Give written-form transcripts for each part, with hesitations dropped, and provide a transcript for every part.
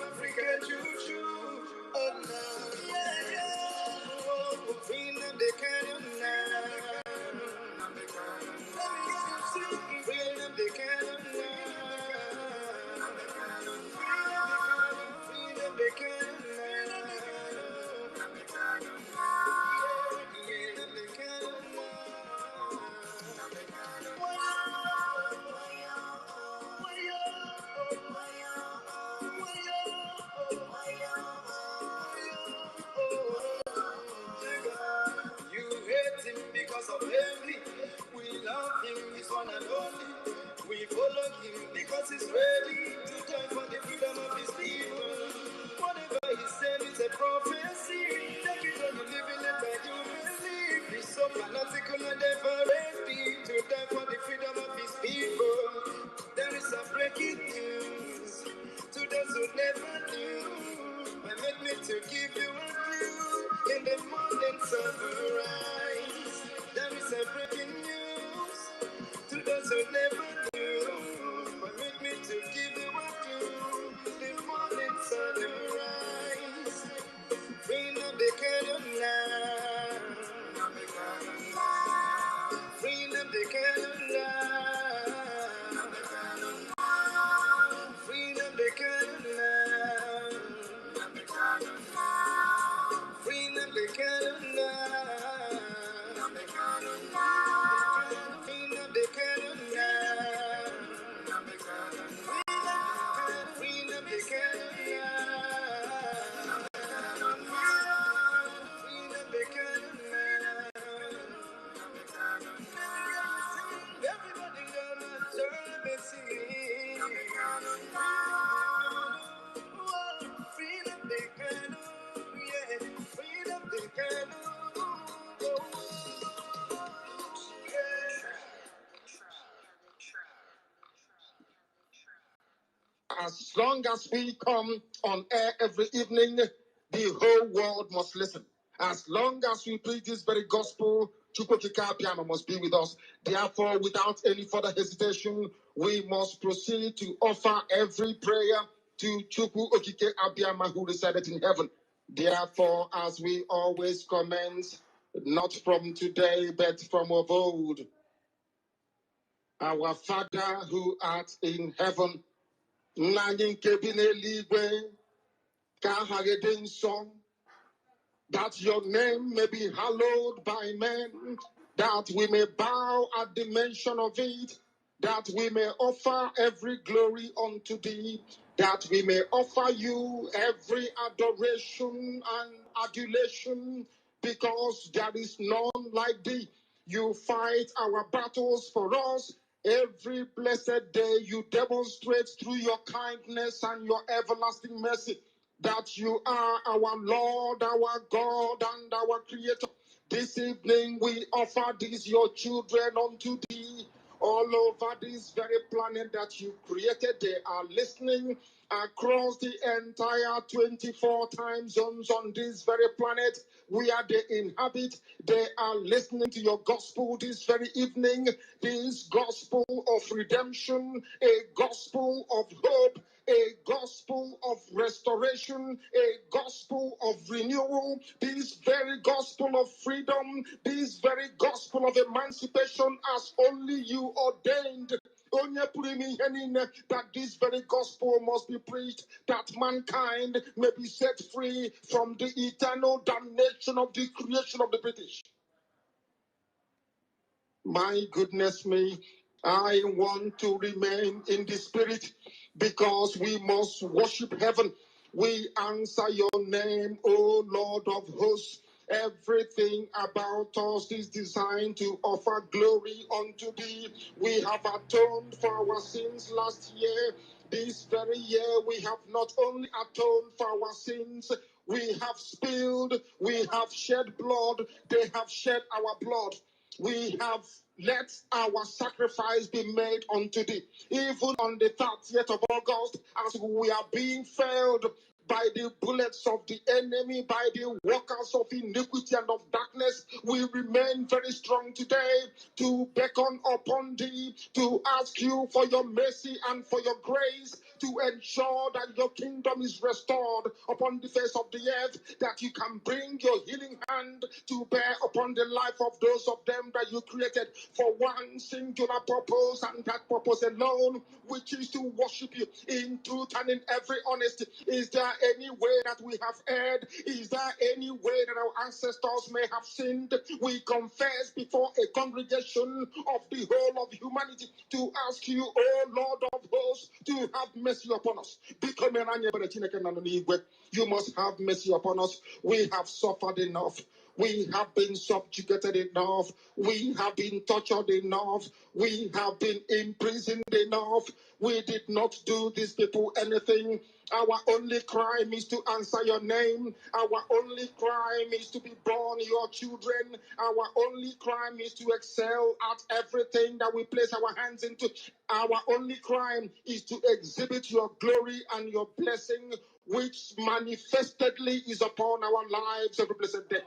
Africa choo-choo. Oh, no. Yeah, yeah. Oh, freedom they can't deny. Freedom they can't deny. Freedom they can't You hate him because of envy. We love him, he's one and only. We follow him because he's ready to die for the freedom of his people. Whatever he said is a prophecy. Take it or you live in it, but you believe. He's so fanatical and ever ready to die for the freedom of his people. There is a breaking news to those who never knew. Permit me to give you a clue. In the morning sunrise, there is a breaking news to those who never knew. Permit me to give you a clue. The morning sunrise, freedom they cannot lie. Freedom they cannot lie. Freedom they cannot lie. Freedom they cannot lie. Freedom they cannot lie. Freedom they cannot lie. Freedom they cannot lie. Everybody gonna turn and sing. Freedom they cannot, yeah. Freedom they cannot. As long as we come on air every evening, the whole world must listen. As long as we preach this very gospel, Chukwukika Piano must be with us. Therefore, without any further hesitation, we must proceed to offer every prayer to Chukwu Okike Abiyama who resided in heaven. Therefore, as we always commence, not from today, but from of old, our Father who art in heaven, that your name may be hallowed by men, that we may bow at the mention of it, that we may offer every glory unto thee, that we may offer you every adoration and adulation, because there is none like thee. You fight our battles for us. Every blessed day you demonstrate through your kindness and your everlasting mercy that you are our Lord, our God, and our Creator. This evening we offer these your children unto thee. All over this very planet that you created, they are listening across the entire 24 time zones on this very planet where they inhabit. They are listening to your gospel this very evening, this gospel of redemption, a gospel of hope, a gospel of restoration, a gospel of renewal, this very gospel of freedom, this very gospel of emancipation as only you ordained. That this very gospel must be preached, that mankind may be set free from the eternal damnation of the creation of the British. My goodness me, I want to remain in the spirit because we must worship heaven. We answer your name, O Lord of hosts. Everything about us is designed to offer glory unto thee. We have atoned for our sins last year. This very year we have not only atoned for our sins, we have spilled, we have shed blood, they have shed our blood. We have let our sacrifice be made unto thee. Even on the 30th of August, as we are being felled by the bullets of the enemy, by the workers of iniquity and of darkness, we remain very strong today to beckon upon thee, to ask you for your mercy and for your grace to ensure that your kingdom is restored upon the face of the earth, that you can bring your healing hand to bear upon the life of those of them that you created for one singular purpose, and that purpose alone, which is to worship you in truth and in every honesty. Is there any way that we have erred? Is there any way that our ancestors may have sinned? We confess before a congregation of the whole of humanity to ask you, oh Lord of hosts, to have mercy upon us. You must have mercy upon us. We have suffered enough. We have been subjugated enough. We have been tortured enough. We have been imprisoned enough. We did not do these people anything. Our only crime is to answer your name. Our only crime is to be born your children. Our only crime is to excel at everything that we place our hands into. Our only crime is to exhibit your glory and your blessing, which manifestedly is upon our lives every blessed day.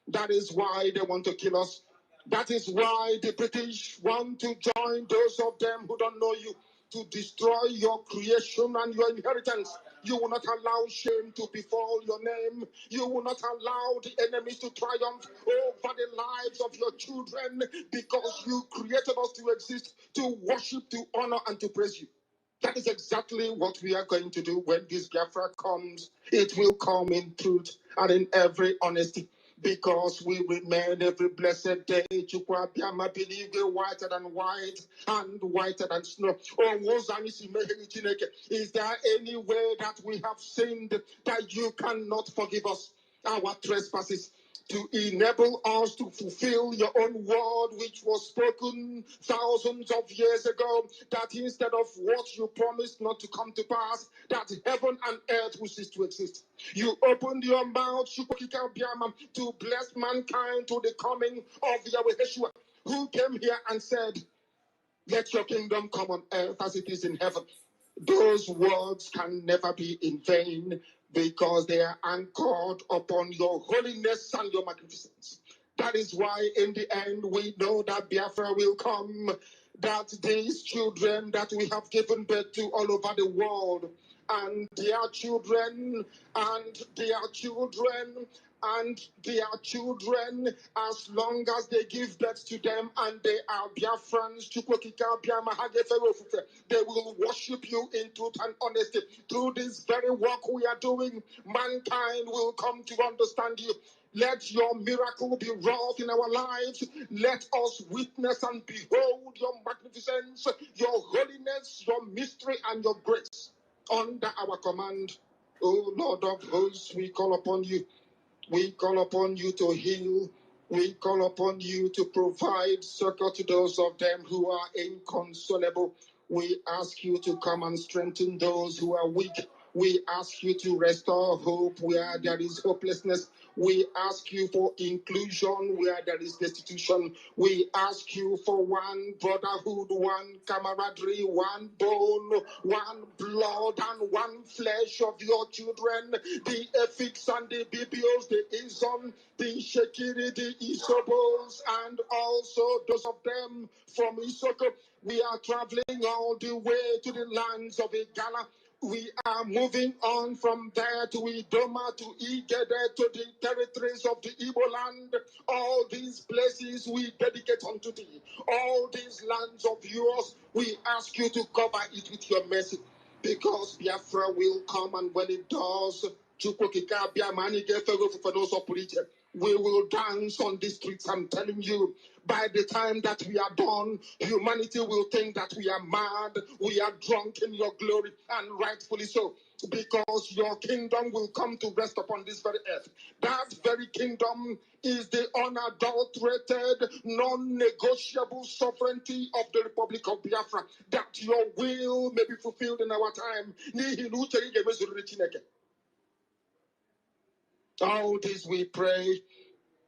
That is why they want to kill us. That is why the British want to join those of them who don't know you, to destroy your creation and your inheritance. You will not allow shame to befall your name. You will not allow the enemies to triumph over the lives of your children, because you created us to exist, to worship, to honor, and to praise you. That is exactly what we are going to do when this Biafra comes. It will come in truth and in every honesty, because we remain every blessed day. Chukwa Biama believe we're whiter than white and whiter than snow. Oh, is there any way that we have sinned that you cannot forgive us our trespasses, to enable us to fulfill your own word, which was spoken thousands of years ago, that instead of what you promised not to come to pass, that heaven and earth will cease to exist. You opened your mouth to bless mankind to the coming of Yahweh Yeshua, who came here and said, let your kingdom come on earth as it is in heaven. Those words can never be in vain, because they are anchored upon your holiness and your magnificence. That is why in the end we know that Biafra will come, that these children that we have given birth to all over the world, and their children, and their children, and their children, as long as they give birth to them and they are Biafrans, they will worship you in truth and honesty. Through this very work we are doing, mankind will come to understand you. Let your miracle be wrought in our lives. Let us witness and behold your magnificence, your holiness, your mystery, and your grace under our command. O Lord of hosts, we call upon you. We call upon you to heal. We call upon you to provide succor to those of them who are inconsolable. We ask you to come and strengthen those who are weak. We ask you to restore hope where there is hopelessness. We ask you for inclusion where there is destitution. We ask you for one brotherhood, one camaraderie, one bone, one blood, and one flesh of your children. The Efiks and the Bibios, the Izon, the Shekiri, the Isobos, and also those of them from Isoko. We are traveling all the way to the lands of Igala. We are moving on from there to Idoma, to Igede, to the territories of the Igbo land. All these places we dedicate unto thee. All these lands of yours, we ask you to cover it with your mercy, because Biafra will come, and when it does, we will dance on the streets. I'm telling you, by the time that we are done, humanity will think that we are mad, we are drunk in your glory, and rightfully so, because your kingdom will come to rest upon this very earth. That very kingdom is the unadulterated, non-negotiable sovereignty of the Republic of Biafra, that your will may be fulfilled in our time. All this we pray,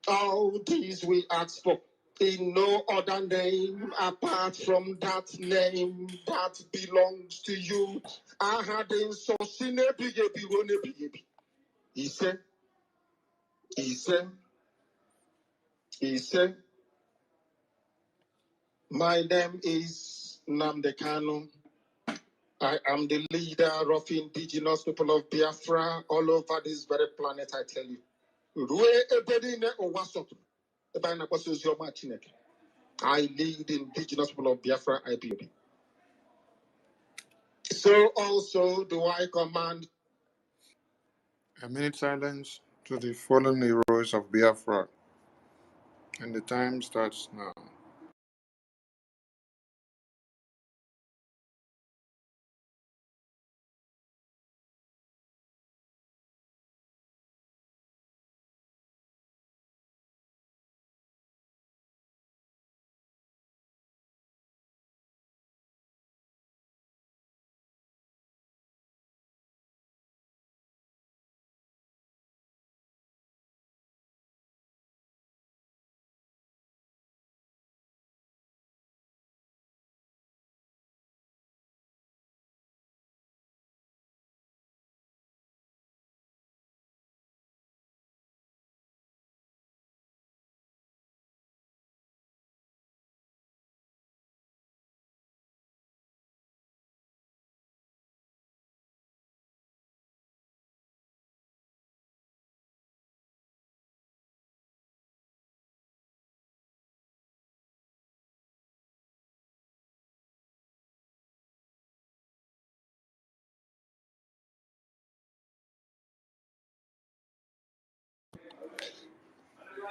all these we ask for, in no other name apart from that name that belongs to you. I had in so he said, my name is Namdekano. I am the leader of indigenous people of Biafra all over this very planet, I tell you. I lead indigenous people of Biafra IPOB. So also do I command a minute silence to the fallen heroes of Biafra, and the time starts now.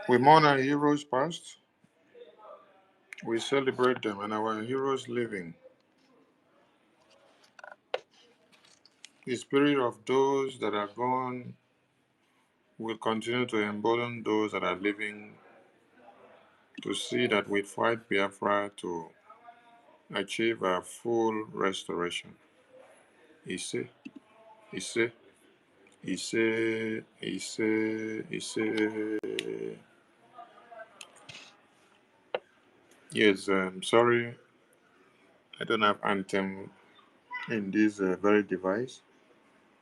We mourn our heroes past, we celebrate them, and our heroes living. The spirit of those that are gone will continue to embolden those that are living to see that we fight Biafra to achieve a full restoration. Ise, Ise, Ise, Ise, Ise. Yes, sorry, I don't have anthem in this very device.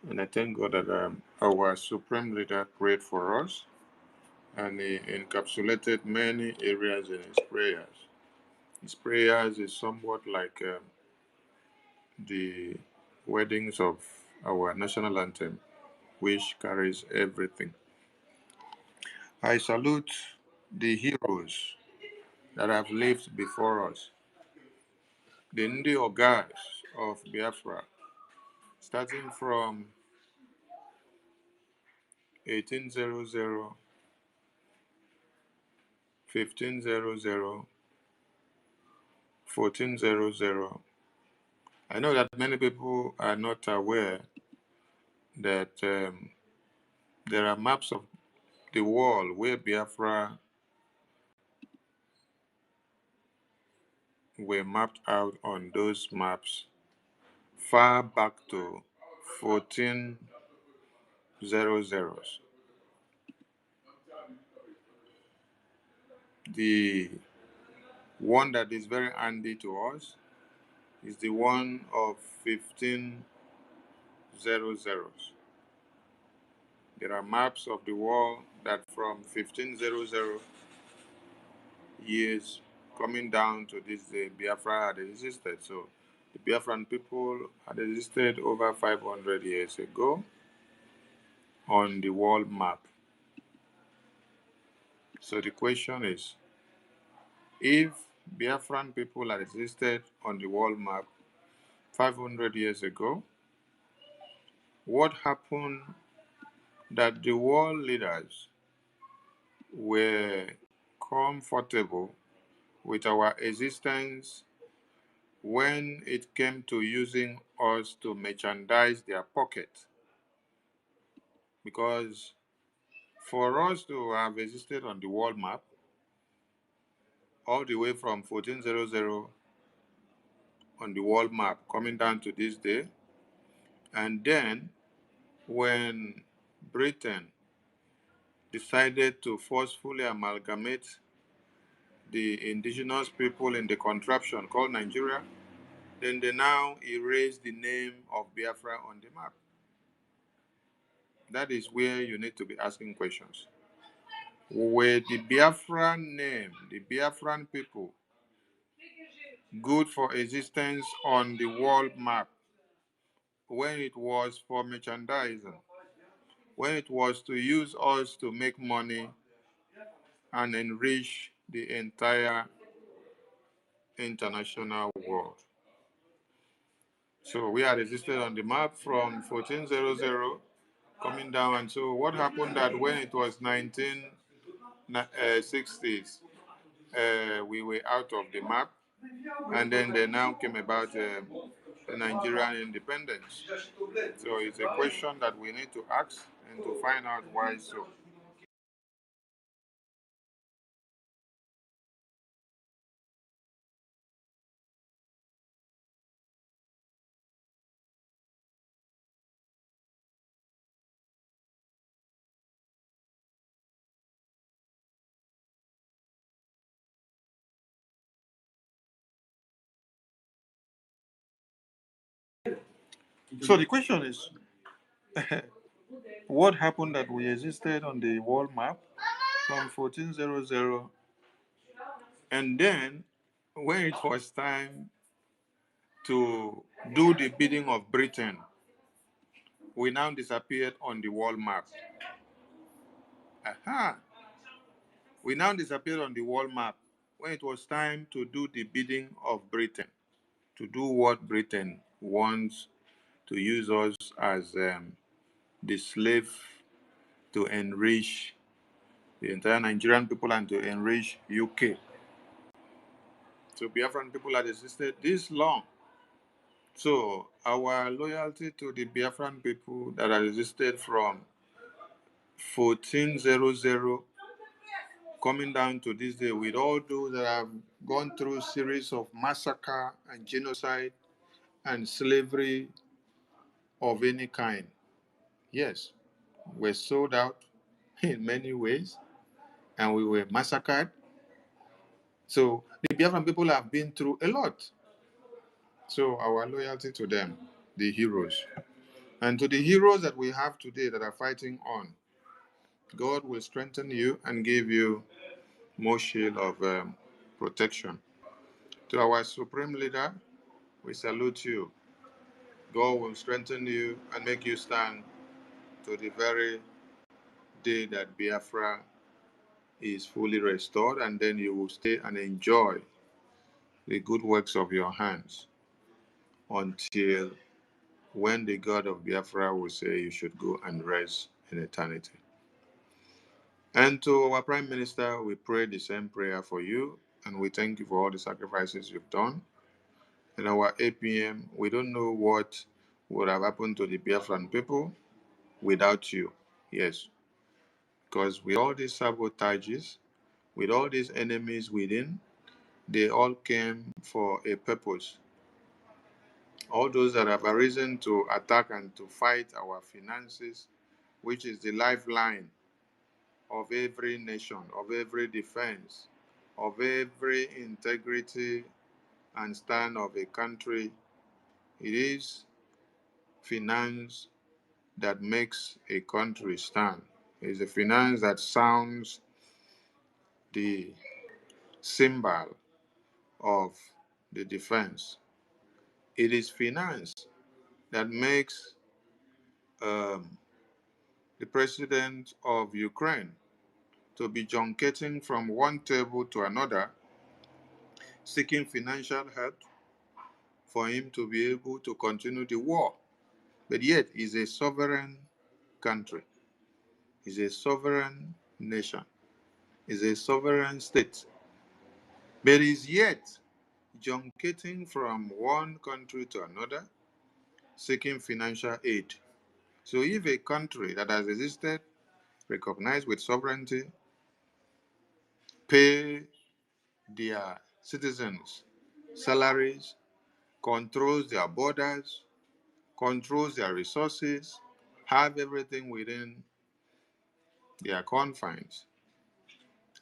And I thank God that our Supreme Leader prayed for us and he encapsulated many areas in his prayers. His prayers is somewhat like the weddings of our national anthem, which carries everything. I salute the heroes that have lived before us, the Ndi Ogas of Biafra, starting from 1800, 1500, 1400. I know that many people are not aware that there are maps of the world where Biafra were mapped out on those maps far back to 1400s. The one that is very handy to us is the one of 1500s. There are maps of the world that from 1500 years coming down to this day, Biafra had existed. So the Biafran people had existed over 500 years ago on the world map. So the question is, if Biafran people had existed on the world map 500 years ago, what happened that the world leaders were comfortable with our existence when it came to using us to merchandise their pocket? Because for us to have existed on the world map all the way from 1400 on the world map coming down to this day, and then when Britain decided to forcefully amalgamate the indigenous people in the contraption called Nigeria, then they now erase the name of Biafra on the map. That is where you need to be asking questions. Were the Biafran name, the Biafran people, good for existence on the world map when it was for merchandising, when it was to use us to make money and enrich the entire international world. So we are registered on the map from 1400 coming down. And so what happened that when it was 1960s, we were out of the map, and then they now came about the Nigerian independence. So it's a question that we need to ask and to find out why so. So the question is, what happened that we existed on the world map from 1400, and then when it was time to do the bidding of Britain, we now disappeared on the world map. Aha! We now disappeared on the world map when it was time to do the bidding of Britain, to do what Britain wants, to use us as the slave to enrich the entire Nigerian people and to enrich UK. So Biafran people had existed this long. So our loyalty to the Biafran people that had existed from 1400 coming down to this day, with all those that have gone through series of massacre and genocide and slavery of any kind. Yes, we're sold out in many ways and we were massacred. So the Biafran people have been through a lot. So our loyalty to them, the heroes, and to the heroes that we have today that are fighting on, God will strengthen you and give you more shield of protection. To our supreme leader, we salute you. God will strengthen you and make you stand to the very day that Biafra is fully restored, and then you will stay and enjoy the good works of your hands until when the God of Biafra will say you should go and rest in eternity. And to our Prime Minister, we pray the same prayer for you, and we thank you for all the sacrifices you've done. In our APM, we don't know what would have happened to the Biafran people without you. Yes, because with all these sabotages, with all these enemies within, they all came for a purpose. All those that have arisen to attack and to fight our finances, which is the lifeline of every nation, of every defense, of every integrity and stand of a country. It is finance that makes a country stand. It is a finance that sounds the symbol of the defense. It is finance that makes um, the president of Ukraine to be junketing from one table to another, seeking financial help for him to be able to continue the war. But yet, he's a sovereign country, he's a sovereign nation, he's a sovereign state. But he's yet junketing from one country to another, seeking financial aid. So if a country that has existed, recognized with sovereignty, pay their citizens salaries, controls their borders, controls their resources, have everything within their confines,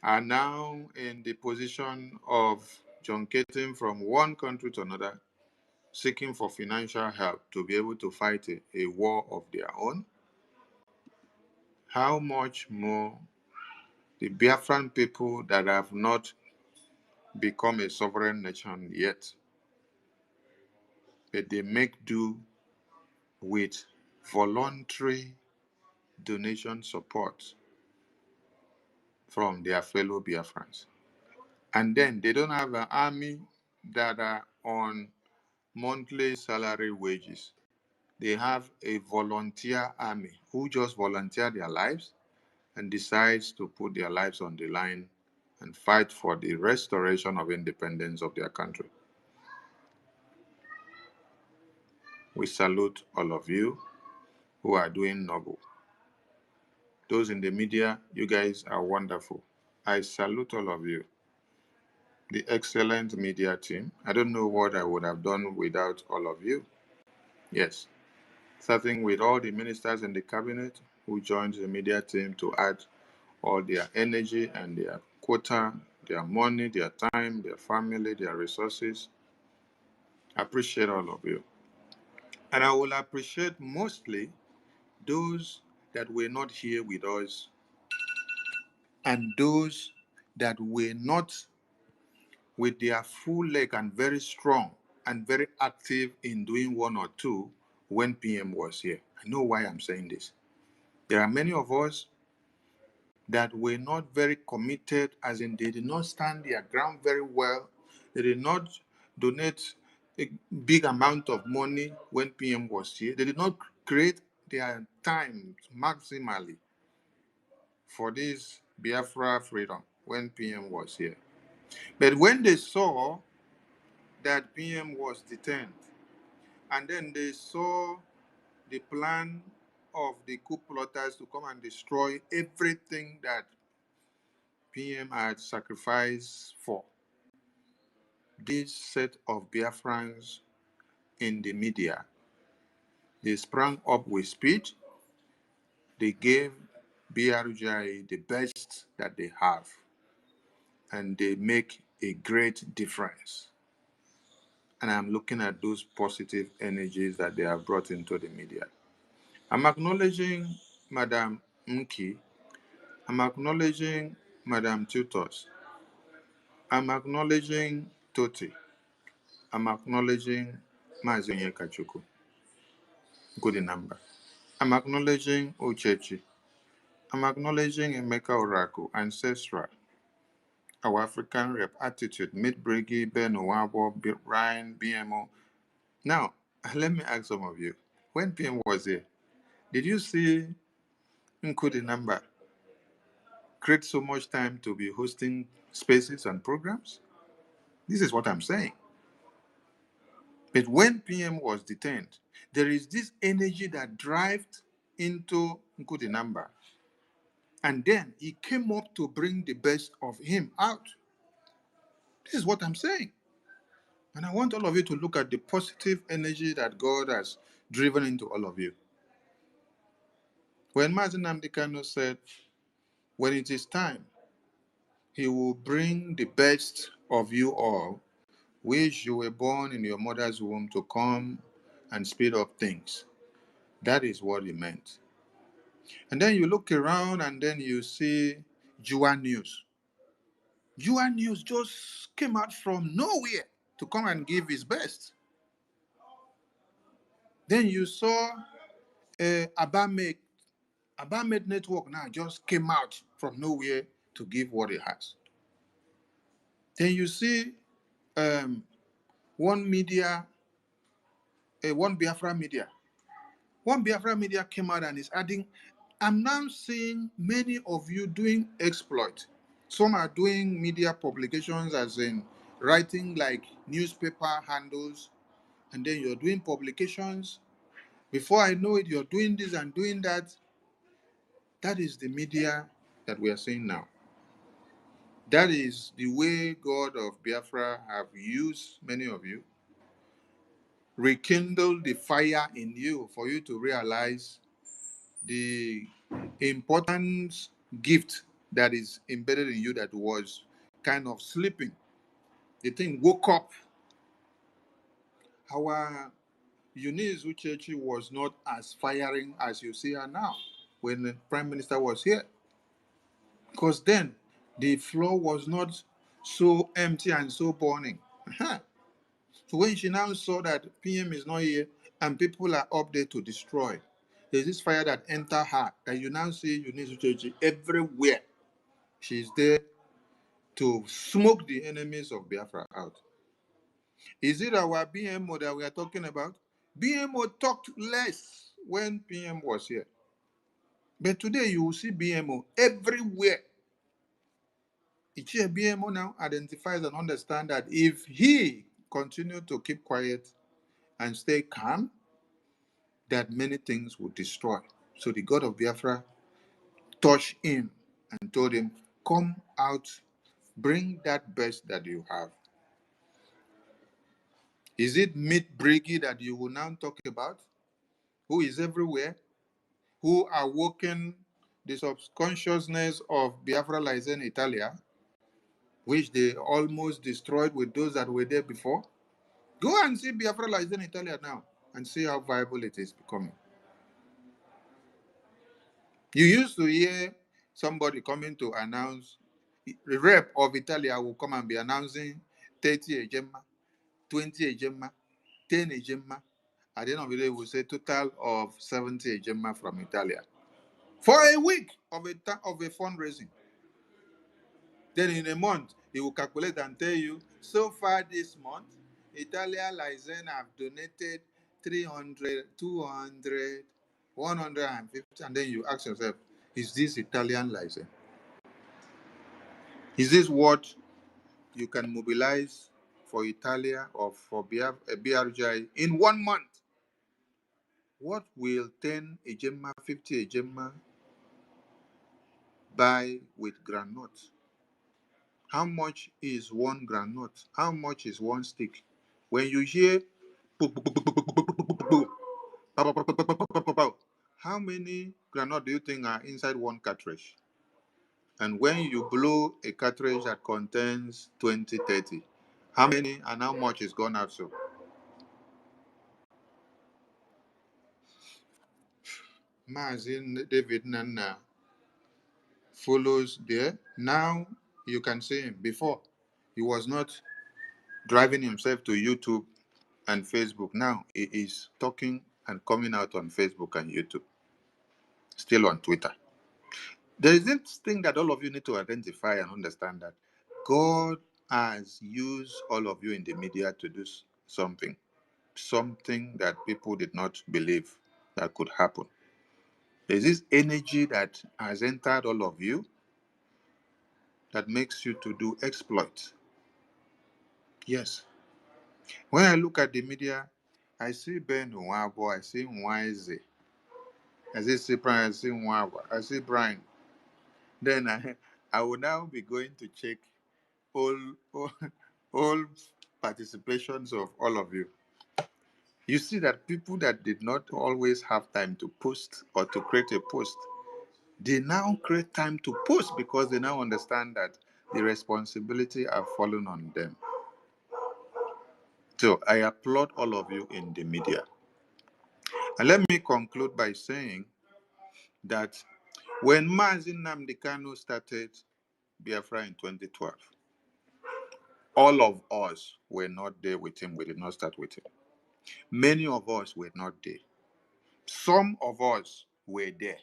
are now in the position of junketing from one country to another, seeking for financial help to be able to fight a war of their own. How much more the Biafran people that have not become a sovereign nation yet, but they make do with voluntary donation support from their fellow Biafrans. And then they don't have an army that are on monthly salary wages. They have a volunteer army who just volunteer their lives and decides to put their lives on the line and fight for the restoration of independence of their country. We salute all of you who are doing noble. Those in the media, you guys are wonderful. I salute all of you. The excellent media team. I don't know what I would have done without all of you. Yes, starting with all the ministers in the cabinet who joined the media team to add all their energy and their quota, their money, their time, their family, their resources. I appreciate all of you. And I will appreciate mostly those that were not here with us and those that were not with their full leg and very strong and very active in doing one or two when PM was here. I know why I'm saying this. There are many of us that were not very committed, as in they did not stand their ground very well. They did not donate a big amount of money when PM was here. They did not create their time maximally for this Biafra freedom when PM was here. But when they saw that PM was detained, and then they saw the plan of the coup plotters to come and destroy everything that PM had sacrificed for. This set of Biafrans in the media, they sprang up with speed. They gave BRJ the best that they have, and they make a great difference. And I'm looking at those positive energies that they have brought into the media. I'm acknowledging Madam Nki. I'm acknowledging Madam Tutos. I'm acknowledging Toti. I'm acknowledging Mazinye Kachuku. Good number. I'm acknowledging Uchechi. I'm acknowledging Emeka Oraku, Ancestral, our African Rep Attitude, Midbrigi, Ben Owabo, Ryan, BMO. Now, let me ask some of you. When PM was here, did you see Nkudi number create so much time to be hosting spaces and programs? This is what I'm saying. But when PM was detained, there is this energy that drives into Nkudi number. And then he came up to bring the best of him out. This is what I'm saying. And I want all of you to look at the positive energy that God has driven into all of you. When Mazen Namdekano said, when it is time, he will bring the best of you all, which you were born in your mother's womb, to come and speed up things. That is what he meant. And then you look around and then you see Jua News. Jua News just came out from nowhere to come and give his best. Then you saw Abamed Network now just came out from nowhere to give what it has. Then you see one media, one Biafra media. One Biafra media came out and is adding. I'm now seeing many of you doing exploit. Some are doing media publications, as in writing like newspaper handles, and then you're doing publications. Before I know it, you're doing this and doing that. That is the media that we are seeing now. That is the way God of Biafra have used many of you, rekindle the fire in you for you to realize the important gift that is embedded in you that was kind of sleeping. The thing woke up. Our Eunice Uchechi was not as firing as you see her now when the Prime Minister was here. Because then the floor was not so empty and so burning. So when she now saw that PM is not here and people are up there to destroy. There's this fire that enter her that you now see you need to change everywhere. She's there to smoke the enemies of Biafra out. Is it our BMO that we are talking about? BMO talked less when PM was here. But today you will see BMO everywhere. Ichie BMO now identifies and understands that if he continue to keep quiet and stay calm, that many things will destroy. So the God of Biafra touched him and told him, come out, bring that best that you have. Is it Meat Briggy that you will now talk about? Who is everywhere? Who are working the subconsciousness of Biafra Lysen Italia, which they almost destroyed with those that were there before? Go and see Biafra Lysen Italia now and see how viable it is becoming. You used to hear somebody coming to announce, the rep of Italia will come and be announcing 30 Ejemma, 20 Ejemma, 10 Ejemma. At the end of the day, we'll say total of 70 Ejemma from Italia for a week of a fundraising. Then in a month, he will calculate and tell you, so far this month, Italia Lysen have donated 300, 200, 150, and then you ask yourself, is this Italian Lysen? Is this what you can mobilize for Italia or for BRGI in 1 month? What will 10 Ejemma, 50 Ejemma buy with groundnut? How much is one groundnut? How much is one stick? When you hear how many groundnut do you think are inside one cartridge? And when you blow a cartridge that contains 20, 30, how many and how much is gone out? So Mazin David Nana follows there. Now you can see him. Before, he was not driving himself to YouTube and Facebook. Now he is talking and coming out on Facebook and YouTube, still on Twitter. There is this thing that all of you need to identify and understand, that God has used all of you in the media to do something that people did not believe that could happen. There's this energy that has entered all of you that makes you to do exploits. Yes. When I look at the media, I see Ben Nwabo, I see Nwaize, I see Cyprian, I see Nwawa, I see Brian. Then I will now be going to check all, all, all participations of all of you. You see that people that did not always have time to post or to create a post, they now create time to post because they now understand that the responsibility have fallen on them. So I applaud all of you in the media. And let me conclude by saying that when Mazi Nnamdi Kanu started Biafra in 2012, all of us were not there with him. We did not start with him. Many of us were not there. Some of us were there.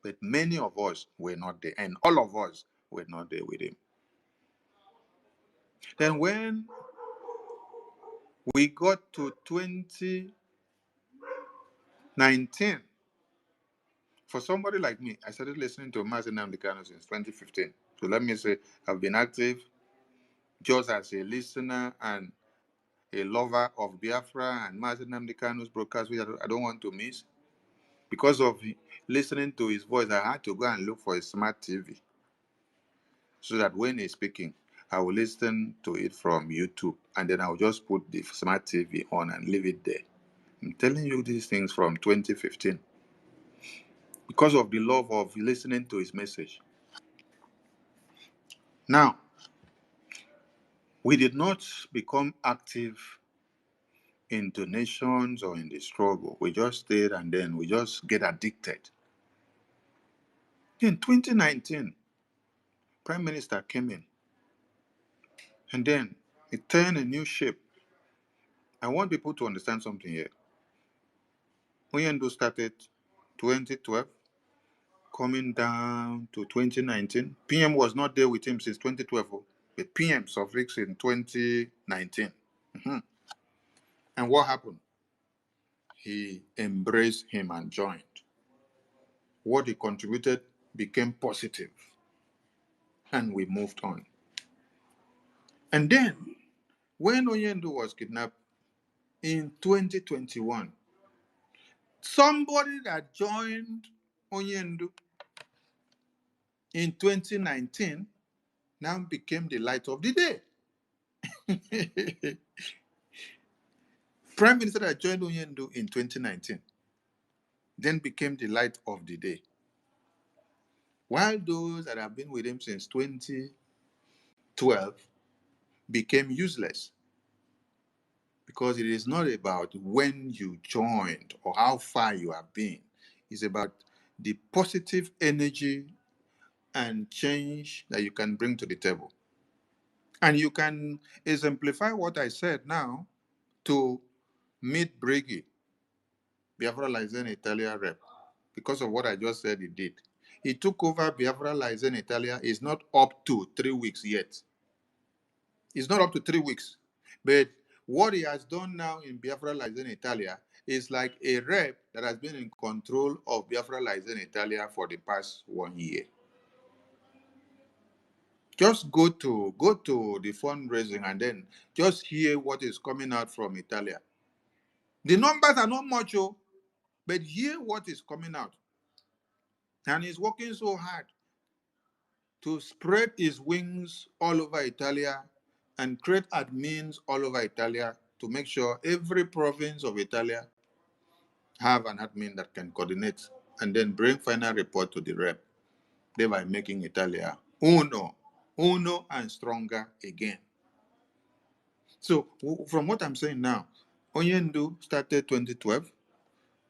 But many of us were not there. And all of us were not there with him. Then when we got to 2019, for somebody like me, I started listening to Mazi Nnamdi Kanu since 2015. So let me say I've been active just as a listener and a lover of Biafra and Mazi Nnamdi Kanu's broadcast, which I don't want to miss. Because of listening to his voice, I had to go and look for a smart TV so that when he's speaking, I will listen to it from YouTube, and then I'll just put the smart TV on and leave it there. I'm telling you these things from 2015 because of the love of listening to his message. Now, we did not become active in donations or in the struggle. We just stayed and then we just get addicted. In 2019, Prime Minister came in and then it turned a new shape. I want people to understand something here. Oyendo started 2012, coming down to 2019. PM was not there with him since 2012, but PM suffixed in 2019. Mhm. And what happened? He embraced him and joined. What he contributed became positive, and we moved on. And then, when Oyendo was kidnapped in 2021, somebody that joined Oyendo in 2019 now became the light of the day. Prime Minister that joined Oyendo in 2019 then became the light of the day. While those that have been with him since 2012 became useless, because it is not about when you joined or how far you have been. It's about the positive energy and change that you can bring to the table. And you can exemplify what I said now to meet Briggy, Biafra Lizen Italia rep, because of what I just said he did. He took over Biafra Lizen Italia. Is not up to 3 weeks yet. It's not up to 3 weeks. But what he has done now in Biafra Lizen Italia is like a rep that has been in control of Biafra Lizen Italia for the past 1 year. Just go to the fundraising and then just hear what is coming out from Italia. The numbers are not much, but hear what is coming out. And he's working so hard to spread his wings all over Italia and create admins all over Italia to make sure every province of Italia have an admin that can coordinate and then bring final report to the rep, thereby making Italia uno and stronger again. So from what I'm saying now, Onyendu started 2012.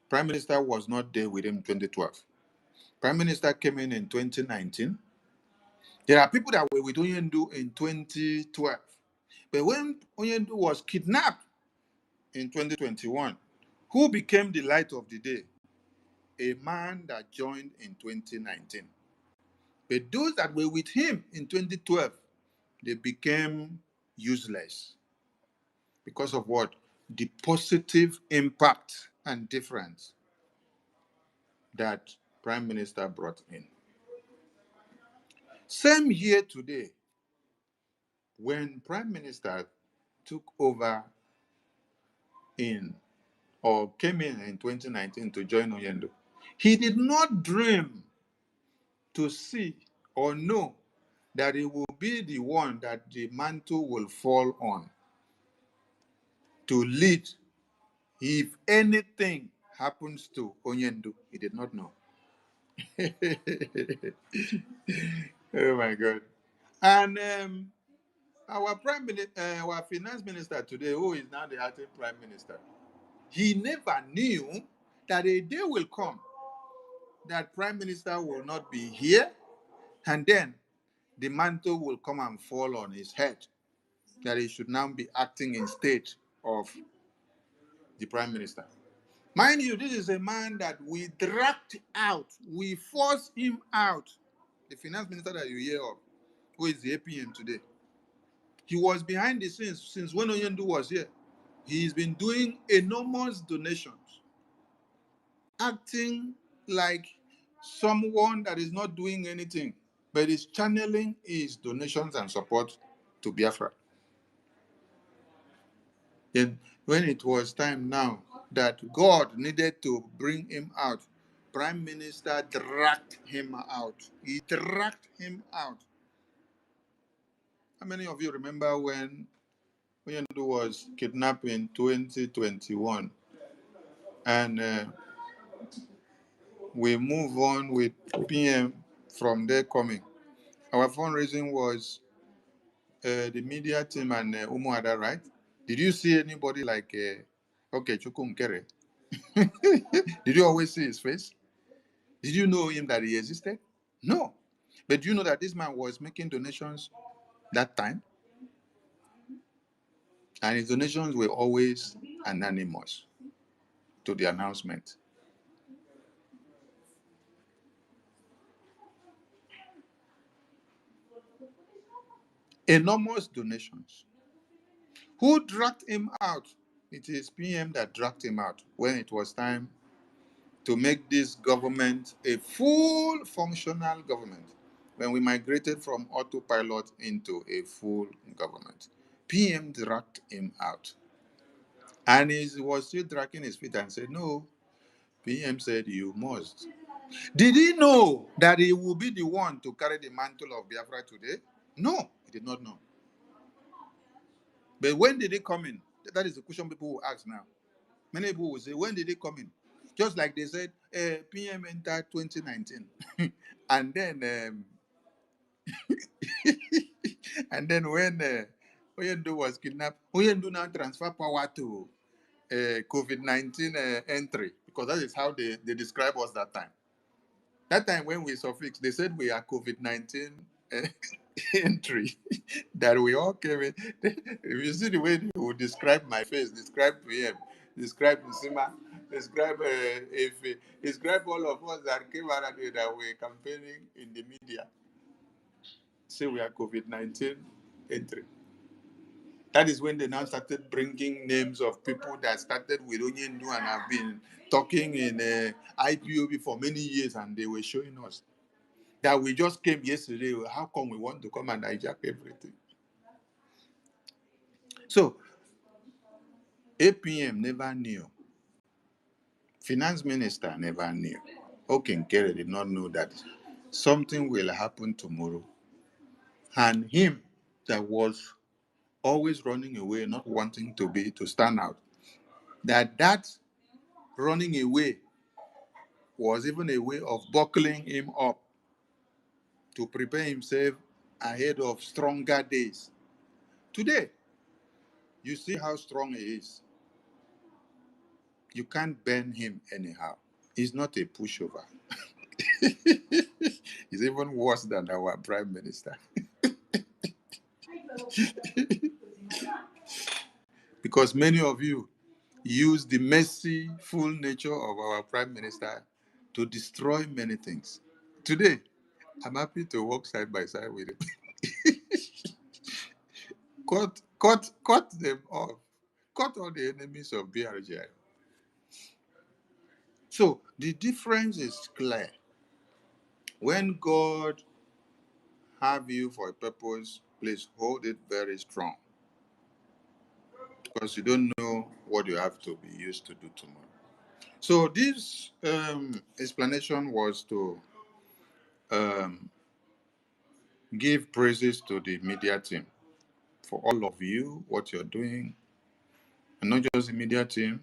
Prime Minister was not there with him in 2012. Prime Minister came in 2019. There are people that were with Onyendu in 2012. But when Onyendu was kidnapped in 2021, who became the light of the day? A man that joined in 2019. But those that were with him in 2012, they became useless. Because of what? The positive impact and difference that Prime Minister brought in. Same here today, when Prime Minister took over in or came in 2019 to join Oyendo, he did not dream to see or know that it will be the one that the mantle will fall on to lead if anything happens to Oyendo. He did not know. Oh my God. And our our finance minister today, who is now the acting prime minister, he never knew that a day will come that prime minister will not be here, and then the mantle will come and fall on his head, that he should now be acting instead of the prime minister. Mind you, this is a man that we dragged out, we forced him out. The finance minister that you hear of, who is the APM today, he was behind the scenes since when Oyendu was here. He's been doing enormous donations, acting like someone that is not doing anything, but is channeling his donations and support to Biafra. Then, when it was time now that God needed to bring him out, Prime Minister dragged him out. He dragged him out. How many of you remember when Oyendu was kidnapped in 2021? And we move on with PM from there coming. Our fundraising was the media team and Umuada, right? Did you see anybody like, okay, Chukwunkere? Did you always see his face? Did you know him that he existed? No. But you know that this man was making donations that time? And his donations were always anonymous to the announcement. Enormous donations. Who dragged him out? It is PM that dragged him out when it was time to make this government a full functional government. When we migrated from autopilot into a full government, PM dragged him out. And he was still dragging his feet and said, no, PM said, you must. Did he know that he would be the one to carry the mantle of Biafra today? No, he did not know. But when did he come in? That is the question people will ask now. Many people will say, when did he come in? Just like they said, PM entered 2019. And then and then when Oyendo was kidnapped, Oyendo now transfer power to COVID-19 entry, because that is how they describe us that time. That time when we suffix, they said we are COVID-19 entry, that we all came in. If you see the way they would describe my face, describe PM, describe Nsima, describe if describe all of us that came out that were campaigning in the media, say we are COVID-19 entry. That is when they now started bringing names of people that started with Onyendu and have been talking in IPOB for many years, and they were showing us that we just came yesterday. How come we want to come and hijack everything? So APM never knew. Finance minister never knew. Okenkere did not know that something will happen tomorrow. And him that was always running away, not wanting to stand out, that running away was even a way of buckling him up to prepare himself ahead of stronger days. Today, you see how strong he is. You can't bend him anyhow. He's not a pushover. He's even worse than our prime minister. Because many of you use the merciful nature of our prime minister to destroy many things. Today, I'm happy to walk side by side with him. Cut them off. Cut all the enemies of BRGI. So the difference is clear. When God have you for a purpose, please hold it very strong, because you don't know what you have to be used to do tomorrow. So this explanation was to give praises to the media team for all of you, what you're doing, and not just the media team,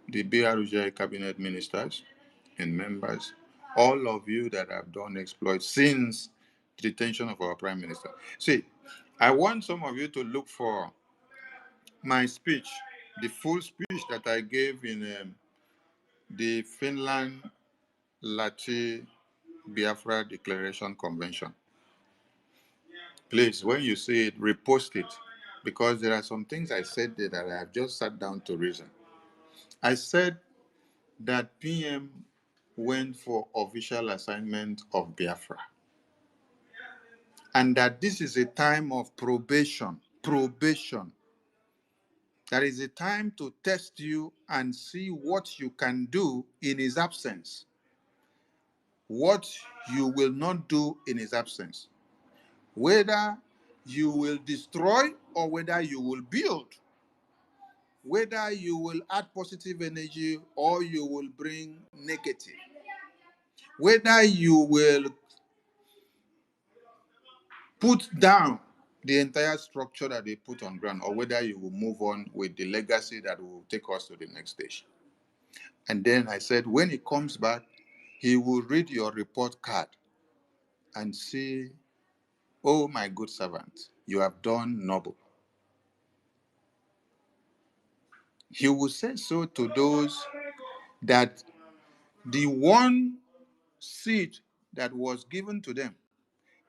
the BRUJ cabinet ministers and members, all of you that have done exploits since the detention of our prime minister. See, I want some of you to look for my speech, the full speech that I gave in the Finland Lachi Biafra Declaration Convention. Please, when you see it, repost it, because there are some things I said there that I have just sat down to reason. I said that PM went for official assignment of Biafra, and that this is a time of probation. Probation. That is a time to test you and see what you can do in his absence, what you will not do in his absence, whether you will destroy or whether you will build, whether you will add positive energy or you will bring negative, whether you will put down the entire structure that they put on ground, or whether you will move on with the legacy that will take us to the next stage. And then I said, when he comes back, he will read your report card and say, oh, my good servant, you have done noble. He will say so to those that the one seed that was given to them,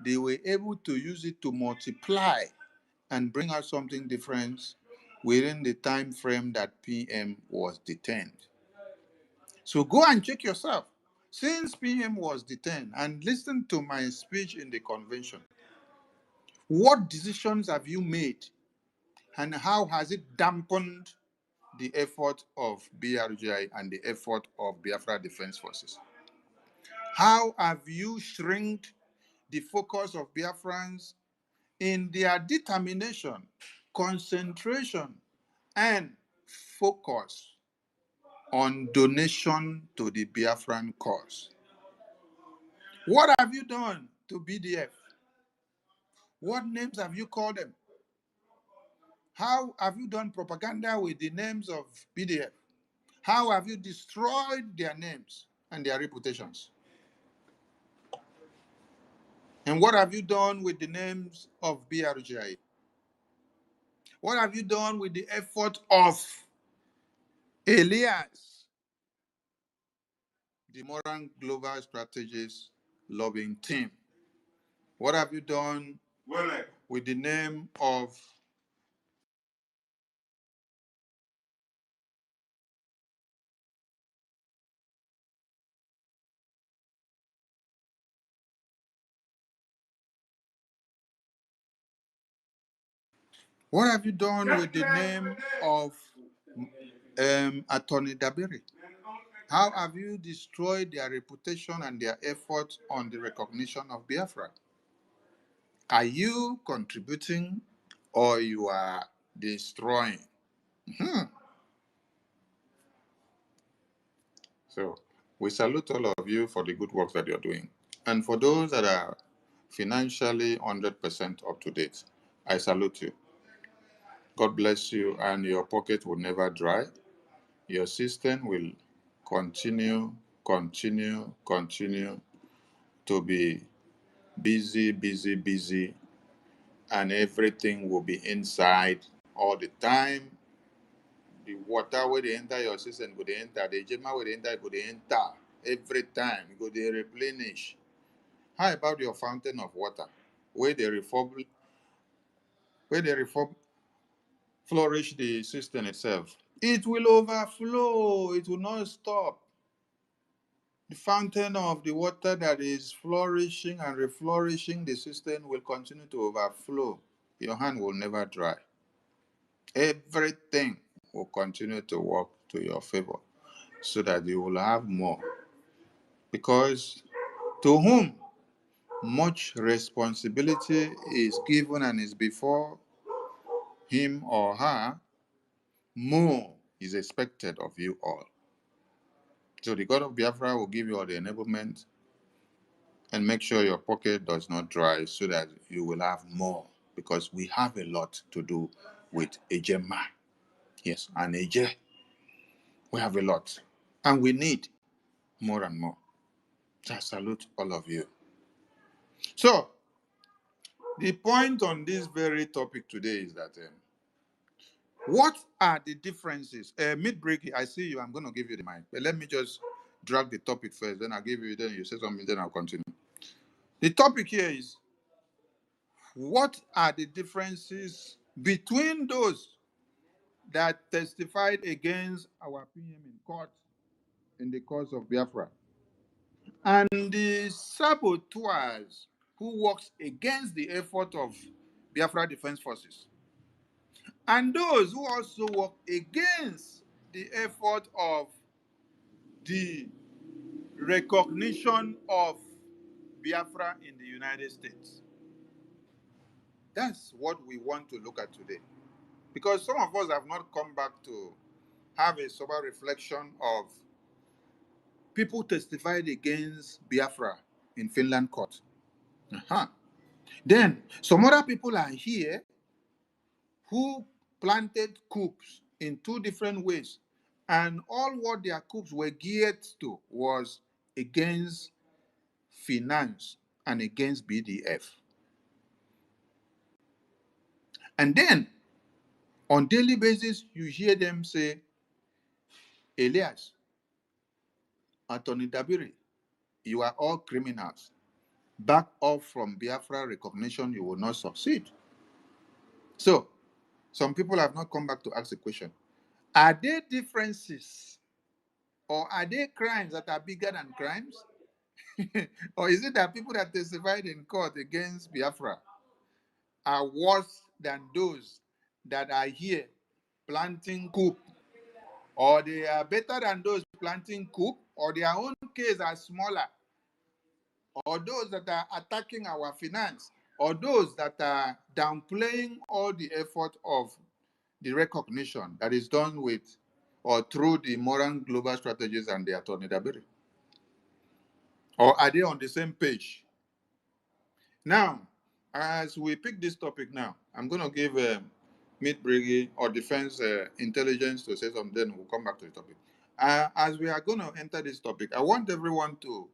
they were able to use it to multiply and bring out something different within the time frame that PM was detained. So go and check yourself. Since PM was detained, and listen to my speech in the convention, what decisions have you made and how has it dampened the effort of BRGI and the effort of Biafra Defense Forces? How have you shrinked the focus of Biafrans in their determination, concentration, and focus on donation to the Biafran cause? What have you done to BDF? What names have you called them? How have you done propaganda with the names of BDF? How have you destroyed their names and their reputations? And what have you done with the names of BRGI? What have you done with the effort of Elias, the Moran Global Strategies lobbying team? What have you done with the name of what have you done with the name of Attorney Dabiri? How have you destroyed their reputation and their effort on the recognition of Biafra? Are you contributing or you are destroying? Hmm. So we salute all of you for the good work that you're doing. And for those that are financially 100% up to date, I salute you. God bless you, and your pocket will never dry. Your system will continue to be busy, busy, busy, and everything will be inside all the time. The water where they enter your system go they enter, the gema where they enter go they enter every time. Go they replenish. How about your fountain of water? Where they reform flourish the system itself. It will overflow, it will not stop. The fountain of the water that is flourishing and reflourishing the system will continue to overflow. Your hand will never dry. Everything will continue to work to your favor so that you will have more. Because to whom much responsibility is given and is before him or her, more is expected of you all. So the God of Biafra will give you all the enablement and make sure your pocket does not dry so that you will have more, because we have a lot to do with Ejema. Yes, and Eje. We have a lot. And we need more and more. So I salute all of you. So the point on this very topic today is that what are the differences? Mid-break, I see you. I'm going to give you the mic. But let me just drag the topic first. Then I'll give you, then you say something, then I'll continue. The topic here is, what are the differences between those that testified against our PM in court in the cause of Biafra and the saboteurs who works against the effort of Biafra Defense Forces, and those who also work against the effort of the recognition of Biafra in the United States? That's what we want to look at today. Because some of us have not come back to have a sober reflection of people testified against Biafra in Finland court. Uh-huh. Then some other people are here who planted coups in two different ways, and all what their coups were geared to was against finance and against BDF. And then on daily basis, you hear them say, Elias, Attorney Dabiri, you are all criminals. Back off from Biafra recognition, you will not succeed. So some people have not come back to ask the question. Are there differences or are there crimes that are bigger than crimes? Or is it that people that testified in court against Biafra are worse than those that are here planting coup? Or they are better than those planting coup? Or their own case are smaller? Or those that are attacking our finance? Or those that are downplaying all the effort of the recognition that is done with or through the Moran Global Strategies and the Attorney Dabiri? Or are they on the same page? Now, as we pick this topic now, I'm going to give Meat Briggy or Defense Intelligence to say something, then we'll come back to the topic. As we are going to enter this topic, I want everyone to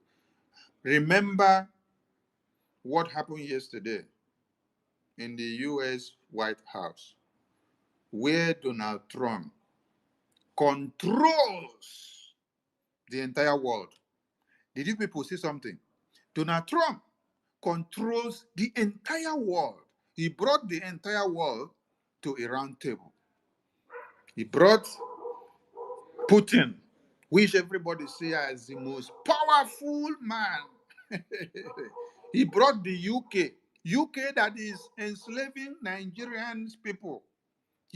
remember what happened yesterday in the U.S. White House, where Donald Trump controls the entire world. Did you people see something? Donald Trump controls the entire world. He brought the entire world to a round table. He brought Putin, which everybody see as the most powerful man. He brought the UK that is enslaving Nigerian people,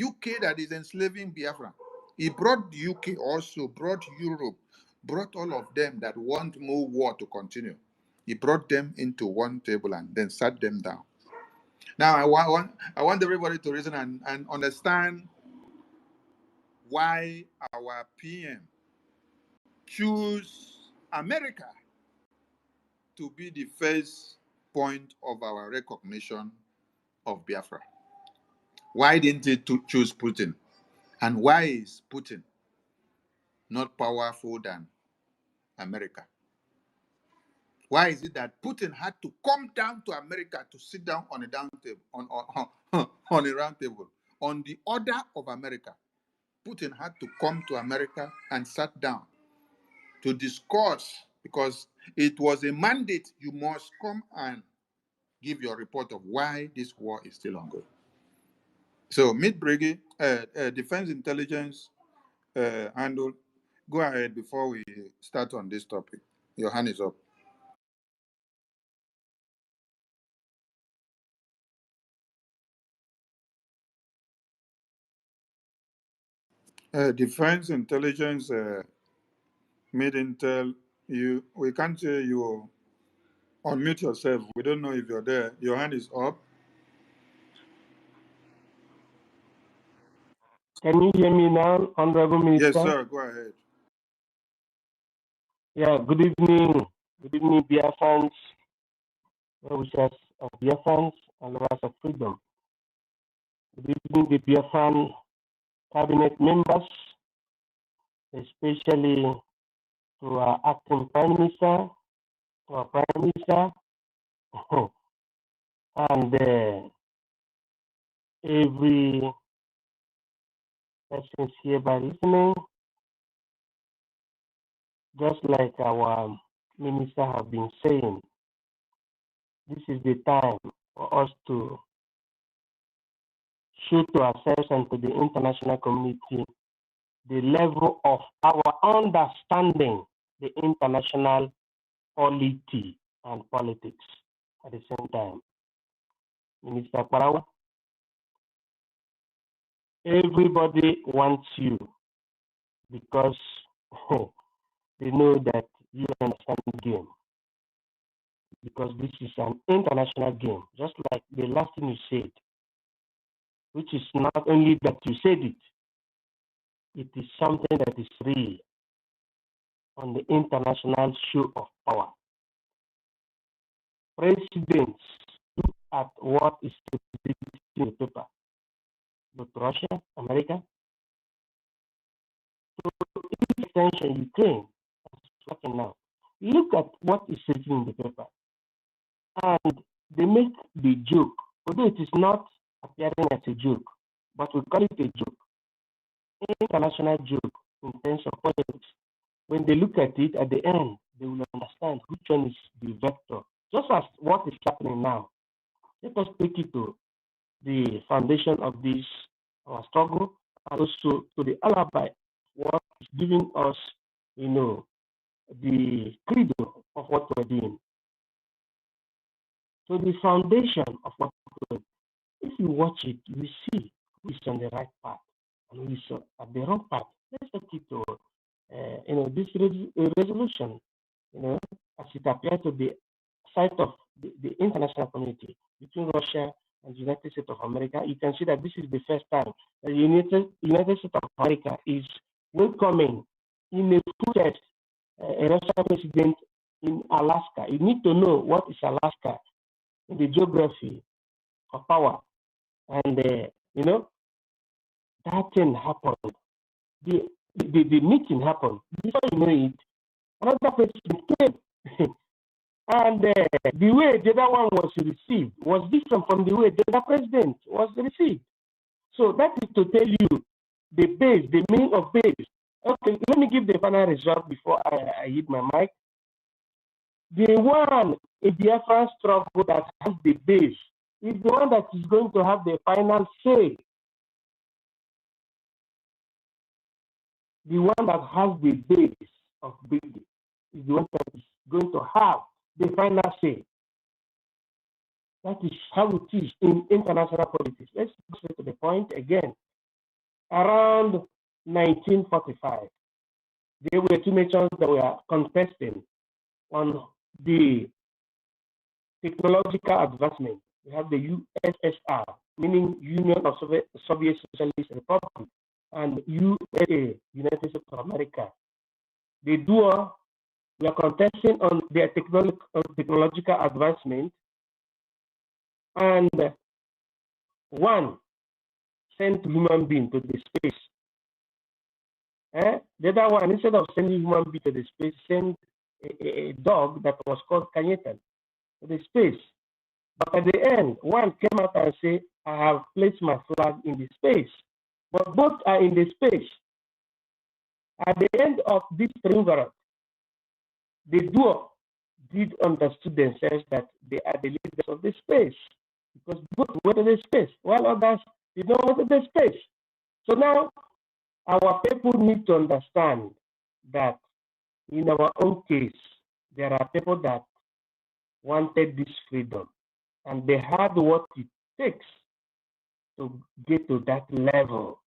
UK that is enslaving Biafra. He brought the UK also, brought Europe, brought all of them that want more war to continue. He brought them into one table and then sat them down. Now, I want everybody to reason and understand why our PM choose America to be the first point of our recognition of Biafra. Why didn't he choose Putin? And why is Putin not powerful than America? Why is it that Putin had to come down to America to sit down on a down table, on a round table, on the order of America? Putin had to come to America and sat down to discuss, because it was a mandate. You must come and give your report of why this war is still ongoing. So, Meat Briggy, Defense Intelligence handle, go ahead before we start on this topic. Your hand is up. Defense Intelligence, Mid Intel, we can't hear you. Unmute yourself. We don't know if you're there. Your hand is up. Can you hear me now, Honorable Minister? Yes, sir. Go ahead. Yeah, good evening. Good evening, Biafrans, well-wishers of Biafrans and lovers of freedom. Good evening, the Biafran cabinet members, especially to our acting Prime Minister, to our Prime Minister, and every person hereby listening. Just like our minister have been saying, this is the time for us to show to ourselves and to the international community the level of our understanding the international polity and politics at the same time. Minister Parau, everybody wants you because they know that you understand the game. Because this is an international game, just like the last thing you said, which is not only that you said it, it is something that is real on the international show of power. Presidents look at what is in the paper, both Russia, America, to extension Ukraine, as working now. Look at what is written in the paper, and they make the joke, although it is not appearing as a joke, but we call it a joke, international joke in terms of politics. When they look at it at the end, they will understand which one is the vector. Just as what is happening now, let us take it to the foundation of this our struggle, and also to the alibi, what is giving us, the credo of what we're doing. So the foundation of what we're doing. If you watch it, you see who is on the right path and who is at the wrong path. Let's take it to, this resolution, as it applies to the side of the international community between Russia and the United States of America. You can see that this is the first time the United States of America is welcoming in a protest a Russian president in Alaska. You need to know what is Alaska in the geography of power. And, that thing happened. The meeting happened. Before you know it, another president came. And the way the other one was received was different from the way the other president was received. So that is to tell you the base, the meaning of base. Okay, let me give the final result before I hit my mic. The one in the Biafran struggle that has the base is the one that is going to have the final say. The one that has the base of building is the one that is going to have the final say. That is how it is in international politics. Let's go straight to the point again. Around 1945, there were two nations that were contesting on the technological advancement. We have the USSR, meaning Union of Soviet Socialist Republic, and USA, United States of America. The duo were contesting on their technological advancement, and one sent human being to the space. The other one, instead of sending human being to the space, sent a dog that was called Kanyetan to the space. But at the end, one came out and said, I have placed my flag in the space. But both are in the space. At the end of this triumvirate, the duo did understand themselves that they are the leaders of the space, because both went to the space, while others did not want to the space. So now, our people need to understand that in our own case, there are people that wanted this freedom, and they had what it takes to get to that level.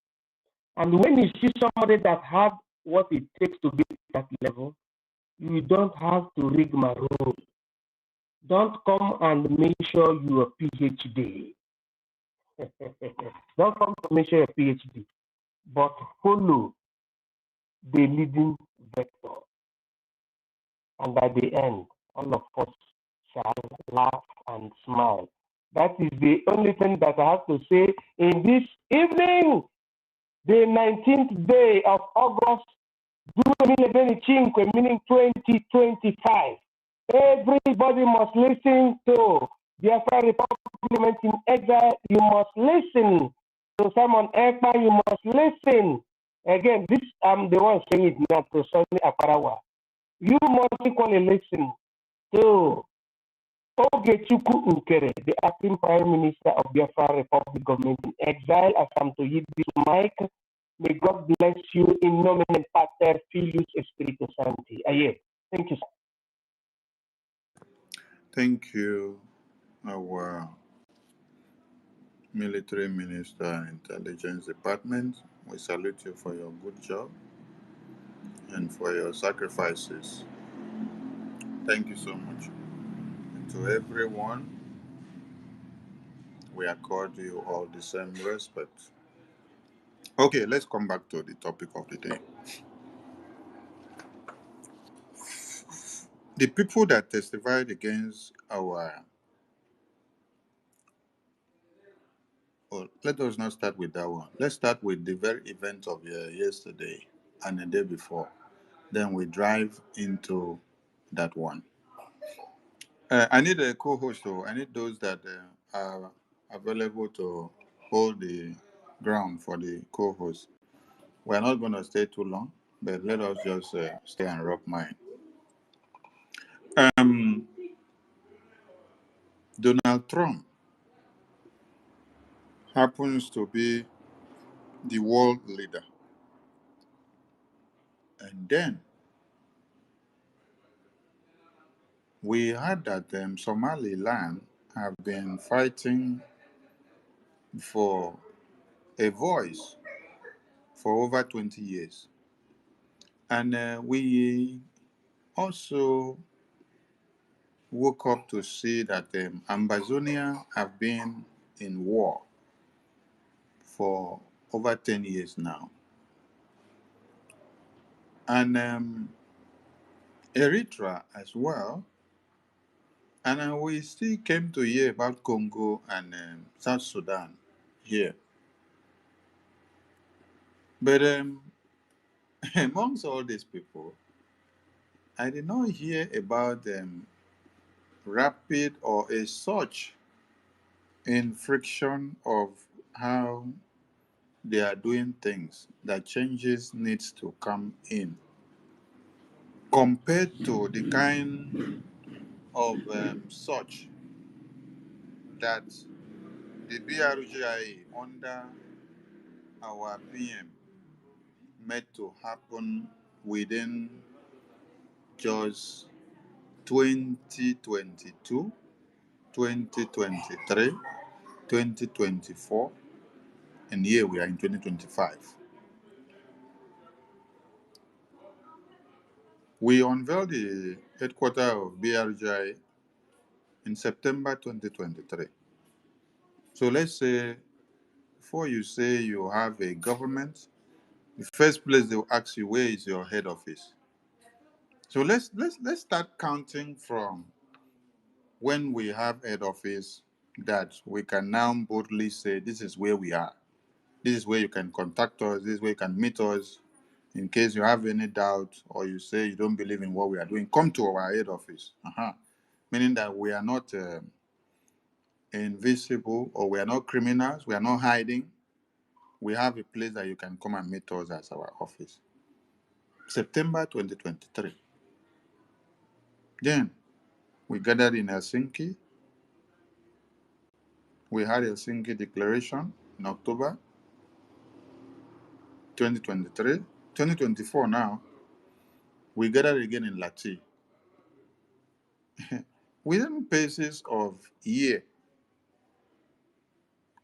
And when you see somebody that had what it takes to get to that level, you don't have to rigmarole. Don't come and measure your PhD. Don't come to measure your PhD, but follow the leading vector. And at the end, all of us shall laugh and smile. That is the only thing that I have to say in this evening, the 19th day of August, 2025, meaning 2025. Everybody must listen to Biafra Republic in Exile. You must listen to Simon Ekpa. You must listen. Again, this I'm the one saying it now to Sonny Akarawa. You must equally listen to Ogechukwu Nkere, the acting Prime Minister of Biafra Republic Government in Exile. As I'm to hit this mic, may God bless you in nomine Pater, Filius, Spiritus Sancti. Aye. Thank you, sir. Thank you, our Military Minister, Intelligence Department. We salute you for your good job and for your sacrifices. Thank you so much. And to everyone, we accord you all the same respect. Okay, let's come back to the topic of the day. The people that testified against our... Well, let us not start with that one. Let's start with the very event of yesterday and the day before. Then we drive into that one. I need a co-host, though. I need those that are available to hold the ground for the co-host. We're not going to stay too long, but let us just stay and rock mine. Donald Trump happens to be the world leader. And then we heard that Somaliland have been fighting for a voice for over 20 years. And we also woke up to see that Ambazonia have been in war for over 10 years now. And Eritrea as well. And we still came to hear about Congo and South Sudan here. But amongst all these people, I did not hear about rapid or a surge in friction of how they are doing things, that changes needs to come in compared to the kind of surge that the BRGI under our PM made to happen within just 2022, 2023, 2024, and here we are in 2025. We unveiled the headquarters of BRGI in September 2023. So let's say, before you say you have a government, the first place they will ask you, where is your head office? So let's start counting from when we have head office, that we can now boldly say this is where we are. This is where you can contact us. This is where you can meet us. In case you have any doubt or you say you don't believe in what we are doing, come to our head office. Meaning that we are not invisible, or we are not criminals. We are not hiding. We have a place that you can come and meet us as our office. September 2023. Then we gathered in Helsinki. We had Helsinki Declaration in October 2023. 2024 now, we gathered again in Lati. Within paces of year,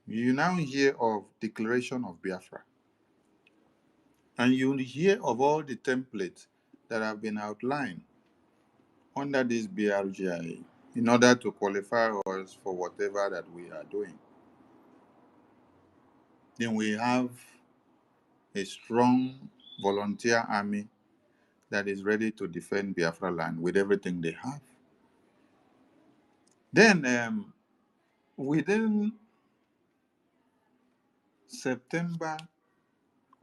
you now hear of Declaration of Biafra. And you hear of all the templates that have been outlined under this BRGI in order to qualify us for whatever that we are doing. Then we have a strong volunteer army that is ready to defend Biafra land with everything they have. Then within September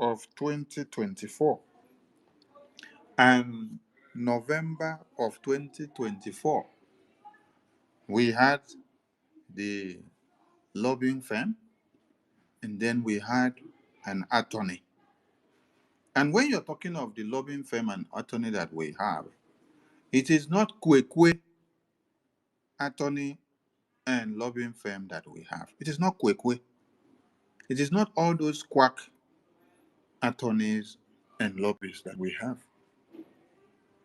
of 2024 and November of 2024, we had the lobbying firm, and then we had an attorney. And when you're talking of the lobbying firm and attorney that we have, it is not Kwekwe attorney and lobbying firm that we have. It is not Kwekwe. It is not all those quack attorneys and lobbyists that we have.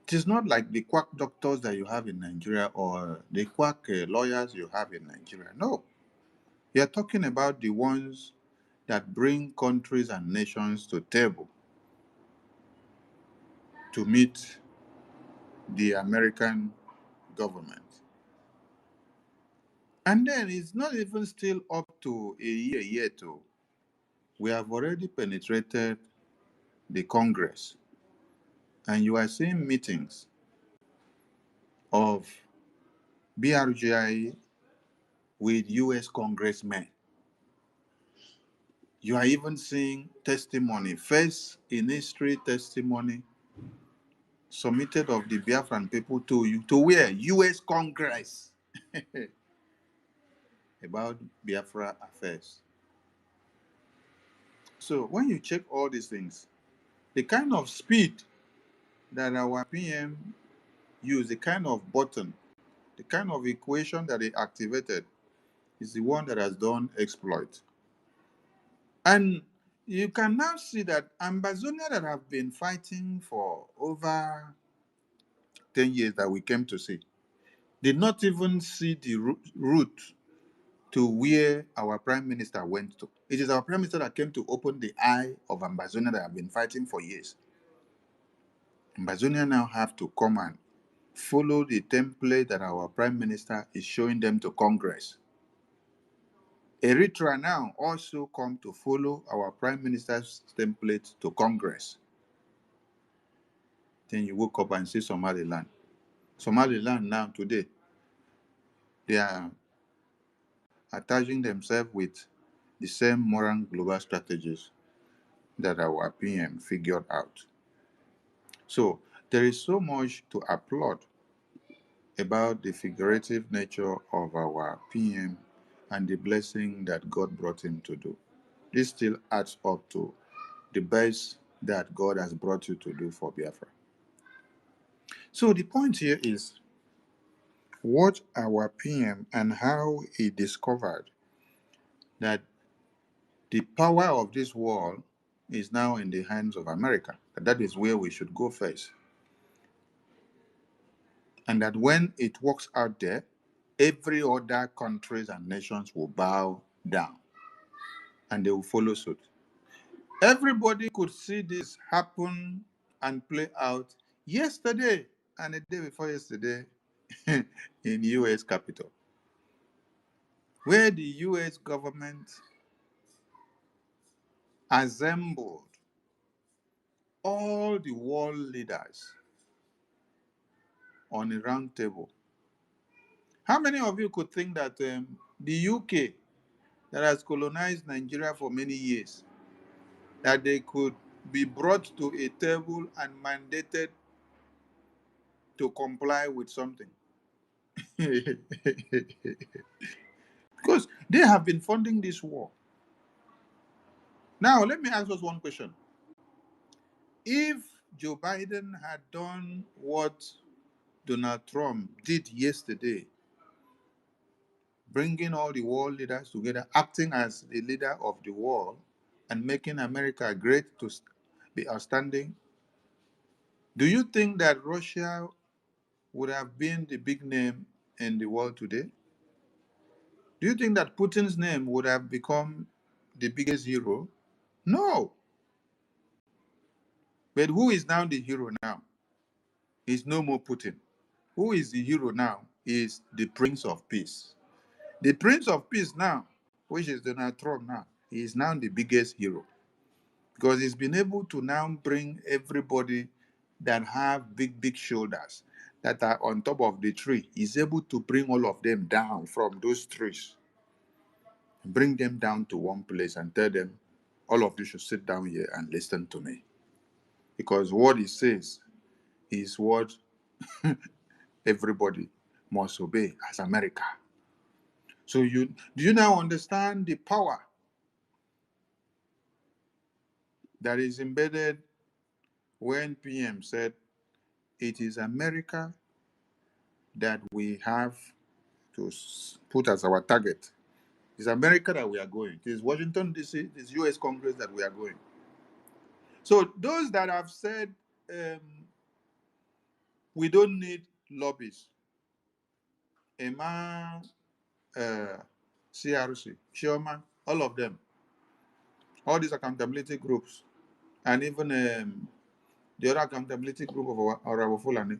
It is not like the quack doctors that you have in Nigeria or the quack lawyers you have in Nigeria. No. You are talking about the ones that bring countries and nations to table to meet the American government. And then it's not even still up to a year to. We have already penetrated the Congress. And you are seeing meetings of BRGI with US congressmen. You are even seeing testimony, first in history testimony submitted of the Biafran people to you, to where? US Congress about Biafra affairs. So when you check all these things, the kind of speed that our PM used, the kind of button, the kind of equation that they activated is the one that has done exploit. And you can now see that Ambazonia that have been fighting for over 10 years that we came to see did not even see the route to where our prime minister went to. It is our prime minister that came to open the eye of Ambazonia that have been fighting for years. Ambazonia now have to come and follow the template that our prime minister is showing them to Congress. Eritrea now also come to follow our prime minister's template to Congress. Then you woke up and see Somaliland. Somaliland now today, they are attaching themselves with the same moral global strategies that our PM figured out. So there is so much to applaud about the figurative nature of our PM and the blessing that God brought him to do. This still adds up to the best that God has brought you to do for Biafra. So the point here is what our PM and how he discovered that the power of this world is now in the hands of America. That is where we should go first. And that when it works out there, every other countries and nations will bow down and they will follow suit. Everybody could see this happen and play out yesterday and the day before yesterday in US Capitol, where the US government assembled all the world leaders on a round table. How many of you could think that the UK that has colonized Nigeria for many years, that they could be brought to a table and mandated to comply with something? Because they have been funding this war. Now, let me ask us one question. If Joe Biden had done what Donald Trump did yesterday, bringing all the world leaders together, acting as the leader of the world, and making America great to be outstanding, do you think that Russia would have been the big name in the world today? Do you think that Putin's name would have become the biggest hero? No. But who is now the hero now? It's no more Putin. Who is the hero now is the Prince of Peace. The Prince of Peace now, which is Donald Trump now, he is now the biggest hero because he's been able to now bring everybody that have big shoulders that are on top of the tree. He's able to bring all of them down from those trees, bring them down to one place and tell them, all of you should sit down here and listen to me. Because what he says is what everybody must obey as America. So do you now understand the power that is embedded when PM said it is America that we have to put as our target? It's America that we are going. It is Washington, D.C., it is U.S. Congress that we are going. So those that have said we don't need lobbies, Emma, CRC, Sherman, all of them, all these accountability groups, and even the other accountability group of our Fulani,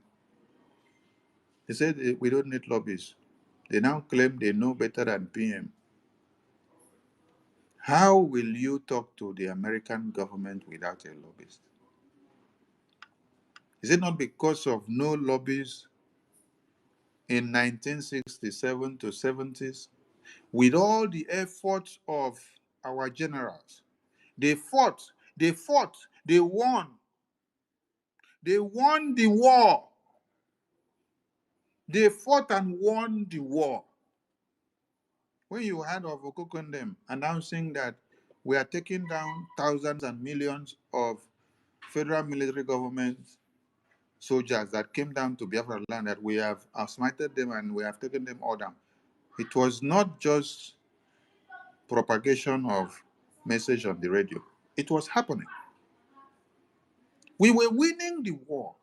they said we don't need lobbies. They now claim they know better than PM. How will you talk to the American government without a lobbyist? Is it not because of no lobbies in 1967 to 70s? With all the efforts of our generals, they fought, they won. They won the war. They fought and won the war. When you heard of Okokondem announcing that we are taking down thousands and millions of federal military government soldiers that came down to Biafra land, that we have smited them and we have taken them all down, it was not just propagation of message on the radio. It was happening. We were winning the war.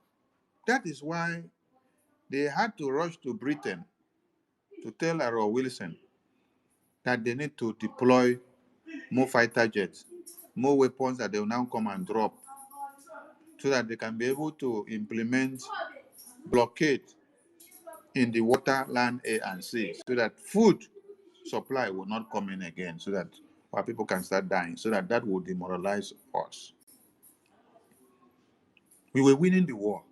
That is why they had to rush to Britain to tell Arrow Wilson that they need to deploy more fighter jets, more weapons that they will now come and drop, so that they can be able to implement blockade in the water, land, air, and sea, so that food supply will not come in again, so that our people can start dying, so that that will demoralize us. We were winning the war,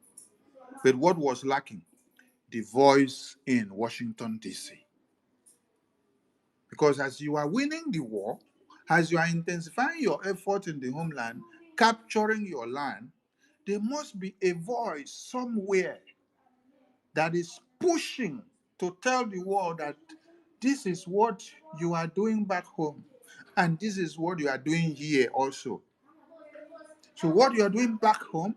but what was lacking? The voice in Washington, D.C. Because as you are winning the war, as you are intensifying your effort in the homeland, capturing your land, there must be a voice somewhere that is pushing to tell the world that this is what you are doing back home, and this is what you are doing here also. So what you are doing back home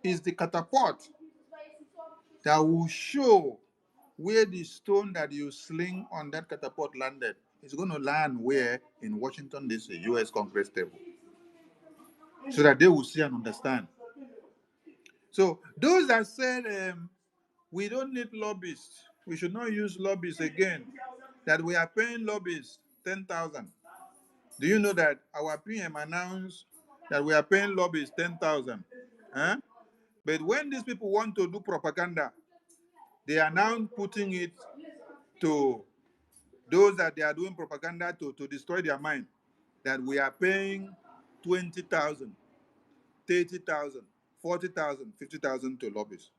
is the catapult that will show where the stone that you sling on that catapult landed. It's going to land where? In Washington, D.C., U.S. Congress table. So that they will see and understand. So those that said, we don't need lobbyists, we should not use lobbyists again, that we are paying lobbyists 10,000. Do you know that our PM announced that we are paying lobbyists 10,000? Huh? But when these people want to do propaganda, they are now putting it to those that they are doing propaganda to destroy their mind, that we are paying 20,000, 30,000, 40,000, 50,000 to lobbyists.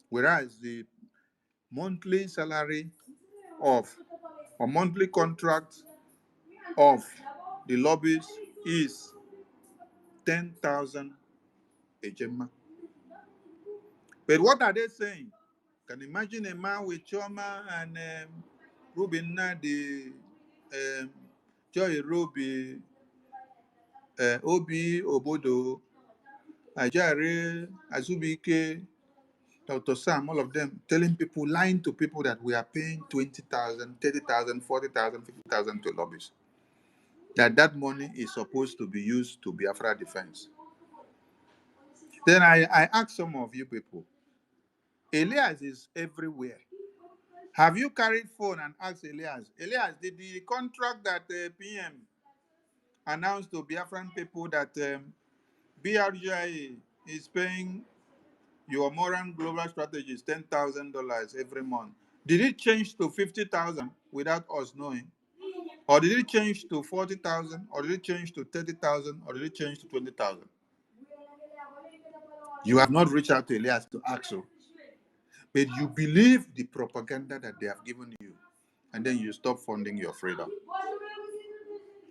Whereas the monthly salary of, or monthly contract of the lobbyists is 10,000 a gemma. But what are they saying? Can you imagine a man with Choma and Ruben Nadi, Joy Ruby, Obi Obodo, Ajare, Azubike, Dr. Sam, all of them telling people, lying to people that we are paying 20,000, 30,000, 40,000, 50,000 to lobbyists. That money is supposed to be used to Biafra defense. Then I ask some of you people, Elias is everywhere. Have you carried phone and asked Elias, did the contract that PM announced to Biafran people that BRGI is paying your Moran Global Strategies $10,000 every month, did it change to 50,000 without us knowing? Or did it change to 40,000? Or did it change to 30,000? Or did it change to 20,000? You have not reached out to Elias to ask so. But you believe the propaganda that they have given you, and then you stop funding your freedom.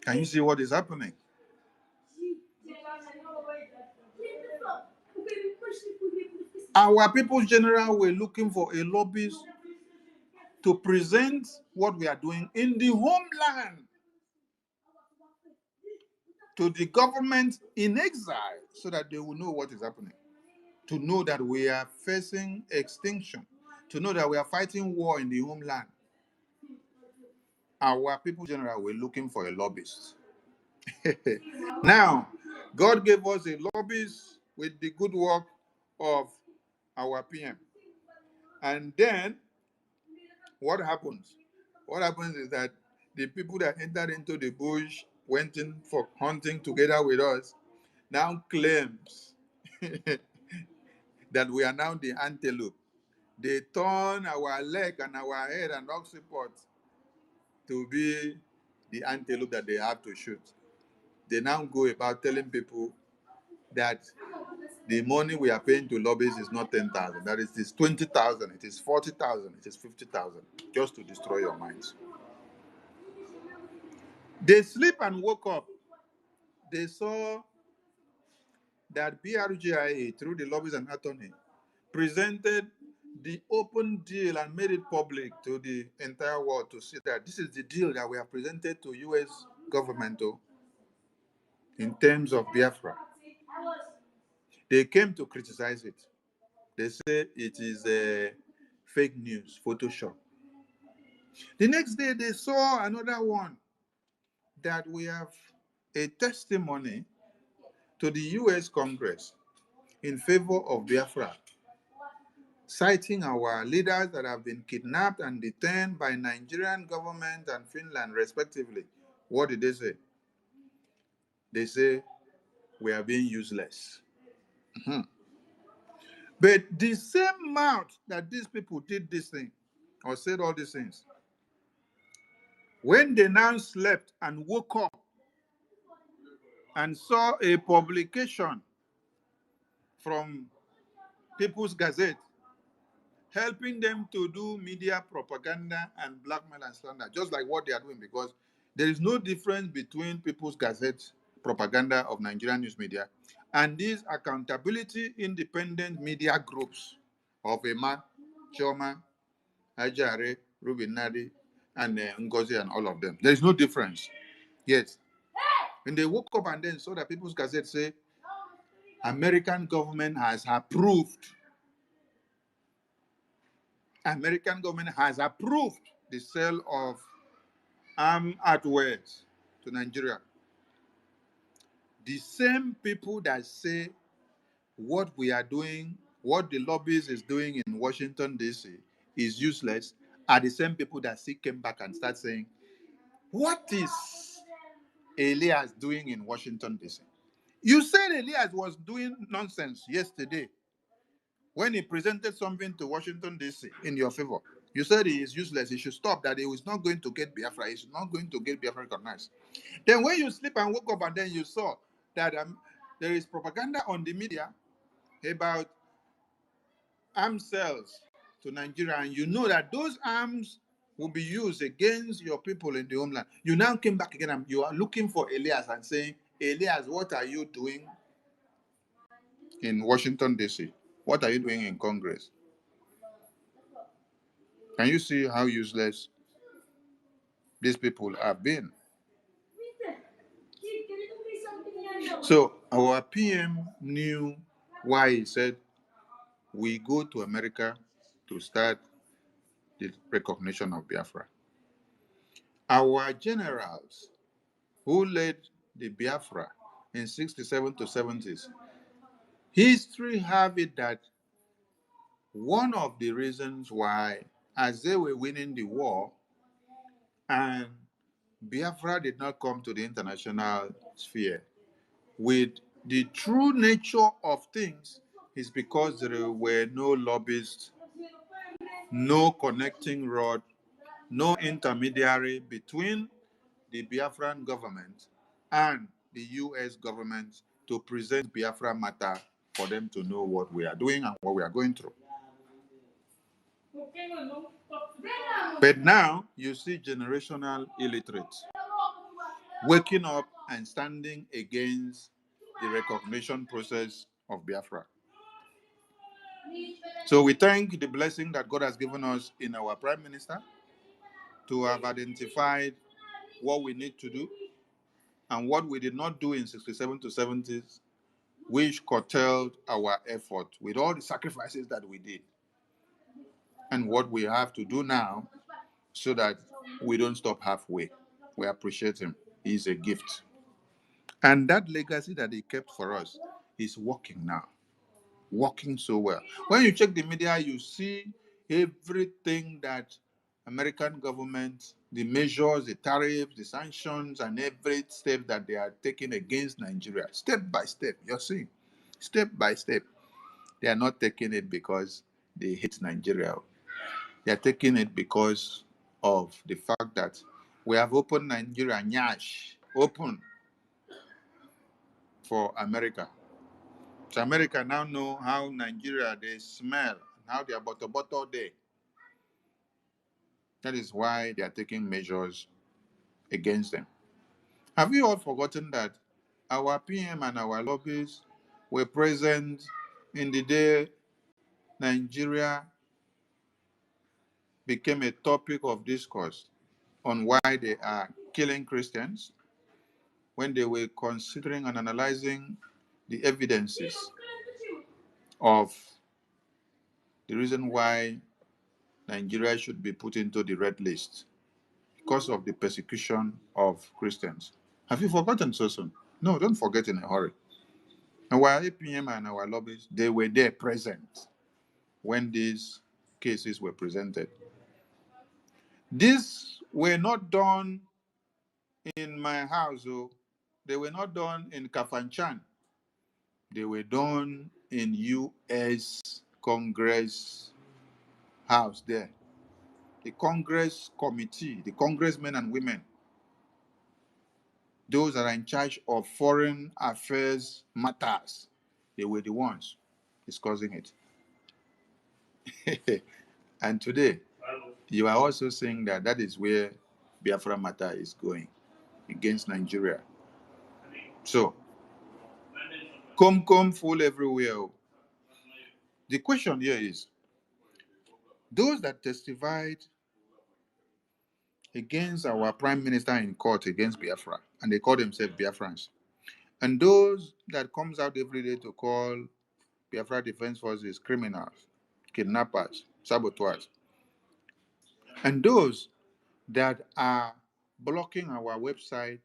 Can you see what is happening? Our People's General were looking for a lobbyist to present what we are doing in the homeland to the government in exile, so that they will know what is happening, to know that we are facing extinction, to know that we are fighting war in the homeland. Our People's General were looking for a lobbyist. Now, God gave us a lobbyist with the good work of our PM. And then, what happens? What happens is that the people that entered into the bush, went in for hunting together with us, now claims that we are now the antelope. They turn our leg and our head and occiput to be the antelope that they have to shoot. They now go about telling people that the money we are paying to lobbyists is not 10,000. That is, it's 20,000. It is 40,000. It is 50,000, just to destroy your minds. They sleep and woke up. They saw that BRGIA, through the lobbies and attorney, presented the open deal and made it public to the entire world to see that this is the deal that we have presented to U.S. government in terms of Biafra. They came to criticize it. They say it is a fake news, Photoshop. The next day, they saw another one that we have a testimony to the U.S. Congress in favor of Biafra, citing our leaders that have been kidnapped and detained by Nigerian government and Finland, respectively. What did they say? They say we are being useless. But the same mouth that these people did this thing or said all these things, when they now slept and woke up and saw a publication from People's Gazette helping them to do media propaganda and blackmail and slander, just like what they are doing, because there is no difference between People's Gazette propaganda of Nigerian news media and these accountability independent media groups of Emma, Choma, Ajare, Ruben Nadi, and Ngozi and all of them. There is no difference. Yes. When they woke up and then saw that People's Gazette say American government has approved the sale of armed hardwares to Nigeria. The same people that say what we are doing, what the lobbies is doing in Washington, D.C. is useless, are the same people that still came back and start saying, what is Elias doing in Washington, D.C.? You said Elias was doing nonsense yesterday when he presented something to Washington, D.C. in your favor. You said he is useless. He should stop, that he was not going to get Biafra. He's not going to get Biafra recognized. Then when you sleep and woke up and then you saw that there is propaganda on the media about arms sales to Nigeria, and you know that those arms will be used against your people in the homeland. You now came back again and you are looking for Elias and saying, Elias, what are you doing in Washington, D.C.? What are you doing in Congress? Can you see how useless these people have been? So our PM knew why he said we go to America to start the recognition of Biafra. Our generals who led the Biafra in 67 to 70s, history have it that one of the reasons why, as they were winning the war and Biafra did not come to the international sphere with the true nature of things, is because there were no lobbyists, no connecting rod, no intermediary between the Biafran government and the US government to present Biafra matter for them to know what we are doing and what we are going through. But now you see generational illiterates waking up and standing against the recognition process of Biafra. So we thank the blessing that God has given us in our Prime Minister to have identified what we need to do and what we did not do in 67 to 70s, which curtailed our effort with all the sacrifices that we did, and what we have to do now so that we don't stop halfway. We appreciate him. He's a gift. And that legacy that he kept for us is working now, working so well. When you check the media, you see everything that American government, the measures, the tariffs, the sanctions, and every step that they are taking against Nigeria, step by step, you're seeing, step by step. They are not taking it because they hate Nigeria. They are taking it because of the fact that we have opened Nigeria, nyash, open for America. So America now know how Nigeria, they smell, how they are butter there. That is why they are taking measures against them. Have you all forgotten that our PM and our lobbyists were present in the day Nigeria became a topic of discourse on why they are killing Christians, when they were considering and analyzing the evidences of the reason why Nigeria should be put into the red list? because of the persecution of Christians. Have you forgotten so soon? No, don't forget in a hurry. Our APM and our lobbyists, they were there present when these cases were presented. These were not done in my house, oh. They were not done in Kafanchan. They were done in U.S. Congress House there. The Congress Committee, the congressmen and women, those that are in charge of foreign affairs matters, they were the ones discussing it. And today, you are also saying that that is where Biafra matter is going, against Nigeria. So, come full everywhere. The question here is, those that testified against our prime minister in court against Biafra, and they call themselves Biafrans, and those that comes out every day to call Biafra Defense Forces criminals, kidnappers, saboteurs, and those that are blocking our website,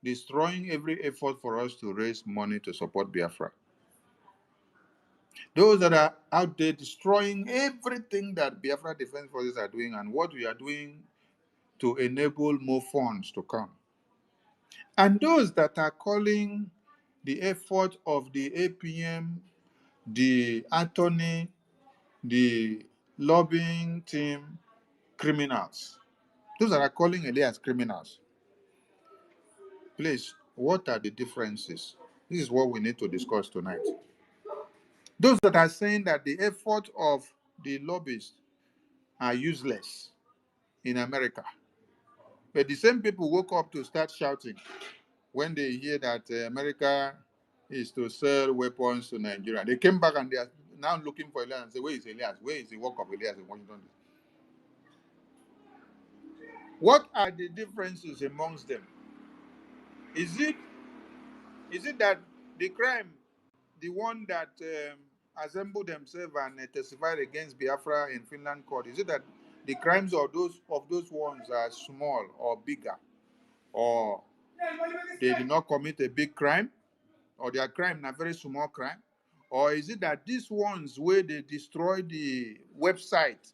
destroying every effort for us to raise money to support Biafra. Those that are out there destroying everything that Biafra Defense Forces are doing and what we are doing to enable more funds to come. And those that are calling the effort of the APM, the attorney, the lobbying team, criminals. Those that are calling Elias criminals. Please, what are the differences? This is what we need to discuss tonight. Those that are saying that the effort of the lobbyists are useless in America. But the same people woke up to start shouting when they hear that America is to sell weapons to Nigeria. They came back and they are now looking for Elias and say, where is Elias? Where is the work of Elias in Washington? What are the differences amongst them? Is it that the crime, the one that assembled themselves and testified against Biafra in Finland court, is it that the crimes of those ones are small or bigger, or they did not commit a big crime, or their crime a very small crime, or is it that these ones where they destroy the website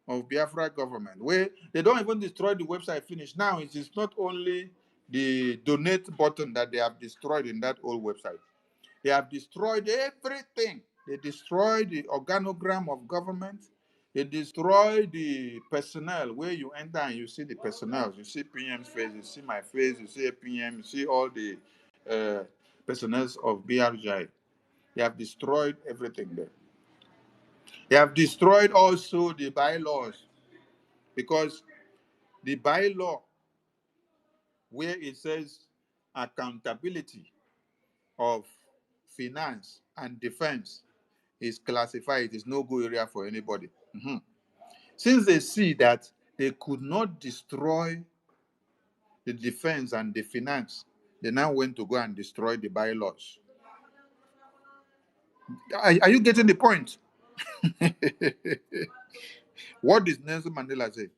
of Biafra government, where they don't even destroy the website finish? Now it is not only the donate button that they have destroyed in that old website. They have destroyed everything. They destroyed the organogram of government. They destroy the personnel where you enter and you see the personnel. You see PM's face, you see my face, you see PM, you see all the personnel of BRJ. They have destroyed everything there. They have destroyed also the bylaws, because the bylaw where it says accountability of finance and defense is classified. It is no good area for anybody. Since they see that they could not destroy the defense and the finance, they now went to go and destroy the bylaws. Are you getting the point? What does Nelson Mandela say?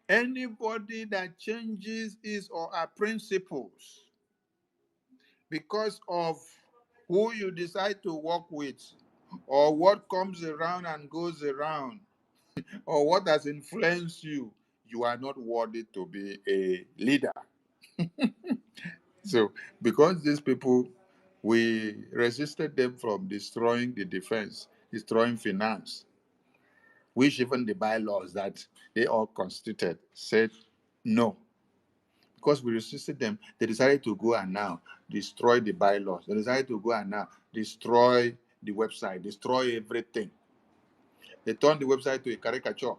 Anybody that changes his or her principles because of who you decide to work with, or what comes around and goes around, or what has influenced you, you are not worthy to be a leader. So, because these people, we resisted them from destroying the defense, destroying finance, which even the bylaws that they all constituted said no. Because we resisted them, they decided to go and now destroy the bylaws. They decided to go and now destroy the website, destroy everything. They turned the website to a caricature.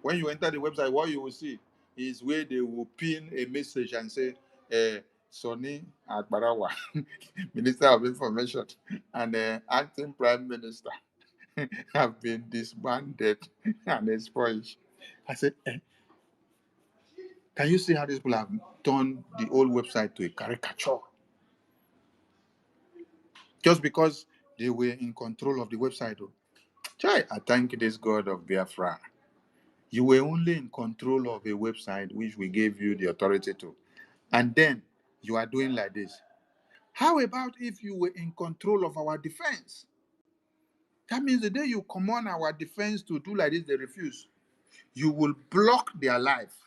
When you enter the website, what you will see is where they will pin a message and say, Sonny Agbarawa, Minister of Information, and acting Prime Minister have been disbanded and expunged. I said, can you see how these people have turned the old website to a caricature? Just because they were in control of the website. Chai, I thank this God of Biafra. You were only in control of a website which we gave you the authority to. And then you are doing like this. How about if you were in control of our defense? That means the day you command our defense to do like this, they refuse. You will block their life.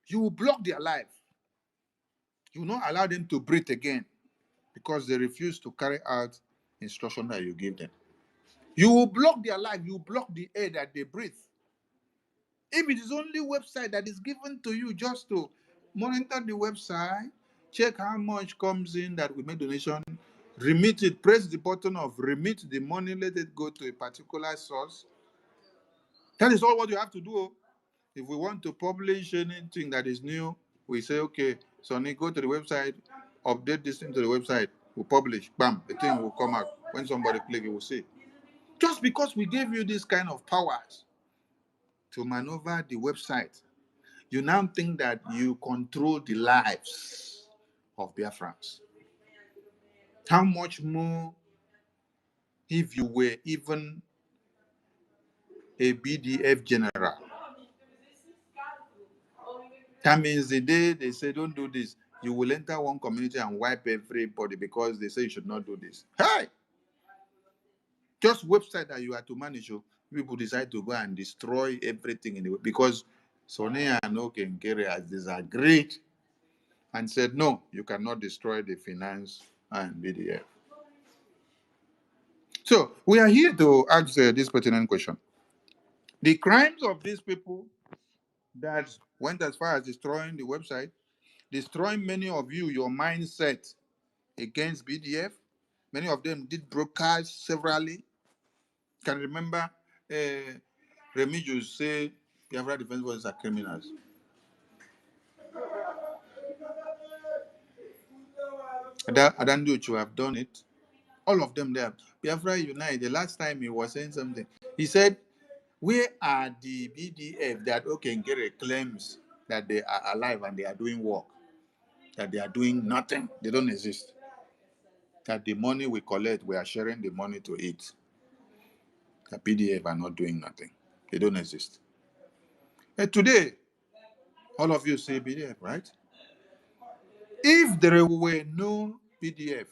You will block their life. You will not allow them to breathe again because they refuse to carry out instruction that you give them. You will block their life. You will block the air that they breathe. If it is only website that is given to you just to monitor the website, check how much comes in that we make donation, remit it, press the button of remit the money, let it go to a particular source. That is all what you have to do. If we want to publish anything that is new, we say, okay, Sonny, go to the website, update this thing to the website, we'll publish, bam, the thing will come out. When somebody click, you will see. Just because we gave you this kind of powers to maneuver the website, you now think that you control the lives of Biafrans. How much more if you were even a BDF general? That means the day they say don't do this, you will enter one community and wipe everybody because they say you should not do this. Hey! Just website that you are to manage, people decide to go and destroy everything in the because Sonia and Okenkere has disagreed and said, no, you cannot destroy the finance and BDF. So we are here to ask this pertinent question. The crimes of these people that went as far as destroying the website, destroying many of you, your mindset against BDF. Many of them did broadcasts severally. Can remember Remigius say Biafra Defense Forces are criminals. Adanduchu have done it. All of them there. Biafra Unite, the last time he was saying something, he said, where are the BDF that Okenkere claims that they are alive and they are doing work? That they are doing nothing. They don't exist. That the money we collect, we are sharing the money to it. The BDF are not doing nothing. They don't exist. And today, all of you say BDF, right? If there were no BDF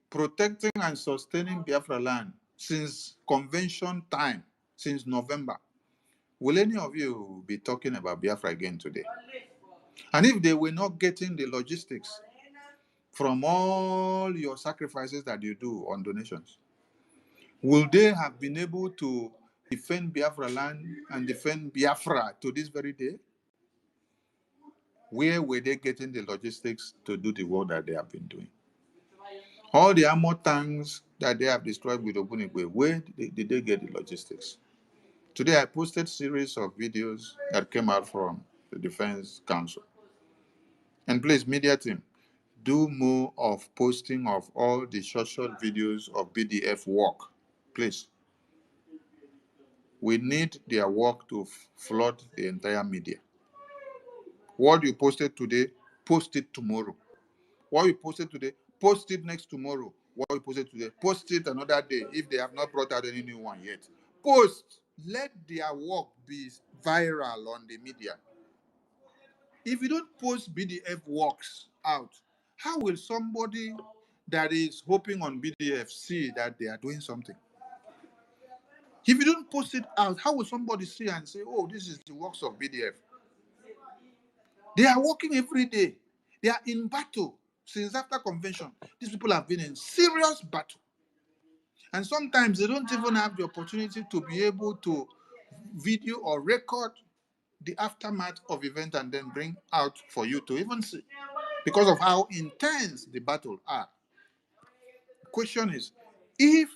protecting and sustaining Biafra land since convention time, since November, will any of you be talking about Biafra again today? And if they were not getting the logistics from all your sacrifices that you do on donations, will they have been able to defend Biafra land and defend Biafra to this very day? Where were they getting the logistics to do the work that they have been doing? All the armor tanks that they have destroyed with Ogunigwe, where did they get the logistics? Today I posted a series of videos that came out from the Defense Council. And please, media team, do more of posting of all the short videos of BDF work. Please. We need their work to flood the entire media. What you posted today, post it tomorrow. What you posted today, post it next tomorrow. What you posted today, post it another day if they have not brought out any new one yet. Post. Let their work be viral on the media. If you don't post BDF works out, how will somebody that is hoping on BDF see that they are doing something? If you don't post it out, how will somebody see and say, oh, this is the works of BDF? They are working every day. They are in battle since after convention. These people have been in serious battle. And sometimes they don't even have the opportunity to be able to video or record the aftermath of event and then bring out for you to even see because of how intense the battle are. The question is, if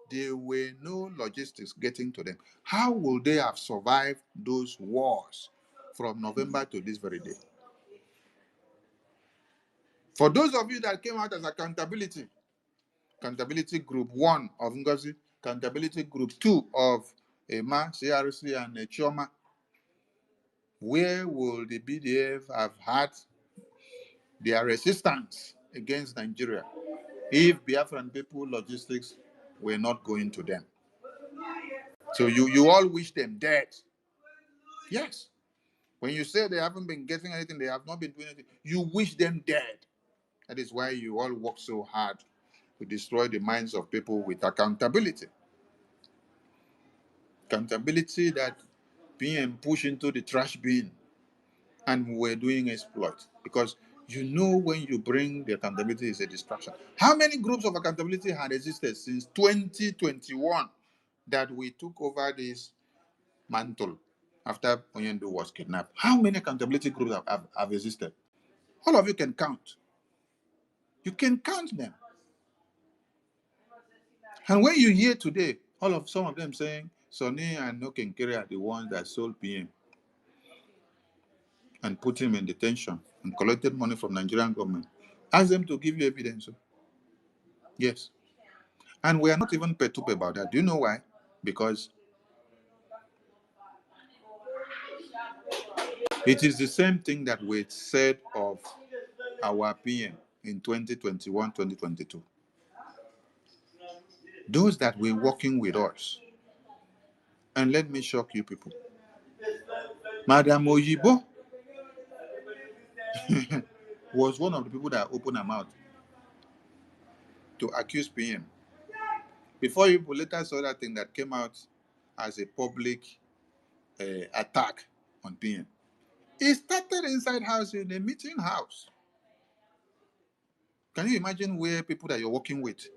there were no logistics getting to them, how will they have survived those wars from November to this very day? For those of you that came out as accountability group 1 of Ngozi, accountability group 2 of Emma, CRC, and Chioma, where will the BDF have had their resistance against Nigeria if Biafran people logistics were not going to them? So you all wish them dead. Yes. When you say they haven't been getting anything, they have not been doing anything, you wish them dead. That is why you all work so hard to destroy the minds of people with accountability. Accountability that being pushed into the trash bin and we're doing exploit. Because you know when you bring the accountability is a distraction. How many groups of accountability had existed since 2021 that we took over this mantle after Onyendu was kidnapped? How many accountability groups have existed? All of you can count. You can count them. And when you hear today, some of them saying Sonny and Okenkere are the ones that sold PM and put him in detention and collected money from Nigerian government, ask them to give you evidence. Yes. And we are not even perturbed about that. Do you know why? Because it is the same thing that we said of our PM in 2021, 2022. Those that were working with us. And let me shock you people. Madam Oyibo was one of the people that opened her mouth to accuse PM. Before you later saw that thing that came out as a public attack on PM. It started inside house in a meeting house. Can you imagine where people that you're working with,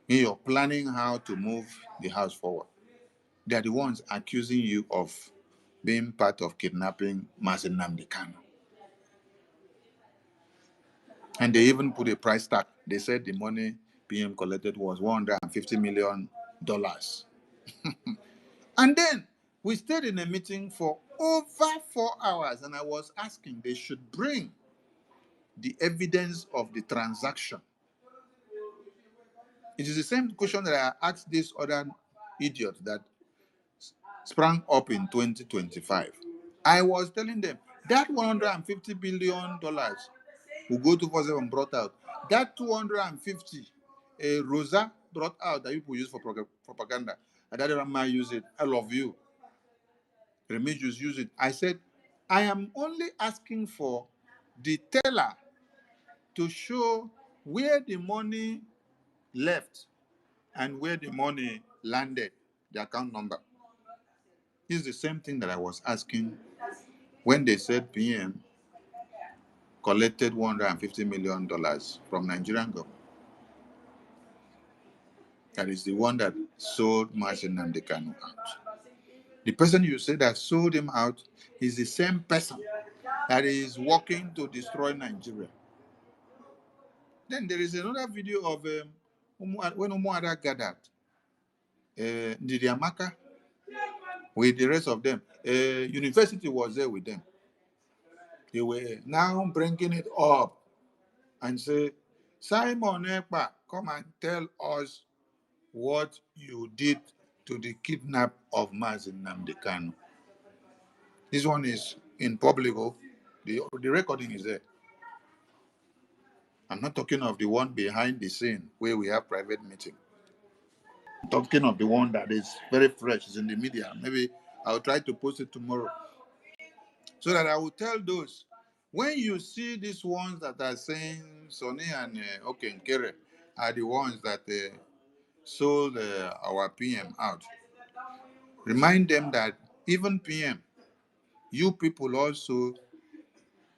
you're planning how to move the house forward, they're the ones accusing you of being part of kidnapping Mazen Nnamdi Kanu. And they even put a price tag. They said the money PM collected was $150 million. And then we stayed in a meeting for over 4 hours, and I was asking they should bring the evidence of the transaction. It is the same question that I asked this other idiot that sprang up in 2025. I was telling them that $150 billion will go to 47 brought out. That 250 Rosa brought out that people use for propaganda. And that Rama use it. I love you. Remigius use it. I said, I am only asking for the teller to show where the money left and where the money landed, the account number. This is the same thing that I was asking when they said PM collected $150 million from Nigerian government. That is the one that sold Mazen Nnamdi Kanu out. The person you say that sold him out is the same person that is working to destroy Nigeria. Then there is another video of when Umuada gathered, Ndidi Amaka with the rest of them. University was there with them. They were now bringing it up and say, Simon Ekpa, come and tell us what you did to the kidnap of Mazen Nnamdi Kanu. This one is in public. The recording is there. I'm not talking of the one behind the scene where we have private meeting. I'm talking of the one that is very fresh, is in the media. Maybe I'll try to post it tomorrow. So that I will tell those, when you see these ones that are saying Sonny and Okenkere are the ones that sold our PM out, remind them that even PM, you people also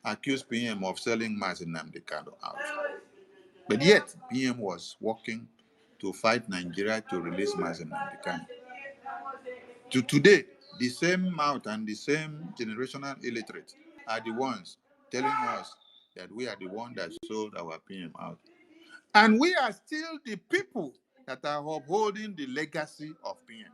accuse PM of selling Mazen Nnamdi Kanu out. But yet, PM was working to fight Nigeria to release Mazen Nnamdi Kanu. To today, the same mouth and the same generational illiterates are the ones telling us that we are the ones that sold our PM out. And we are still the people that are upholding the legacy of PM.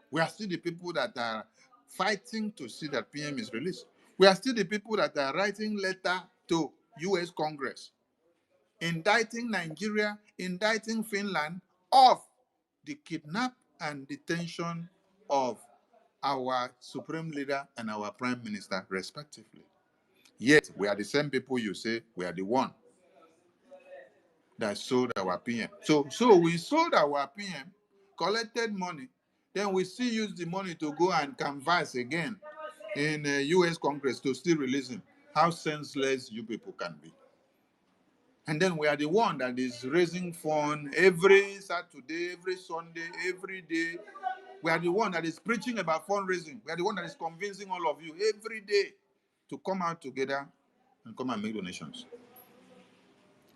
We are still the people that are fighting to see that PM is released. We are still the people that are writing letter to U.S. Congress, indicting Nigeria, indicting Finland of the kidnap and detention of our supreme leader and our prime minister, respectively. Yet, we are the same people you say we are the one that sold our PM. So we sold our PM, collected money, then we still use the money to go and canvass again in U.S. Congress to still release him. How senseless you people can be. And then we are the one that is raising funds every Saturday, every Sunday, every day. We are the one that is preaching about fundraising. We are the one that is convincing all of you every day to come out together and come and make donations.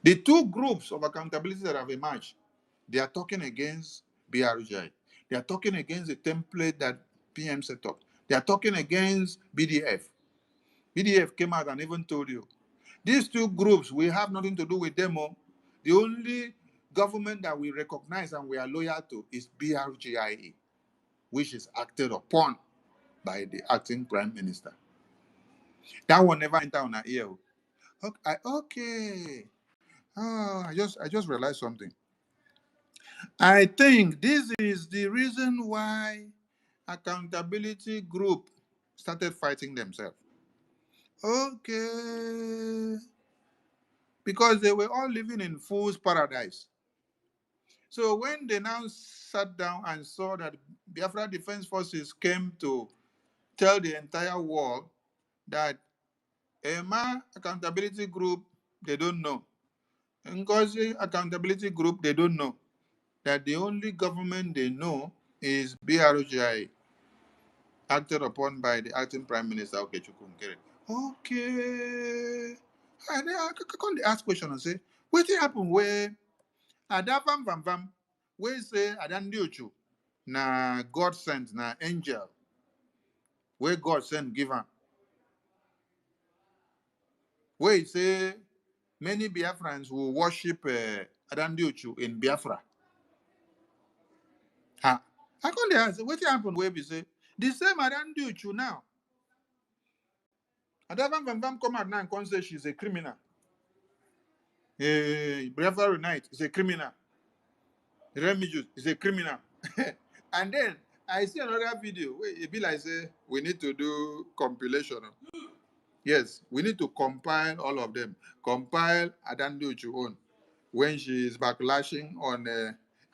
The two groups of accountability that have emerged, they are talking against BRGI. They are talking against the template that PM set up. They are talking against BDF. BDF came out and even told you, these two groups, we have nothing to do with them. The only government that we recognize and we are loyal to is BRGIA, which is acted upon by the acting prime minister. That one never enter on our ear. Okay. Oh, I just realized something. I think this is the reason why accountability group started fighting themselves. Okay. Because they were all living in fool's paradise. So when they now sat down and saw that Biafra Defense Forces came to tell the entire world that EMA accountability group, they don't know. Ngozi accountability group, they don't know. That the only government they know is BRGI, acted upon by the acting prime minister, Okechukwu Nkere. Okay. And then I can ask question and say, what happened where Adavam Vam Vam, we say Adandiochu, na God sent, na angel, where God sent giver. Where say many Biafrans will worship Adandiochu in Biafra. Ha. I can't ask, what happened where we say, the same Adandiochu now. Adavam Vam Vam come out now and say she's a criminal. Biafra Unite is a criminal. Remedios is a criminal. And then I see another video where it be like say we need to do compilation. Yes, we need to compile all of them. Compile Adandi Uchuon when she is backlashing on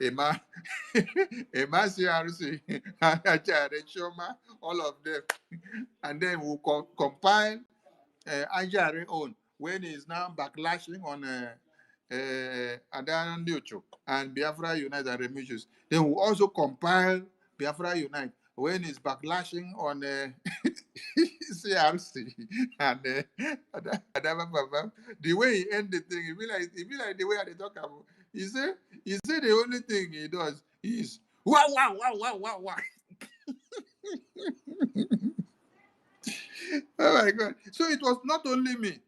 Emma, Emma CRC, and Ajare Choma, all of them. And then we'll compile Ajare on when he's now backlashing on Adandi Uchu and Biafra Unite and Remedios. Then we'll also compile Biafra Unite when he's backlashing on CRC and the way he end the thing, it be like the way they talk about. He said the only thing he does is wow wow wow wow wow wow. Oh my God! So it was not only me.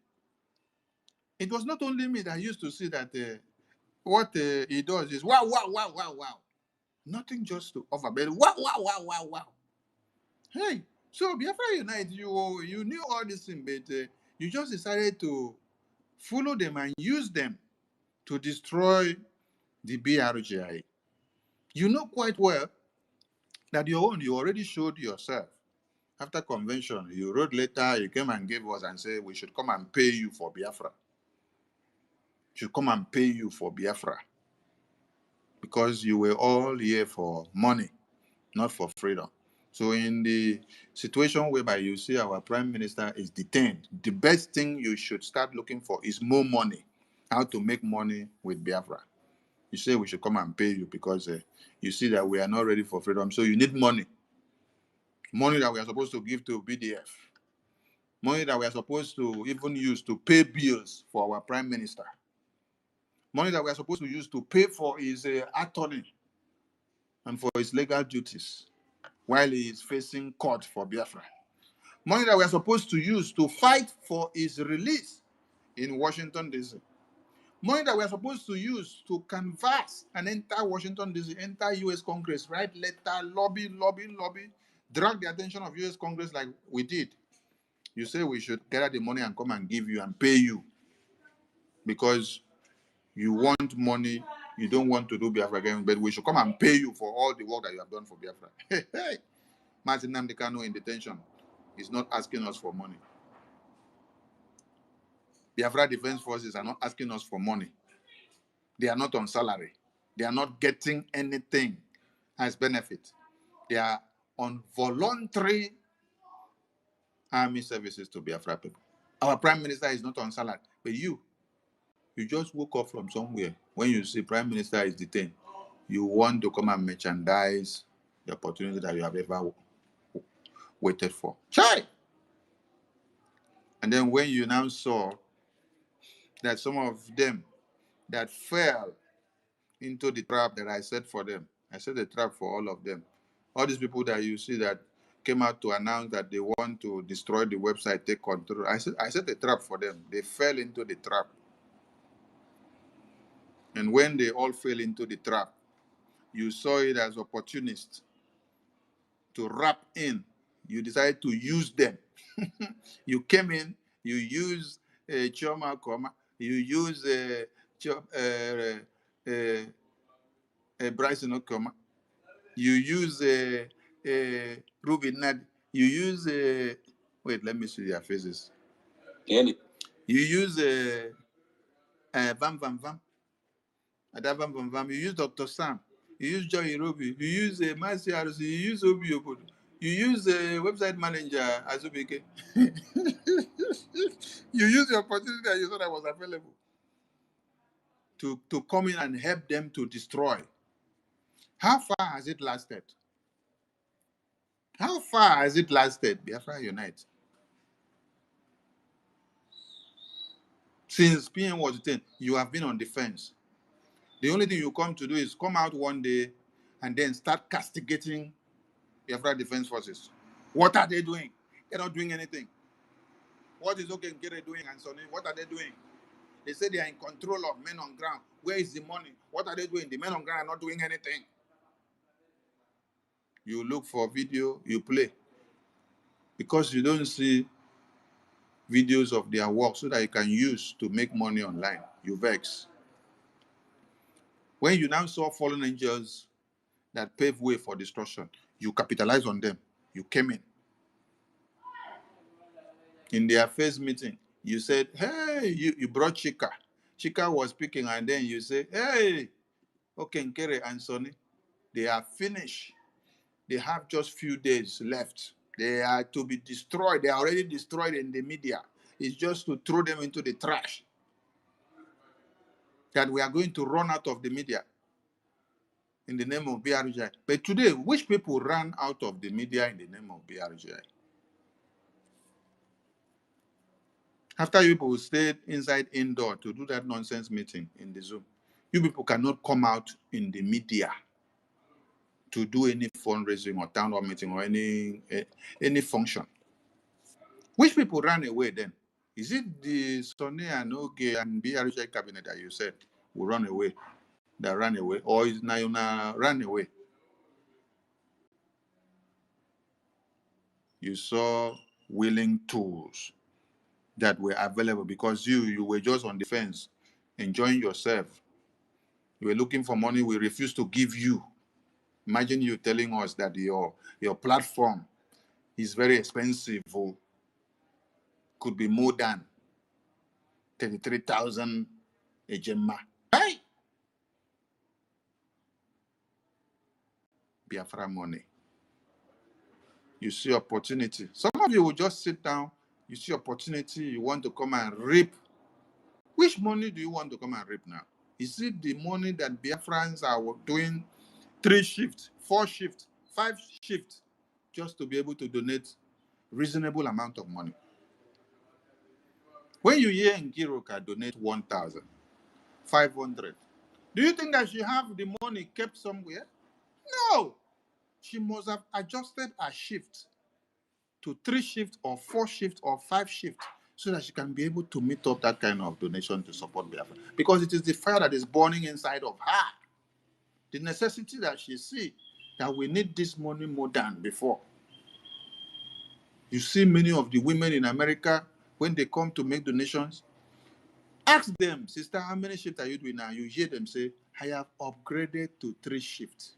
It was not only me that used to see that what he does is wow wow wow wow wow. Nothing just to offer, but wow wow wow wow wow. Hey, so Biafra Unite, you knew all this thing, but you just decided to follow them and use them to destroy the BRGI. You know quite well that your own, you already showed yourself. After convention, you wrote letter, you came and gave us and said, we should come and pay you for Biafra. Should come and pay you for Biafra. Because you were all here for money, not for freedom. So in the situation whereby you see our prime minister is detained, the best thing you should start looking for is more money. How to make money with Biafra. You say we should come and pay you because you see that we are not ready for freedom. So you need money. Money that we are supposed to give to BDF. Money that we are supposed to even use to pay bills for our prime minister. Money that we are supposed to use to pay for his attorney and for his legal duties while he is facing court for Biafra. Money that we are supposed to use to fight for his release in Washington, D.C. Money that we are supposed to use to canvass and enter Washington, D.C., enter U.S. Congress, write letter, lobby, drag the attention of U.S. Congress like we did. You say we should gather the money and come and give you and pay you because you want money, you don't want to do Biafra again, but we should come and pay you for all the work that you have done for Biafra. Hey, Martin Nnamdi Kanu in detention is not asking us for money. Biafra Defense Forces are not asking us for money. They are not on salary. They are not getting anything as benefit. They are on voluntary army services to Biafra people. Our prime minister is not on salary, but you just woke up from somewhere. When you see prime minister is detained, you want to come and merchandise the opportunity that you have ever waited for. Chai! And then when you now saw that some of them that fell into the trap that I set for them, I set a trap for all of them. All these people that you see that came out to announce that they want to destroy the website, take control. I set a trap for them. They fell into the trap. And when they all fell into the trap, you saw it as opportunists to wrap in. You decided to use them. You came in, you use Choma, you use Bryson Okoma, you use Ruby Nad, you use, wait, let me see their faces. You use Vam Vam Vam, Adavam Vam Vam, you use Dr. Sam, you use Joy Ruby, you use Marcy Harris, you use Obi Obodo, you use website manager Azubike. You use the opportunity that you thought that was available to come in and help them to destroy. How far has it lasted? How far has it lasted, Biafra Unite? Since PM was detained, you have been on the fence. The only thing you come to do is come out one day and then start castigating Biafra Defense Forces. What are they doing? They're not doing anything. What is Okenkere doing and Sonny? What are they doing? They say they are in control of men on ground. Where is the money? What are they doing? The men on ground are not doing anything. You look for video, you play. Because you don't see videos of their work so that you can use to make money online. You vex. When you now saw fallen angels that pave way for destruction, you capitalize on them. You came in. In their first meeting, you said, hey, you brought Chika. Chika was speaking, and then you say, hey, Okenkere and Sonny, they are finished. They have just few days left. They are to be destroyed. They are already destroyed in the media. It's just to throw them into the trash. That we are going to run out of the media in the name of BRGI. But today, which people ran out of the media in the name of BRGI? After you people stayed inside indoor to do that nonsense meeting in the Zoom, you people cannot come out in the media to do any fundraising or town hall meeting or any function. Which people ran away then? Is it the Sonny and Oge and BRGI cabinet that you said will run away, that ran away? Or is Nayuna ran away? You saw willing tools that were available because you were just on the fence, enjoying yourself. You were looking for money we refused to give you. Imagine you telling us that your platform is very expensive or could be more than 33,000 a gemma. Hey! Biafra money. You see opportunity. Some of you will just sit down, you see opportunity, you want to come and reap. Which money do you want to come and reap now? Is it the money that Biafrans are doing 3 shifts, 4 shifts, 5 shifts, just to be able to donate reasonable amount of money? When you hear Ngiruka donate 1,500, do you think that she have the money kept somewhere? No. She must have adjusted her shift to 3 shifts or 4 shifts or 5 shifts so that she can be able to meet up that kind of donation to support Biafra. Because it is the fire that is burning inside of her. The necessity that she sees that we need this money more than before. You see many of the women in America, when they come to make donations, ask them, sister, how many shifts are you doing now? You hear them say, I have upgraded to 3 shifts.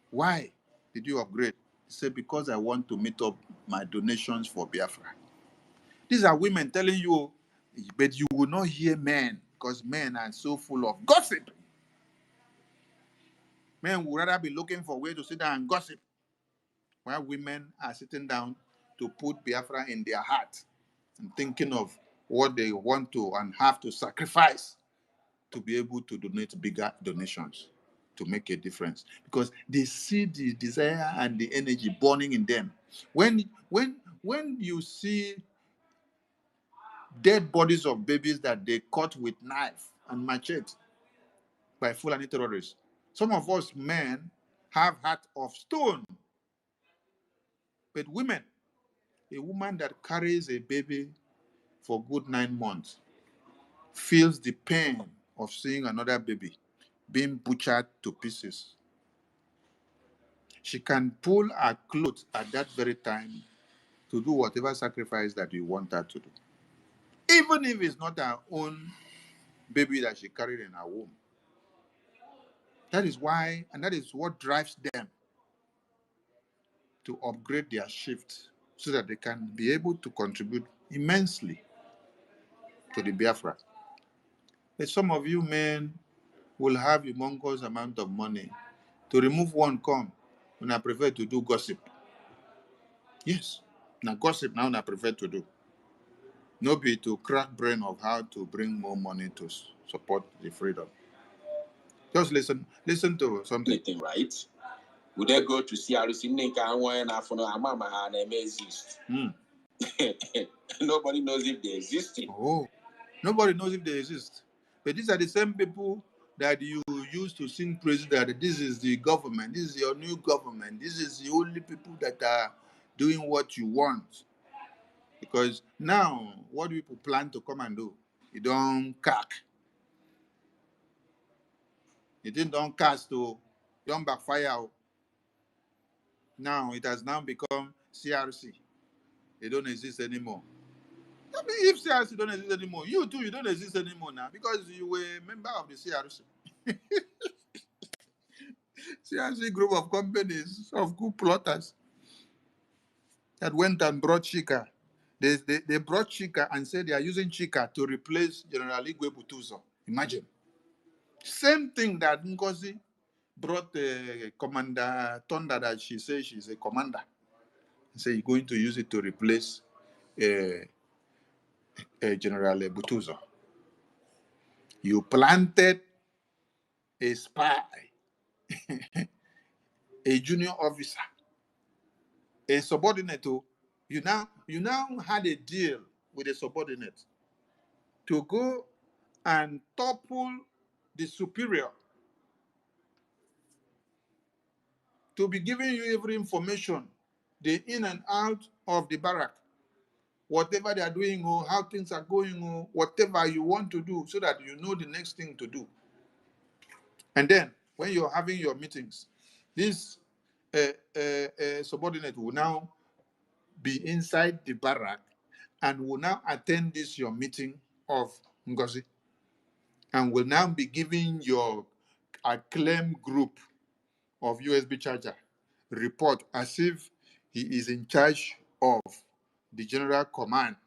Why did you upgrade? They say, because I want to meet up my donations for Biafra. These are women telling you, but you will not hear men, because men are so full of gossip. Men would rather be looking for a way to sit down and gossip, while women are sitting down to put Biafra in their heart and thinking of what they want to and have to sacrifice to be able to donate bigger donations to make a difference, because they see the desire and the energy burning in them. When you see dead bodies of babies that they cut with knife and machete by Fulani terrorists, some of us men have heart of stone. But women, a woman that carries a baby for good 9 months feels the pain of seeing another baby being butchered to pieces. She can pull her clothes at that very time to do whatever sacrifice that you want her to do, even if it's not her own baby that she carried in her womb. That is why, and that is what drives them to upgrade their shift so that they can be able to contribute immensely to the Biafra. But some of you men will have humongous amount of money to remove one come, and I prefer to do gossip. Yes, now gossip now I prefer to do. No be to crack brain of how to bring more money to support the freedom. Just listen to something. Anything, right? Would they go to CRC and exist? Nobody knows if they exist. Oh, nobody knows if they exist. But these are the same people that you used to sing praise that this is the government, this is your new government, this is the only people that are doing what you want. Because now, what do people plan to come and do? You don't cack. You didn't don't cast to don't backfire. Now it has now become CRC. They don't exist anymore. I mean, if CRC don't exist anymore, you too, you don't exist anymore now because you were a member of the CRC. CRC group of companies of good plotters that went and brought Chika. They brought Chika and said they are using Chika to replace General Igwe Butuzo. Imagine. Same thing that Ngozi brought Commander Thunder that she says she's a commander. Say you're going to use it to replace General Butuzo. You planted a spy, a junior officer, a subordinate. You now had a deal with a subordinate to go and topple the superior, to be giving you every information, the in and out of the barrack, whatever they are doing or how things are going or whatever you want to do so that you know the next thing to do. And then when you're having your meetings, this subordinate will now be inside the barrack and will now attend this your meeting of Ngozi and will now be giving your acclaimed group of USB charger report as if he is in charge of the general command.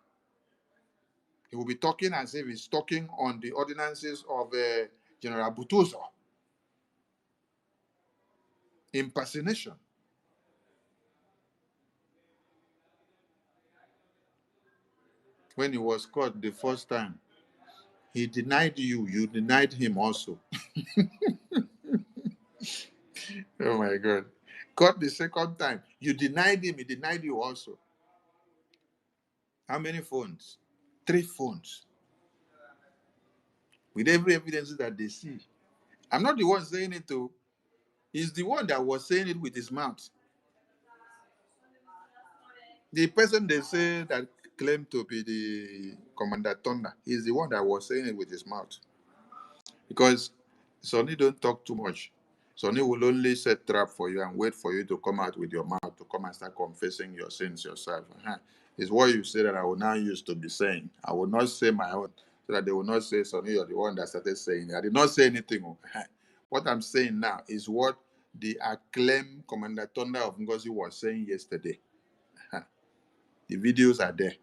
He will be talking as if he's talking on the ordinances of General Butuzo. Impersonation. When he was caught the first time, he denied you, you denied him also. Oh my God. Caught the second time, you denied him, he denied you also. How many phones? 3 phones. With every evidence that they see. I'm not the one saying it though. He's the one that was saying it with his mouth. The person they say that claimed to be the Commander Thunder is the one that was saying it with his mouth. Because Sonny don't talk too much. Sonny will only set trap for you and wait for you to come out with your mouth to come and start confessing your sins yourself. It's what you say that I will now use to be saying. I will not say my own so that they will not say, Sonny, you're the one that started saying it. I did not say anything. What I'm saying now is what the acclaimed Commander Thunder of Ngozi was saying yesterday. The videos are there.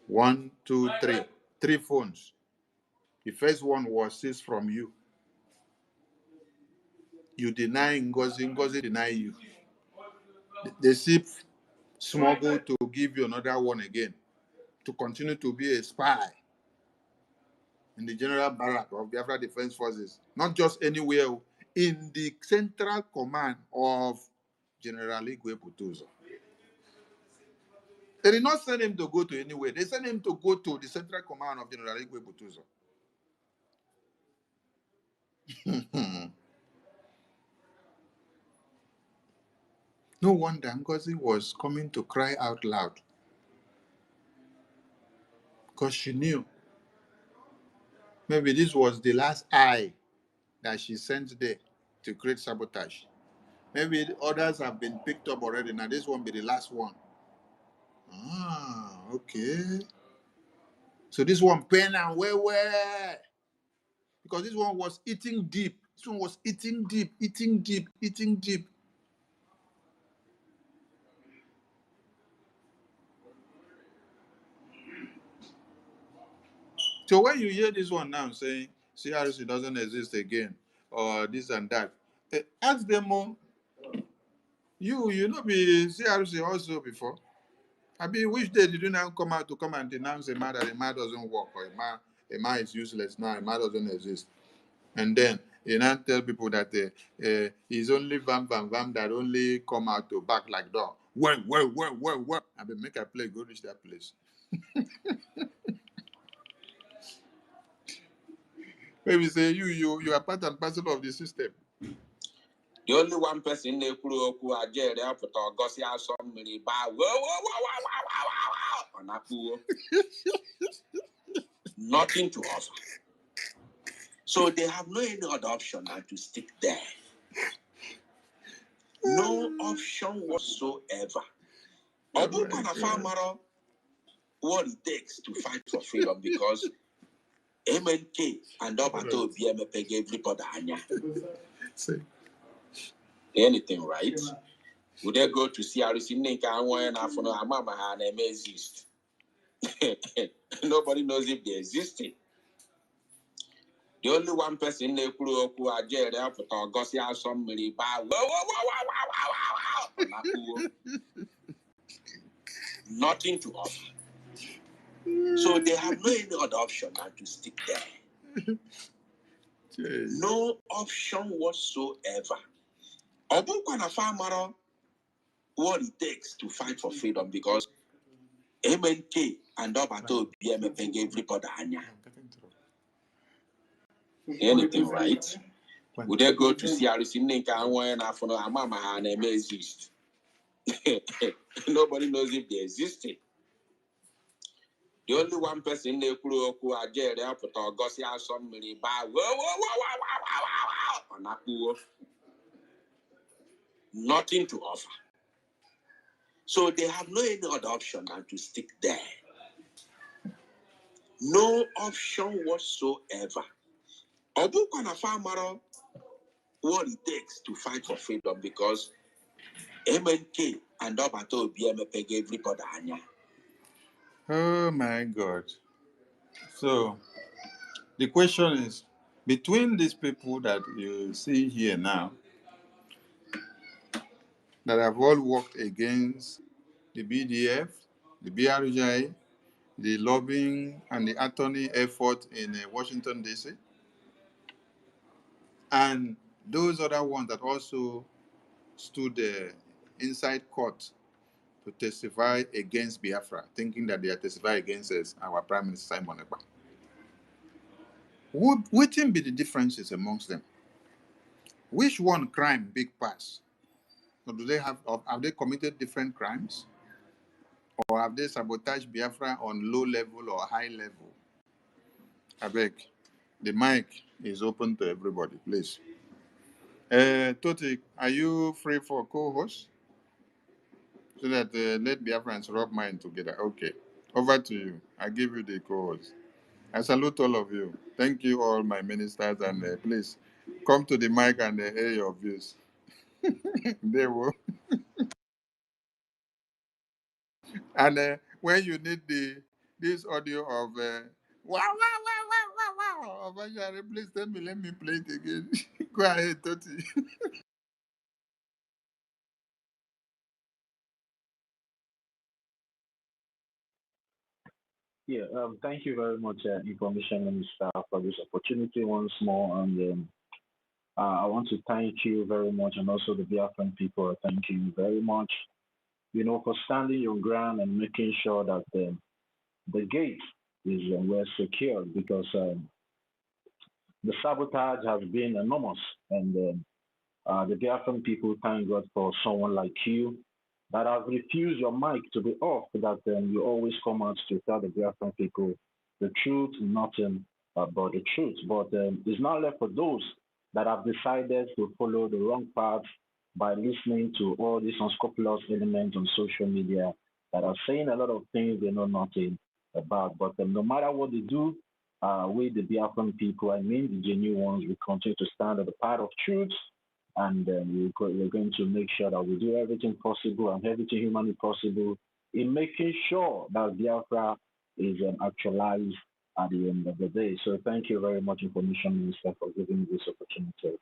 1, 2, 3. 3 phones. The first one was seized from you. You deny Ngozi, Ngozi deny you. The thief smuggled to give you another one again, to continue to be a spy in the general barrack of Biafra Defense Forces. Not just anywhere, in the central command of General Igwe Butuzo. They did not send him to go to anywhere. They sent him to go to the central command of General Igwe Butuzo. No wonder Ngozi was coming to cry out loud, because she knew maybe this was the last eye that she sent there to create sabotage. Maybe the others have been picked up already. Now this won't be the last one. Ah, okay. So this one pen and where? Because this one was eating deep. This one was eating deep, eating deep, eating deep. So when you hear this one now saying CRC doesn't exist again, or this and that, ask them more. You know be CRC also before. I mean, which day did you now come out to come and denounce a man that a man doesn't work, or a man is useless now, a man doesn't exist? And then you now tell people that he's only Vam that only come out to back like dog. Where? I mean, make a play, go reach that place. Maybe say you are part and parcel of the system. The only one person they could ajere put or gossip some many bar. Nothing to offer. So they have no any other option than to stick there. No option whatsoever. What it takes to fight for freedom, because MNK and Obato BMP gave everybody anything, right? Would they go to CRC Ninka and Amama and may exist? Nobody knows if they existed. The only one person they could ajere put or gossip some many bar. Nothing to offer. So they have no any other option than to stick there. No option whatsoever. Obunkwana Famaro, what it takes to fight for freedom, because MNK and Obato BMP gave everybody anything, right? Would they go to CRC Ninka and Amama and may exist? Nobody knows if they existed. The only one person they could ajere put or gossip some many bar. Nothing to offer. So they have no any other option than to stick there. No option whatsoever. Obunkwana Famaro, what it takes to fight for freedom, because MNK and Obato BMP gave everybody anya. Oh my God. So the question is, between these people that you see here now, that have all worked against the BDF, the BRJ, the lobbying and the attorney effort in Washington, D.C., and those other ones that also stood inside court to testify against Biafra, thinking that they are testifying against us, our Prime Minister Simon Ekpa. What will be the differences amongst them? Which one crime big pass? Or have they committed different crimes? Or have they sabotaged Biafra on low level or high level? I beg, the mic is open to everybody, please. Toti, are you free for co-host? So that let Biafrans rub mind together. Okay, over to you. I give you the co-host. I salute all of you. Thank you, all my ministers, and please come to the mic and hear your views. They will. And when you need this audio of wow, wow, wow, wow, wow. Abajare, please let me play it again. Go ahead, Toti. Yeah, thank you very much, Information Minister, for this opportunity once more. And I want to thank you very much, and also the Biafran people. Thank you very much, for standing your ground and making sure that the gate is well secured, because the sabotage has been enormous. And the Biafran people thank God for someone like you that has refused your mic to be off, that you always come out to tell the Biafran people the truth, nothing but the truth. But it's not left for those that have decided to follow the wrong path by listening to all these unscrupulous elements on social media that are saying a lot of things they know nothing about. But no matter what they do, we, the Biafran people, I mean the genuine ones, we continue to stand at the path of truth, and we're going to make sure that we do everything possible and everything humanly possible in making sure that Biafra is actualized at the end of the day. So thank you very much, Information Minister, for giving me this opportunity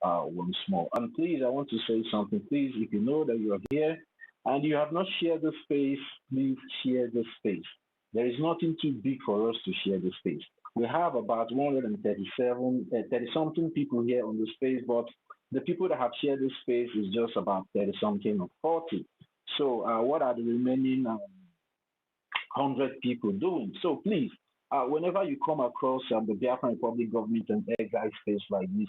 once more. And please, I want to say something. Please, if you know that you are here and you have not shared the space, please share the space. There is nothing too big for us to share the space. We have about 137, 30 something people here on the space, but the people that have shared this space is just about 30 something or 40. So, what are the remaining 100 people doing? So, please, whenever you come across the Biafran Republic government and exile space like this,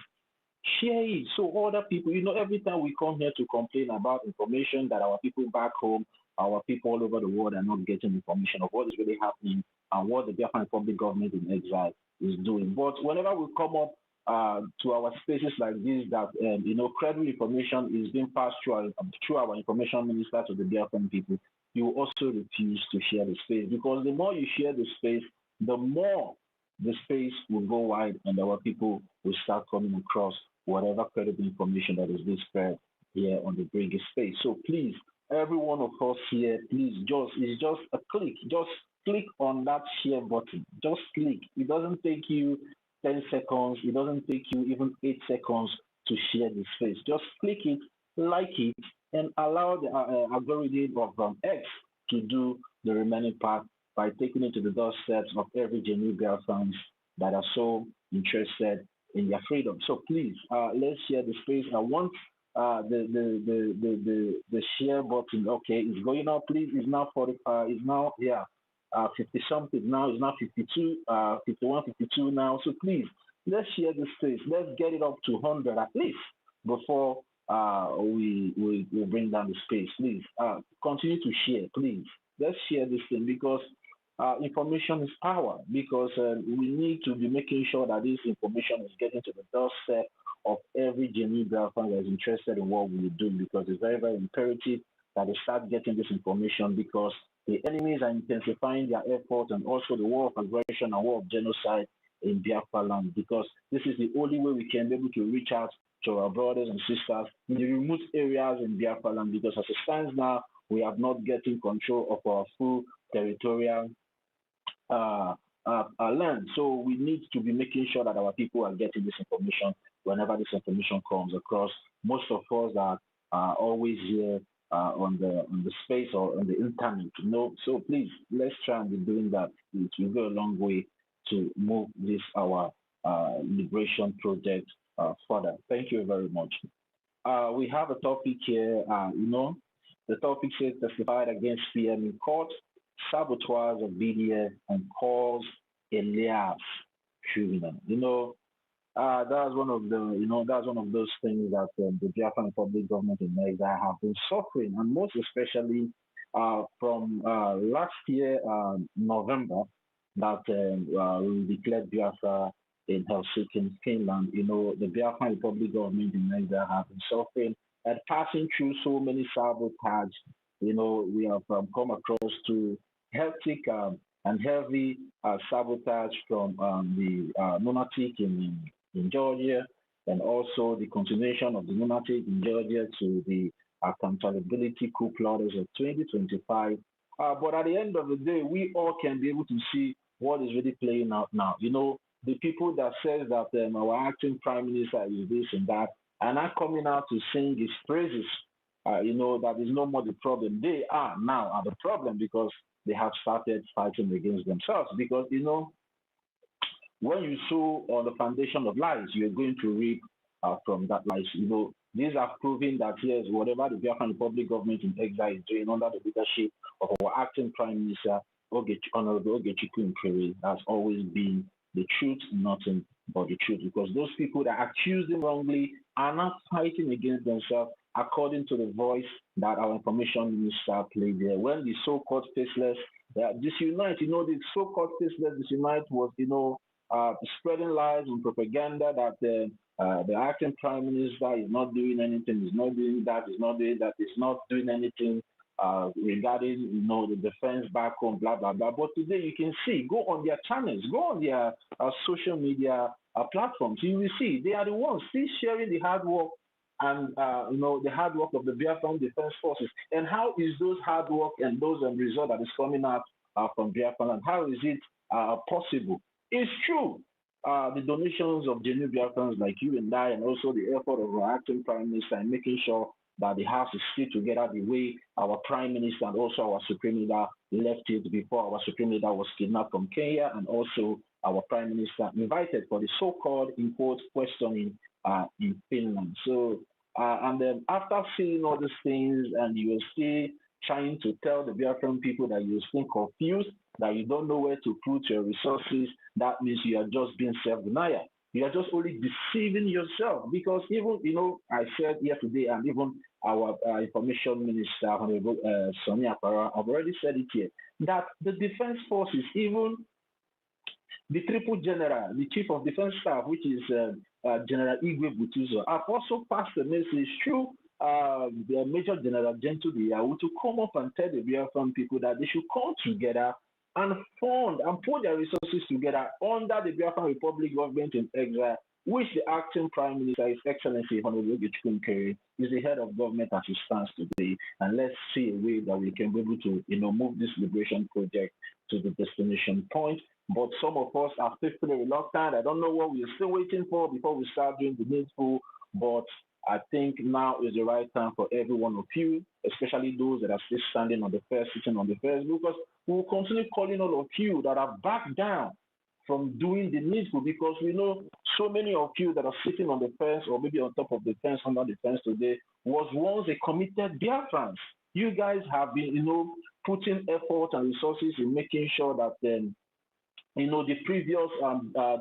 share it so other people, every time we come here to complain about information that our people back home, our people all over the world are not getting information of what is really happening and what the Biafran Republic government in exile is doing. But whenever we come up to our spaces like this, that credible information is being passed through our information minister to the Biafran people, you also refuse to share the space, because the more you share the space, the more the space will go wide and our people will start coming across whatever credible information that is being spread here on the biggest space. So please, every one of us here, please, it's just a click. Just click on that share button. Just click. It doesn't take you 10 seconds. It doesn't take you even 8 seconds to share the space. Just click it, like it, and allow the algorithm of X to do the remaining part by taking it to the doorsteps of every genuine girl fans that are so interested in their freedom. So please, let's share the space. I want the share button. Okay, it's going up. Please, it's now 40. It's now 50 something. Now it's now 52, 51, 52 now. So please, let's share the space. Let's get it up to 100 at least before we bring down the space. Please, continue to share. Please, let's share this thing, because information is power, because we need to be making sure that this information is getting to the doorstep of every genuine fan that is interested in what we do, because it's very, very imperative that they start getting this information, because the enemies are intensifying their efforts, and also the war of aggression and war of genocide in Biafra land, because this is the only way we can be able to reach out to our brothers and sisters in the remote areas in Biafra land, because as it stands now, we have not getting control of our full territorial land. So we need to be making sure that our people are getting this information whenever this information comes across. Most of us are always here on the space or on the internet. So please, let's try and be doing that. It will go a long way to move this our liberation project further. Thank you very much. We have a topic here. The topic says testified against PM in court, saboteurs of BDS, and calls Elias criminal. That's one of that's one of those things that the Biafran Republic government in Nigeria have been suffering, and most especially from last year, November, that we declared Biafra in Helsinki, Finland. The Biafran Republic government in Nigeria have been suffering and passing through so many sabotage. We have come across to hectic and heavy sabotage from the lunatic in Georgia, and also the continuation of the lunatic in Georgia to the accountability coup plotters of 2025. But at the end of the day, we all can be able to see what is really playing out now. the people that says that our acting prime minister is this and that, are not coming out to sing his praises. That is no more the problem. They are the problem because they have started fighting against themselves. Because when you sow on the foundation of lies, you're going to reap from that lies. These are proving that yes, whatever the Biafran Republic government in exile is doing under the leadership of our acting prime minister, Honorable Ogechukwu Nkeri, has always been the truth, nothing but the truth. Because those people that accuse him wrongly are not fighting against themselves, according to the voice that our information minister played there. When the so-called faceless disunite, the so-called faceless disunite was, spreading lies and propaganda that the acting prime minister is not doing anything, is not doing that, is not doing that, is not doing anything regarding the defense back home, blah blah blah. But today you can see, go on their channels, go on their social media platforms, you will see they are the ones still sharing the hard work and the hard work of the Biafran Defense Forces. And how is those hard work and those results that is coming out from Biafran, and how is it possible? It's true. The donations of genuine Biafrans like you and I, and also the effort of our acting prime minister in making sure that the house is still together the way our prime minister and also our supreme leader left it before our supreme leader was kidnapped from Kenya, and also our prime minister invited for the so-called, in quotes, questioning in Finland. So, and then after seeing all these things, and you are still trying to tell the Biafran people that you're still confused, that you don't know where to put your resources, that means you are just being self-denial. You are just only deceiving yourself, because even, I said yesterday, and even our information minister, Honorable Sonia Para, have already said it here, that the defense forces, even the triple general, the chief of defense staff, which is General Igwe Butuzo, have also passed the message through the Major General Gentle Diyawu to come up and tell the Biafran people that they should come together and fund and put their resources together under the Biafran Republic government in exile, which the acting prime minister, His Excellency Honorable Ogechukwu Nkeri, is the head of government as it stands today. And let's see a way that we can be able to, move this liberation project to the destination point. But some of us are still reluctant. I don't know what we're still waiting for before we start doing the needful. But I think now is the right time for every one of you, especially those that are still standing on the fence, sitting on the fence, because we will continue calling all of you that are back down from doing the needful, because we know so many of you that are sitting on the fence or maybe on top of the fence, under the fence today, was once a committed Biafrans. You guys have been, putting effort and resources in making sure that the previous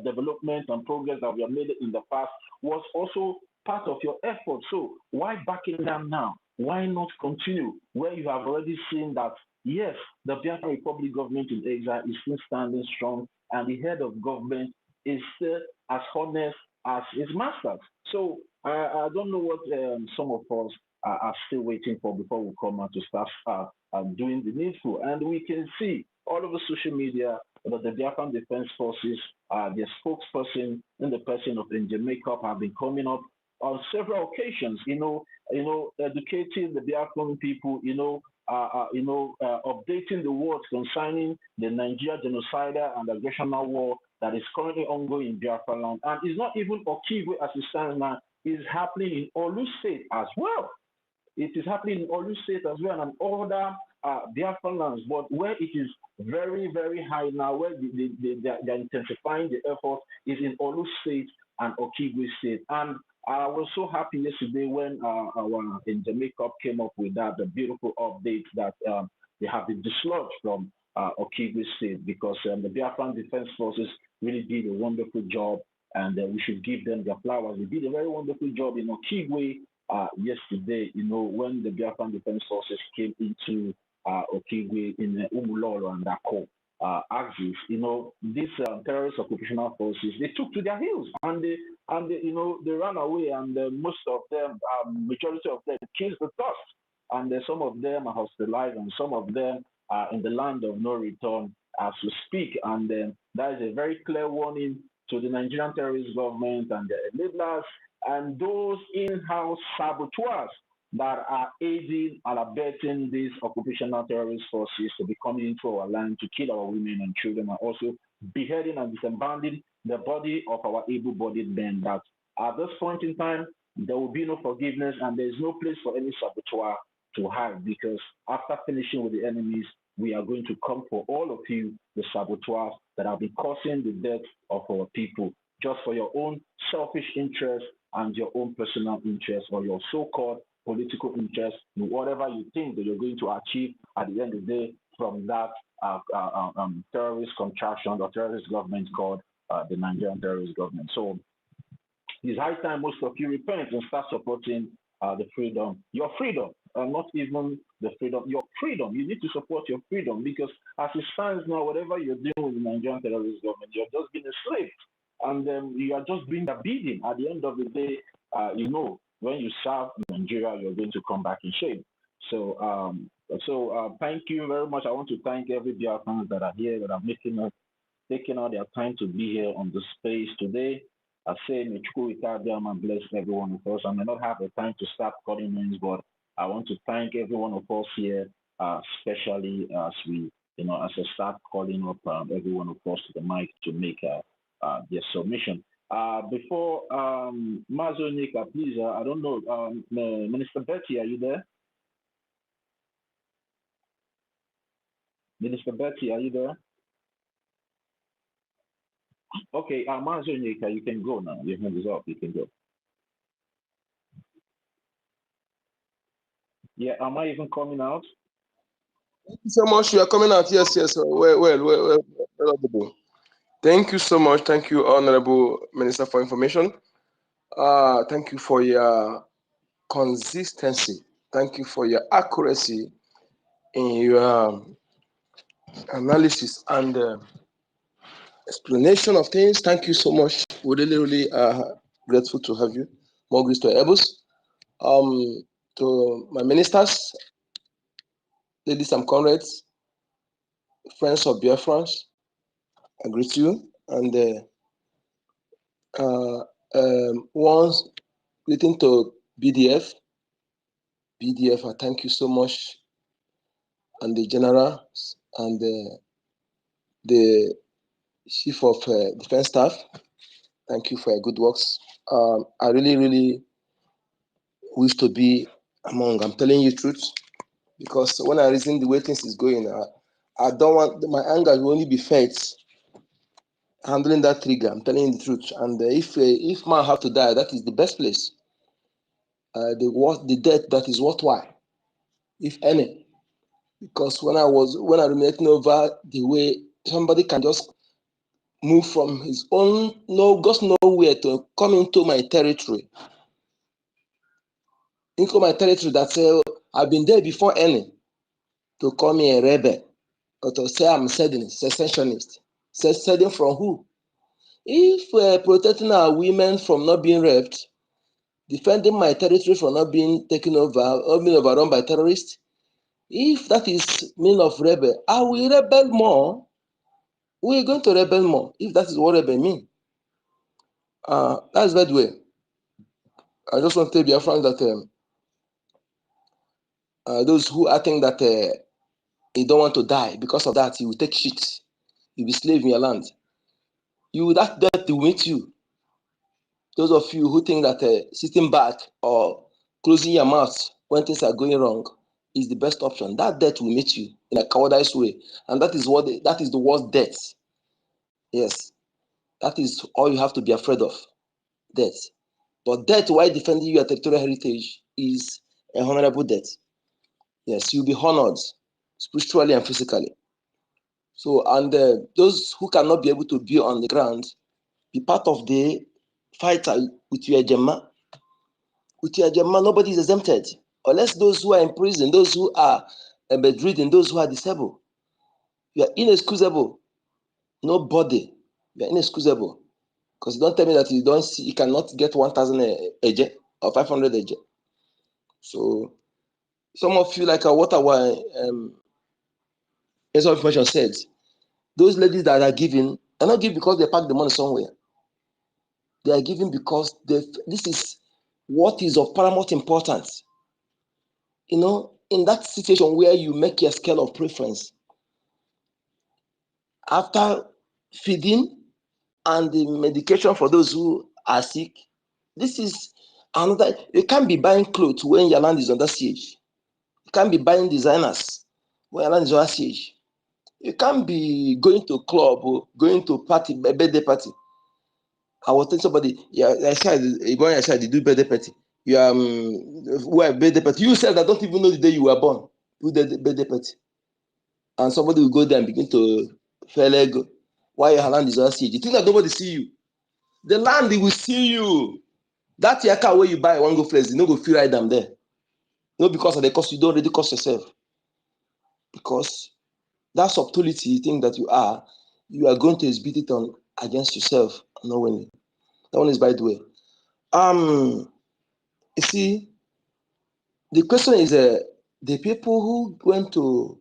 development and progress that we have made in the past was also part of your effort. So why backing down now? Why not continue where you have already seen that, yes, the Biafran Republic government in exile is still standing strong, and the head of government is still as honest as his masters. So I don't know what some of us are still waiting for before we come out to start doing the needful. And we can see all over social media that the Biafran Defense Forces, their spokesperson in the person of Angel Makeup, have been coming up on several occasions, educating the Biafran people, updating the words concerning the Nigeria genocidal and aggressional war that is currently ongoing in Biafra land. And it's not even Okigwe as it stands now, it's happening in Olu State as well. It is happening in Olu State as well, and other Biafran lands, but where it is very, very high now, where they're intensifying the effort, is in Olu State and Okigwe State. And I was so happy yesterday when our in Jamaica came up with that, the beautiful update that they have been dislodged from Okigwe State, because the Biafran Defense Forces really did a wonderful job, and we should give them their flowers. They did a very wonderful job in Okigwe yesterday, when the Biafran Defense Forces came into Okigwe in Umulolo and Dako axis. These terrorist occupational forces, they took to their heels, and they ran away, and most of them, majority of them, killed the dust, and some of them are hospitalized, and some of them are in the land of no return as we speak. And that is a very clear warning to the Nigerian terrorist government and the enablers and those in-house saboteurs that are aiding and abetting these occupational terrorist forces to be coming into our land to kill our women and children, and also beheading and disemboweling the body of our able-bodied men, that at this point in time, there will be no forgiveness and there's no place for any saboteur to hide, because after finishing with the enemies, we are going to come for all of you, the saboteurs that have been causing the death of our people, just for your own selfish interest and your own personal interest, or your so-called political interest, whatever you think that you're going to achieve at the end of the day from that terrorist contraction or terrorist government called the Nigerian terrorist government. So it's high time most of you repent and start supporting the freedom, your freedom, not even the freedom, your freedom. You need to support your freedom, because as it stands now, whatever you're doing with the Nigerian terrorist government, you're just being a slave, and you are just being a beating. At the end of the day, when you serve Nigeria, you're going to come back in shape. So thank you very much. I want to thank every Biafrans that are here, that are taking out their time to be here on the space today. I say, may Chukwuka bless every one of us. I may not have the time to start calling names, but I want to thank every one of us here, especially as we, as I start calling up every one of us to the mic to make their submission. Before Mazo Nika, please, I don't know, Minister Betty, are you there? Minister Betty, are you there? Okay, Mazo Nika, you can go now. Your hand is up. You can go. Yeah, am I even coming out? Thank you so much. You are coming out. Yes. Well. Thank you so much. Thank you, Honorable Minister, for information. Thank you for your consistency. Thank you for your accuracy in your analysis and explanation of things. Thank you so much. We're really grateful to have you. More grace to Ebus. To my ministers, ladies and comrades, friends of Biafrans, I greet you. And once greeting to BDF. BDF, I thank you so much, and the generals and the chief of defense staff. Thank you for your good works. I really wish to be among. I'm telling you the truth, because when I reason the way things is going, I don't want my anger will only be felt handling that trigger. I'm telling you the truth. And if man have to die, that is the best place. The death that is worthwhile, if any. Because when I ruminating over the way somebody can just move from his own goes nowhere to come into my territory. Into my territory that say I've been there before any, to call me a rebel or to say I'm secessionist. Secession from who? If protecting our women from not being raped, defending my territory from not being taken over or being overrun by terrorists, if that is mean of rebel, I will rebel more. We're going to rebel more if that is what rebel mean. That's by the way. I just want to tell Biafran that those who I think that they don't want to die because of that, you will take shit. You'll be slave in your land. That death will meet you. Those of you who think that sitting back or closing your mouth when things are going wrong is the best option, that death will meet you in a cowardice way, and that is the worst death. Yes, that is all you have to be afraid of, death. But death while defending your territorial heritage is a honorable death. Yes, you'll be honored spiritually and physically. So, and those who cannot be able to be on the ground, be part of the fight with your Gemma. With your Gemma, nobody is exempted. Unless those who are in prison, those who are bedridden, those who are disabled. You are inexcusable. Nobody. You are inexcusable. Because don't tell me that you cannot get 1,000 AJ or 500 AJ. So, some of you, like what our information said, those ladies that are giving, are not giving because they pack the money somewhere. They are giving because this is what is of paramount importance. In that situation where you make your scale of preference, after feeding, and the medication for those who are sick. This is another. You can't be buying clothes when your land is under siege. You can't be buying designers when your land is under siege. You can't be going to club or going to party, a birthday party. I was telling somebody, yeah, I said, they do birthday party. You where birthday party? You said I don't even know the day you were born. Do the birthday party, and somebody will go there and begin to go. Why your land is under siege? You think that nobody see you? The land they will see you. That your car where you buy one go place, you no go feel right them there. No, because of the cost, you don't really cost yourself. Because that subtlety you think that you are going to exhibit it on against yourself knowingly. That one is by the way. You see, the question is the people who went to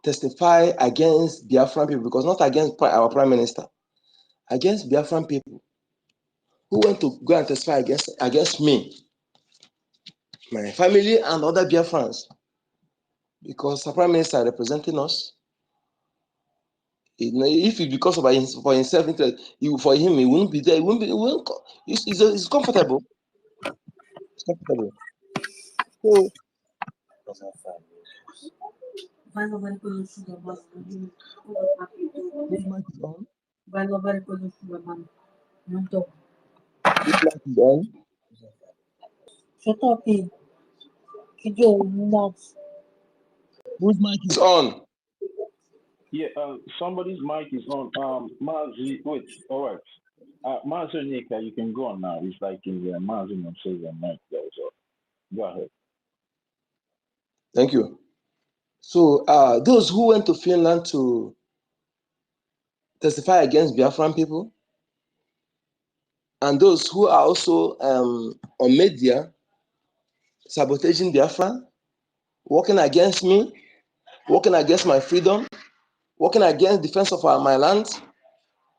testify against Biafran people, because not against our prime minister, against Biafran people who went to go and testify against me, my family, and other Biafrans, because the prime minister representing us. If it's because of for himself interest, for him, he wouldn't be there. He won't. It's comfortable. It's comfortable. So, this mic is on. This mic is on. Shut up, Whose mic is on? Yeah, somebody's mic is on. Mazi, wait, all right. Mazi Nika, you can go on now. It's like in the Mazi says your mic there, so go ahead. Thank you. So, those who went to Finland to testify against Biafran people, and those who are also on media sabotaging Biafra, working against me, working against my freedom, working against defense of my land,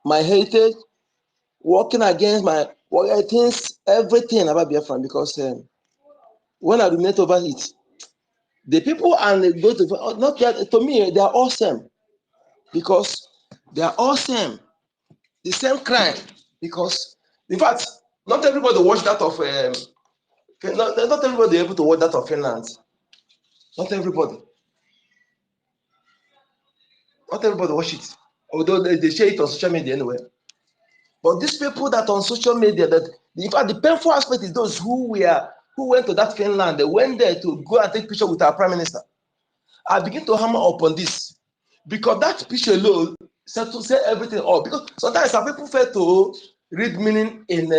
my heritage, working against everything about Biafran, because when I ruminate over it, the people and they go to not that, to me they are all same, because they are all same, the same crime. Because in fact, not everybody watch that of not everybody able to watch that of Finland. Not everybody watch it, although they share it on social media anyway. But these people that on social media, that in fact the painful aspect is those who went to that Finland. They went there to go and take picture with our prime minister. I begin to hammer upon this, because that picture alone to say everything up. Because sometimes some people fail to read meaning in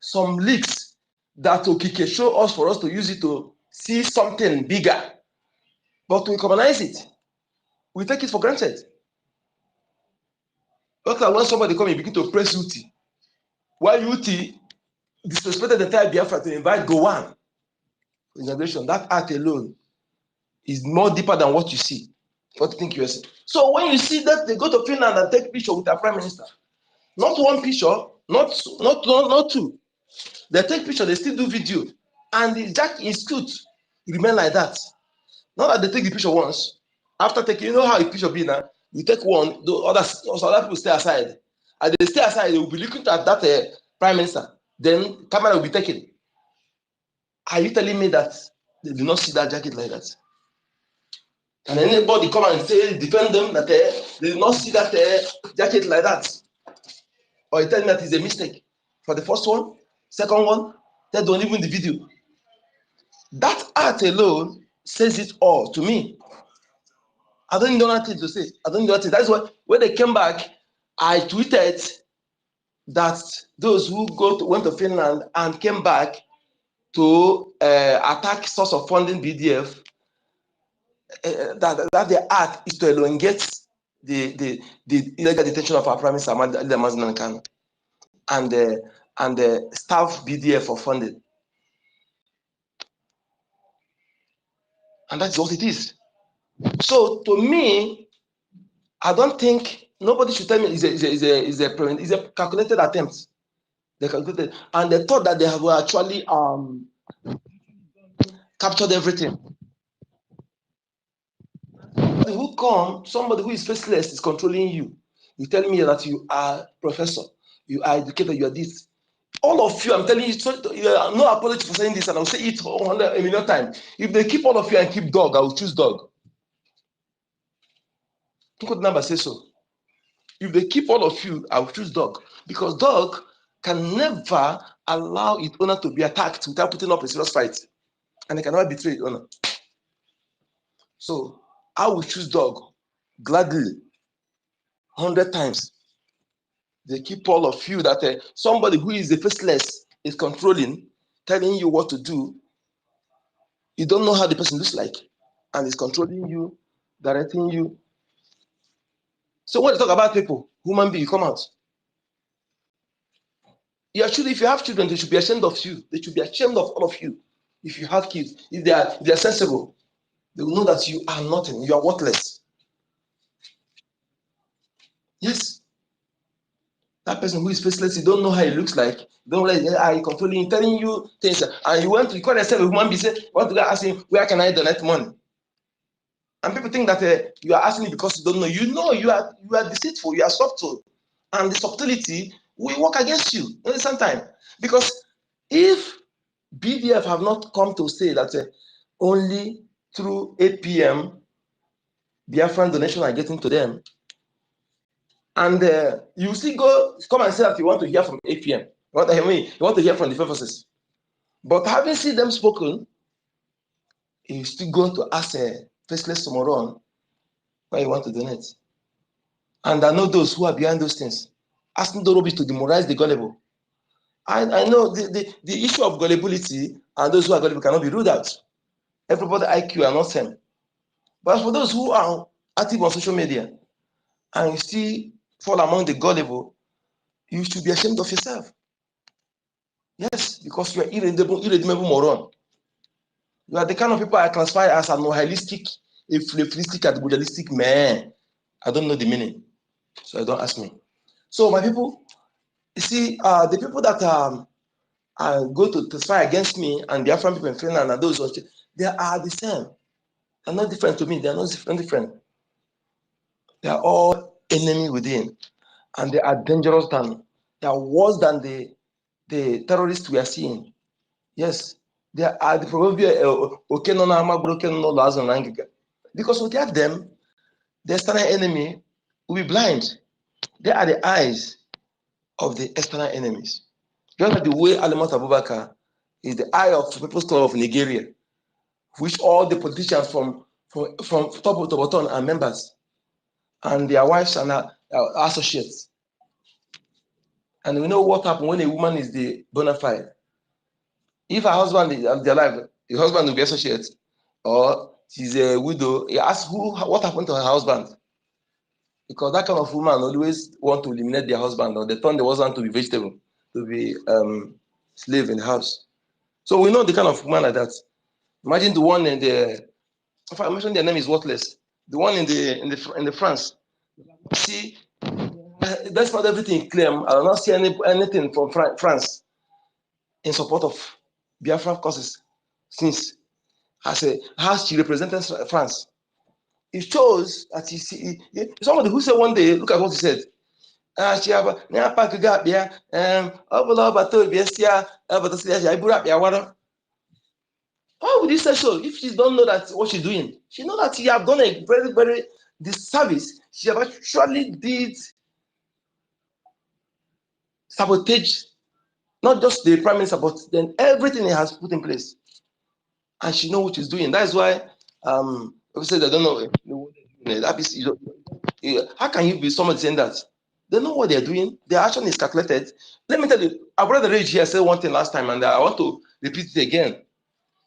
some leaks that Okike show us for us to use it to see something bigger. But we commonize it. We take it for granted. Look like when somebody come and begin to press UT. While UT disrespected the entire Biafra to invite Gowan for inauguration, that act alone is more deeper than what you see. What do you think you are saying? So when you see that they go to Finland and take picture with their prime minister, not one picture, not two. They take picture, they still do video, and the jack is cute. Remain like that. Not that they take the picture once. After taking, you know how a picture be now. You take one, the other people stay aside. And they stay aside, they will be looking at that prime minister. Then camera will be taken. Are you telling me that they do not see that jacket like that? Can anybody come and say defend them that they do not see that jacket like that? Or you tell me that is a mistake for the first one, second one, third one, even the video. That art alone says it all to me. I don't know nothing to say. I don't know nothing. That's why when they came back, I tweeted that those who went to Finland and came back to attack source of funding BDF, that the art is to elongate the illegal detention of our Prime Minister Ahmad Khan and the staff BDF for funding. And that's what it is. So to me, I don't think nobody should tell me it's a calculated attempt. They calculated, and they thought that they have actually captured everything. Somebody who is faceless is controlling you. You tell me that you are professor, you are educated, you are this. All of you, I'm telling you, no apology for saying this, and I'll say it a million times. If they keep all of you and keep dog, I will choose dog. Look what the number says so. If they keep all of you, I will choose dog. Because dog can never allow its owner to be attacked without putting up a serious fight. And it can never betray its owner. So I will choose dog gladly, 100 times. They keep all of you that somebody who is the faceless is controlling, telling you what to do. You don't know how the person looks like, and is controlling you, directing you. So when you talk about people, human being, come out. You should, if you have children, they should be ashamed of you. They should be ashamed of all of you. If you have kids, if they are sensible, they will know that you are nothing. You are worthless. Yes. That person who is faceless, you don't know how he looks like. You don't know how he controlling, telling you things, and you want to call yourself a human being. Say, what do I ask him? Where can I donate money? And people think that you are asking because you don't know. You know you are deceitful. You are subtle, and the subtlety will work against you at the same time. Because if BDF have not come to say that only through 8 p.m. Biafran donation are getting to them, and you still come and say that you want to hear from 8 p.m. You want to hear from the forces. But having seen them spoken, you still go to ask a faceless Somoron where you want to donate. And I know those who are behind those things, asking the rubbish to demoralize the gullible. I know the issue of gullibility and those who are gullible cannot be ruled out. Everybody IQ are not same. But for those who are active on social media and you still fall among the gullible, you should be ashamed of yourself. Yes, because you are irredeemable moron. You are the kind of people I classify as a nihilistic, a fatalistic, and brutalistic man. I don't know the meaning, so don't ask me. So my people, you see, the people that go to testify against me and the African people in Finland and those, they are the same. They're not different to me. They are not different. They are all enemy within, and they are dangerous they are worse than the terrorists we are seeing. Yes, they are the proverbial because without them, the external enemy will be blind. They are the eyes of the external enemies. Just like the way Alimat Abubakar is the eye of the People's Club of Nigeria, which all the politicians from top to bottom are members, and their wives are associates. And we know what happens when a woman is the bona fide. If her husband is alive, the husband will be associate, or she's a widow. He asks what happened to her husband, because that kind of woman always want to eliminate their husband, or they turn the husband to be vegetable, to be slave in the house. So we know the kind of woman like that. Imagine the one in the, if I mention their name is worthless. The one in the France. See, that's not everything clear. I will not see anything from France in support of Biafra causes since how she represented France. It shows that somebody who said one day, look at what he said. Why would you say so if she don't know that what she's doing? She know that she have done a very, very disservice. She have actually did sabotage, not just the prime minister, but then everything he has put in place. And she know what she's doing. That is why we say they don't know. How can you be somebody saying that? They know what they're doing. Their action is calculated. Let me tell you, our brother Rage here said one thing last time, and I want to repeat it again.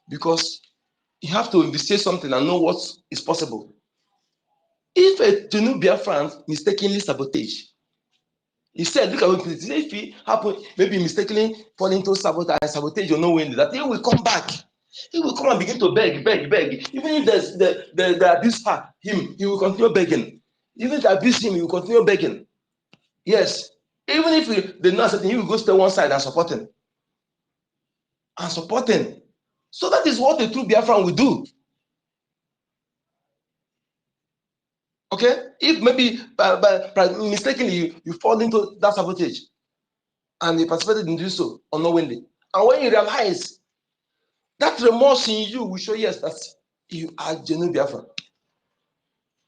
Because you have to investigate something and know what is possible. If a Tinubu Biafran mistakenly sabotage, he said, look at what it is. If he happen, maybe mistakenly fall into sabotage or no wind, that he will come back. He will come and begin to beg. Even if they abuse him, he will continue begging. Even if they abuse him, he will continue begging. Yes. Even if they not accepting, he will go stay one side and support him. So that is what the true Biafran will do. Okay, if maybe by mistakenly you fall into that sabotage and you participated in doing so unknowingly, and when you realize, that remorse in you will show yes that you are genuine Biafra.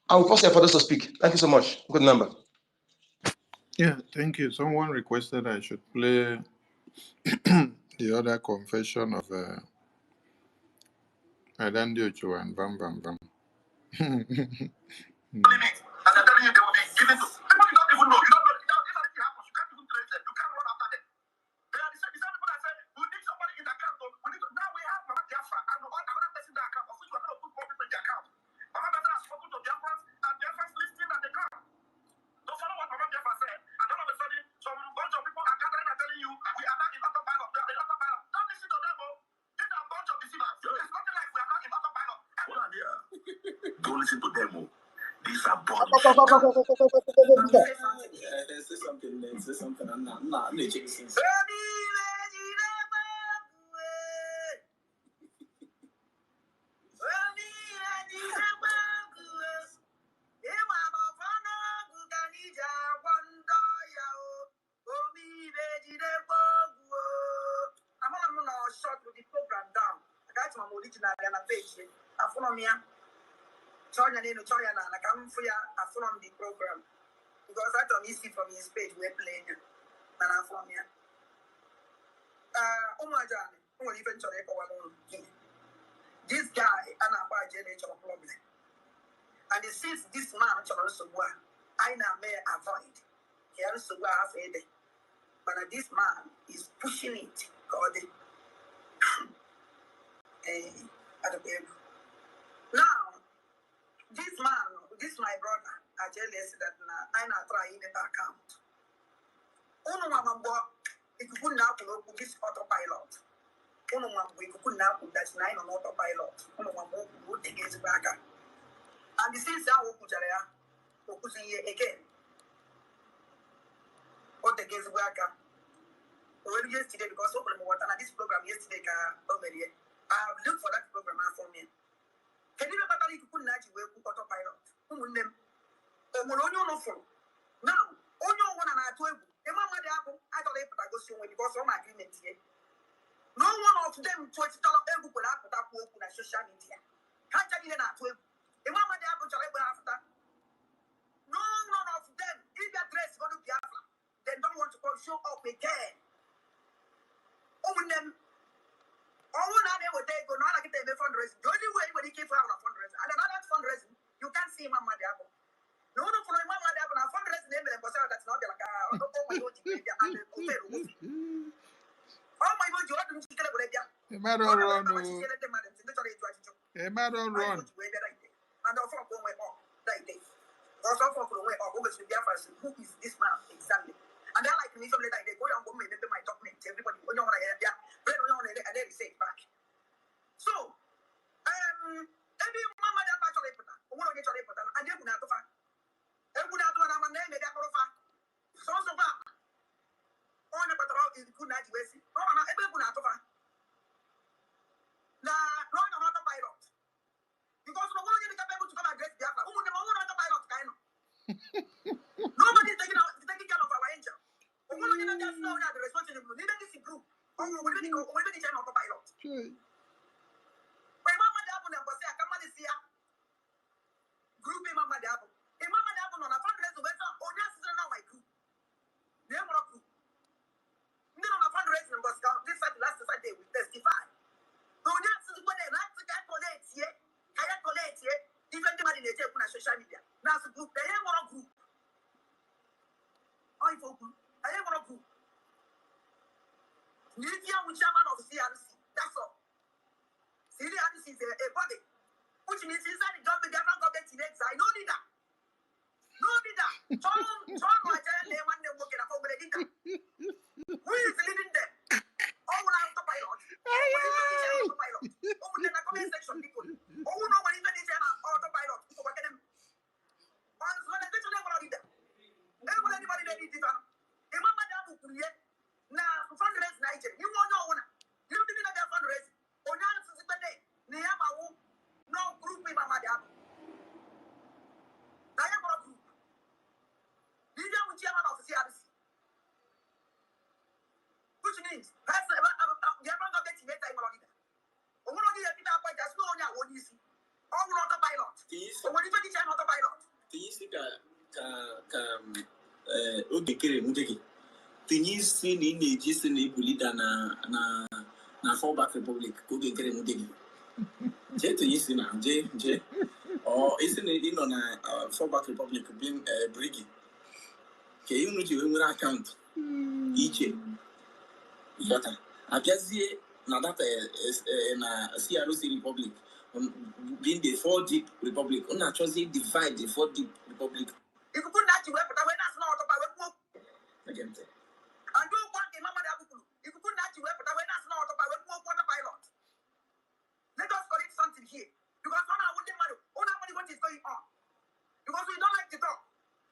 I will force for us to speak. Thank you so much. Good number. Yeah, thank you. Someone requested I should play the other confession of Adandi Ochoa and Bam Bam Bam. And I'm telling you, they will be given to people you don't even know. You don't know. If anything happens, you can't even trace them. You can't run after them. They are the same people that say, we need somebody in the account. Now we have Mama Biafra and another person in the account, of which we're going to put more people in the account. Mama Biafra has spoken to Biafrans, and Biafrans listening and they come. Don't follow what Mama Biafra said. And all of a sudden, some bunch of people are gathering and telling you, we are not in autopilot. We are in autopilot. Don't listen to them, oh. These are a bunch of deceivers. It's nothing like we are not in autopilot. Don't listen to them, oh. These are bunch. Say something. I'm not checking things. Short with the program down. I got my original and a page. I follow me. Choya na I come for ya. I follow the program because I don't see from his page we're playing. And I follow me. Umajani, who even try to go. This guy and I buy generation problem. And it says this man also I now may avoid. He also have a day. But this man is pushing it. God. Now, this man, this my brother, I tell you that I not try in the account. Ono mambo, it could now go this autopilot. Ono mambo, it could now put that 9 on autopilot. Ono mambo, would take his back. And this is how Okujaria, Okuzi again. What the case worker? Well, yesterday, because of this program yesterday, I have looked for that program for me. Can you remember that you couldn't actually work with autopilot? Who will name? Now, only one and I told you, the mama de apple, I thought they put a go because of my agreement here. No one of them to able to put that work on social media. Can't tell you that to the mama de apple shall ever after. No one of them, if their dress going to be after, they don't want to show up again. Them. All now they would take go now like they fundraising. The only way when he keep out of fundraising, and another fundraising, you can't see Mama Diabo. No one for Mama Diabo and fundraising name and that's not like oh my god, oh my god, you want to get away there. A matter of run. A matter of run. And also go away on that day. Also for away or always with their person. Who is this man exactly? And then like me some later they go down go maybe my document everybody when you want to hear and then say it back. So, every mama that actually put that, one of the actually put that, and they would have to find. They would have to have a name, they have to find. So far, on the patrol is good night, West. No, every good night to find. Now, no, I'm not a pilot. Because no one is able to come and dress the other. Who would never want a pilot, kind of? Nobody is taking care of our angel. Who would not just know that the responsibility, neither this is group. Oh, we're going to turn off a pilot. When Mama Dabo and Bosia come and see group in Mama Dabo. In Mama Dabo on a fundraiser, or just now my group. They are group. Then on a fundraiser, this last Saturday we testify. No, that's when they like to collect here. I collect here. Even the money they take on social media. Now the group, they are one group. I am one group. Lydia, which chairman of CRC, that's all. CRC is a body, which means inside the government, they don't government in exile. No leader. No leader. John, my child, they want them working at home with a leader. Who is leading them? All when I have to pilot. Autopilot. Oh, then the comment section people. Oh, no, when even they say autopilot, so what can them? Once when they say they're leader. Anybody that needs it, remember that book, yeah? Now, fundraise Niger. You won't know one. You didn't know their fundraise. Or now, it's the day. No group in Mama Diabo. I am So when you take the autopilot, oge kere mudegi. Tinyi si ni neji si ni bulida na fallback republic oge kere mudegi. Je tinyi si na je. Oh, isn't it in on a fallback republic being briggy? Okay, you know you account each year. But I guess now that is in a CRC republic, being the 4 deep republic, on a choice divide the 4 deep republic. If you put that to work, but when that's not about again. And do want the mama that if you put that to work, but when that's not about water pilot. Let us correct something here. Because one I wouldn't matter. All what is going on. Because we don't like to talk.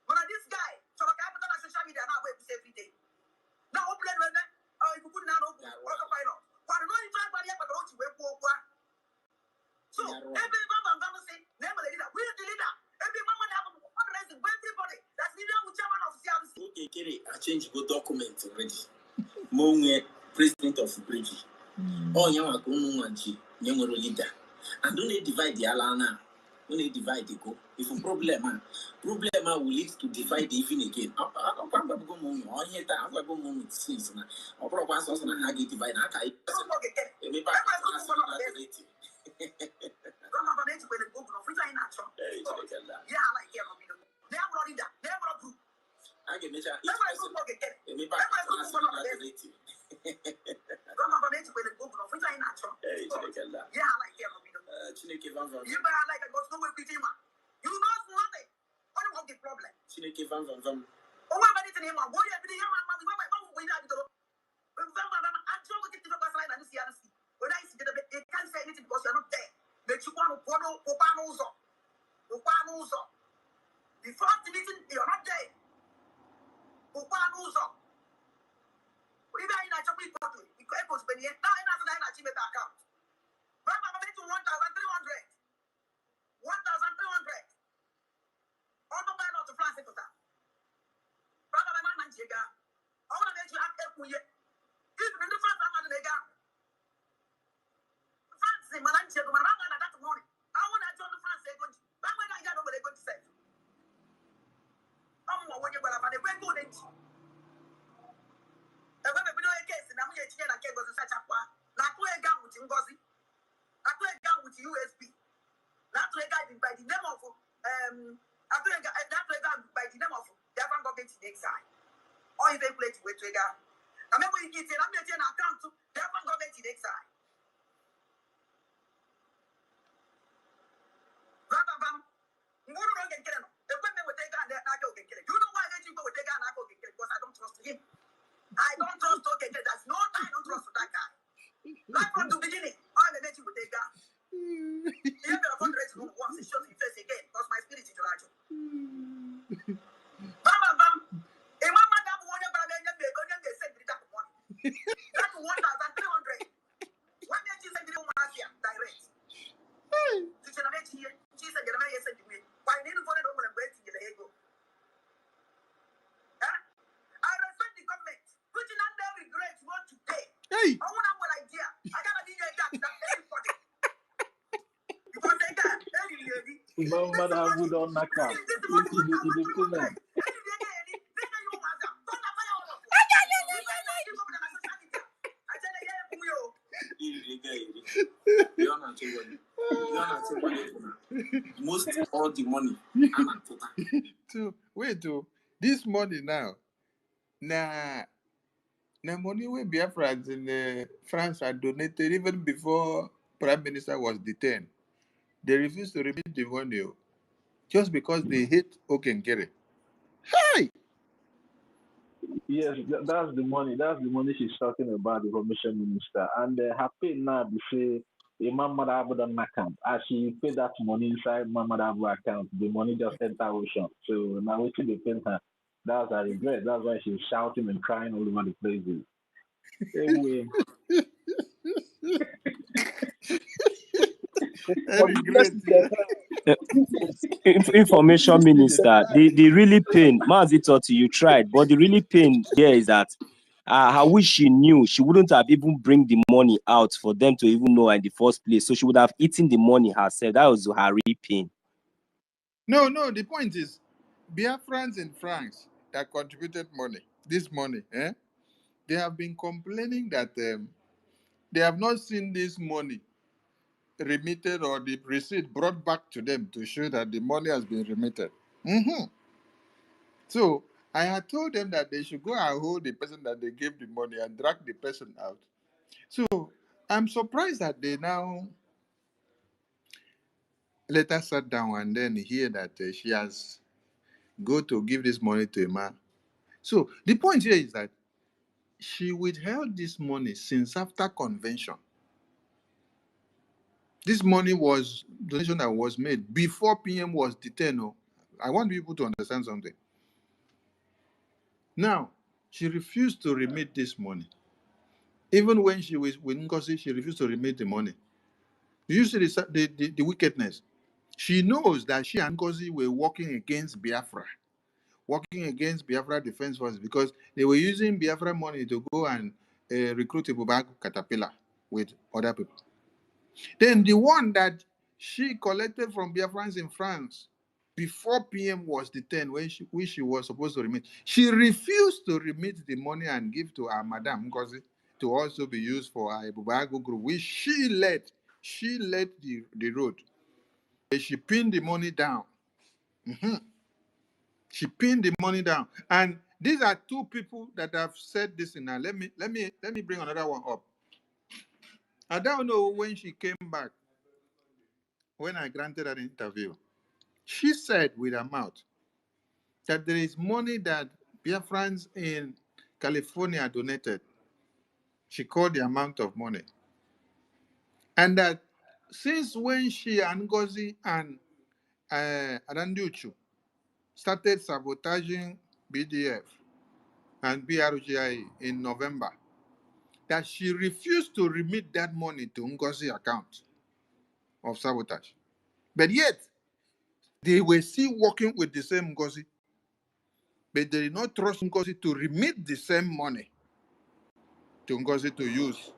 But this guy, so I put on social media now every day. Now open when if you put now autopilot. But no in fact but don't you so every mama say never the leader. We the leader. Every mama have everybody. That's leader with chairman of CRC. Okay, Kerry, I change go document already. Monge president of Bridge. Oh, you are going to young leader. And don't they divide the alana? When they divide the go. If a problem will lead to divide even again. I don't go on here. I go moment since now. Or probably also na hagi divide. I can't. Me back. Come on, let's go to the book of which I natural. Yeah, I like him. Never leader. Never group. I get me. Me back. Come on, let's go to the book of which I natural. Yeah, I like him. You better like a ghost with him. You know nothing. What about the problem? Chineke van. Oh, what about it in him? What are you doing? We have to go. Actually, we get to the bus line and see. When I see that they can't say anything because you're not there. But you want to follow Opanozo. The first meeting, you're not there. Opanozo. We are in a choppy bottle. You can't go spend it. Now, I'm not achieving that account. But I'm going to 1,300. 1,300. Autopilot to France. Brother, my man, Jega. I want to make you act up with you. Even in the first time, I'm going to France, my man, Jega, my man, that morning. I want to join the France. But when I get over, they're going to say, I'm going to go to the great good. And when we do a case, and I'm here to get a case of such a one, like we're down with Ngozi, I play down with USB. That's where guy by the name of I play by the name of the African government in exile. Or even play to wait trigger. I remember you get I'm making an account to the African government in exile. Rather than Muru don't get killed. The women will take and I go get killed. You know why they people will take and I go get killed? Because I don't trust him. I don't trust okay. There's no time I don't trust that guy. Right from the beginning, all the nature will take that. You have to fundraise once it shows you face again because my spirit is large. Bam. A mama that one of them they send that money. That's 1,300. When they send the woman here direct. To generate here, she said the man sent me. Why didn't for the woman wait to the ego? I respect the government, which in under regret what to pay. Hey, I want one idea. I gotta be there that everybody. Because they got Mama would on my car. Most all the money. Wait, this money now. Now money wey Biafrans in France had donated even before Prime Minister was detained. They refused to remit the money just because they hate Okenkere. Hey! Yes, that's the money. That's the money she's talking about, the information minister. And her pay now, they say, a Mama Abu account. As she paid that money inside Mama Abu account, the money just entered ocean. So now we see the pay her. That's a regret. That's why she's shouting and crying all over the places. Anyway. Information minister, the really pain, Mazi thought you tried, but the really pain here is that I wish she knew she wouldn't have even bring the money out for them to even know in the first place. So she would have eaten the money herself. That was her real pain. No, no, the point is, Biafrans in France that contributed money, this money, they have been complaining that they have not seen this money remitted or the receipt brought back to them to show that the money has been remitted. So I had told them that they should go and hold the person that they gave the money and drag the person out. So I'm surprised that they now later sat down and then hear that she has go to give this money to a man. So the point here is that she withheld this money since after convention. This money was donation that was made before PM was detained. Oh. I want people to understand something. Now, she refused to remit this money. Even when she was with Ngozi, she refused to remit the money. You see the wickedness. She knows that she and Ngozi were working against Biafra, working against Biafra Defense Force because they were using Biafra money to go and recruit a Bubag Caterpillar with other people. Then the one that she collected from Biafrans in France before PM was detained, which she was supposed to remit, she refused to remit the money and give to our Madam Ngozi to also be used for our Bubago group, which she led. She led the road. She pinned the money down. She pinned the money down. And these are two people that have said this in now. Let me bring another one up. I don't know when she came back, when I granted her an interview. She said with her mouth that there is money that Biafrans in California donated. She called the amount of money. And that since when she and Ngozi and Adanduchu started sabotaging BDF and BRGI in November, that she refused to remit that money to Ngozi account of sabotage. But yet, they were still working with the same Ngozi. But they did not trust Ngozi to remit the same money to Ngozi to use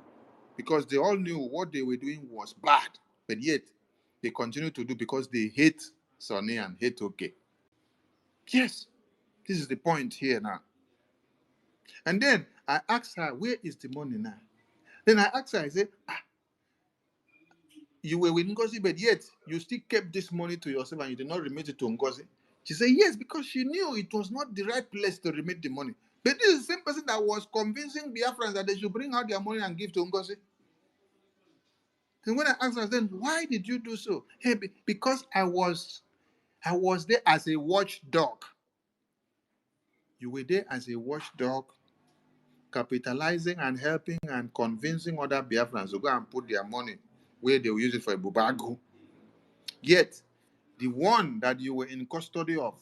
because they all knew what they were doing was bad. But yet, they continue to do because they hate Sonny and hate Oke. Yes, this is the point here now. And then I asked her, where is the money now? Then I asked her, I said, you were with Ngozi, but yet you still kept this money to yourself and you did not remit it to Ngozi. She said, yes, because she knew it was not the right place to remit the money. But this is the same person that was convincing Biafrans that they should bring out their money and give to Ngozi. And when I asked her, then why did you do so? Hey, because I was there as a watchdog. You were there as a watchdog, capitalizing and helping and convincing other Biafrans to go and put their money where they will use it for a bubago. Yet, the one that you were in custody of,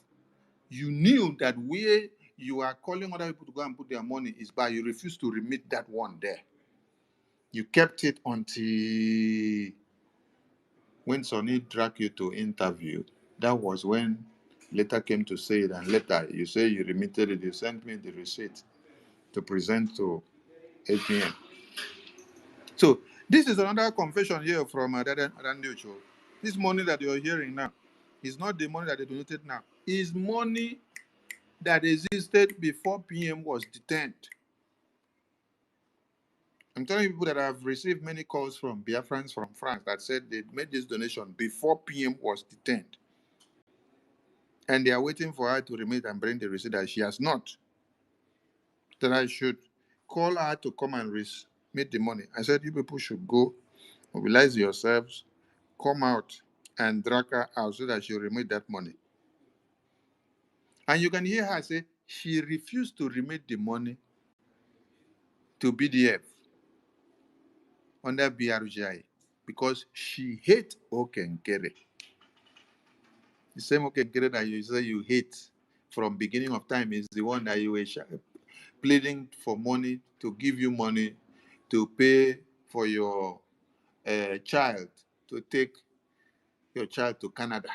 you knew that where you are calling other people to go and put their money is bad. You refused to remit that one there. You kept it until when Sonny dragged you to interview. That was when later came to say it, and later you say you remitted it. You sent me the receipt to present to APM. So this is another confession here from Randy Ocho. This money that you're hearing now is not the money that they donated now. It's money that existed before PM was detained. I'm telling people that I've received many calls from Biafrans from France that said they made this donation before PM was detained. And they are waiting for her to remit and bring the receipt that she has not. That I should call her to come and remit the money. I said, you people should go, mobilize yourselves, come out and drag her out so that she'll remit that money. And you can hear her say she refused to remit the money to BDF under BRGI because she hates Okenkere. The same Okenkere that you say you hate from beginning of time is the one that you were pleading for money to give you money to pay for your child, to take your child to Canada.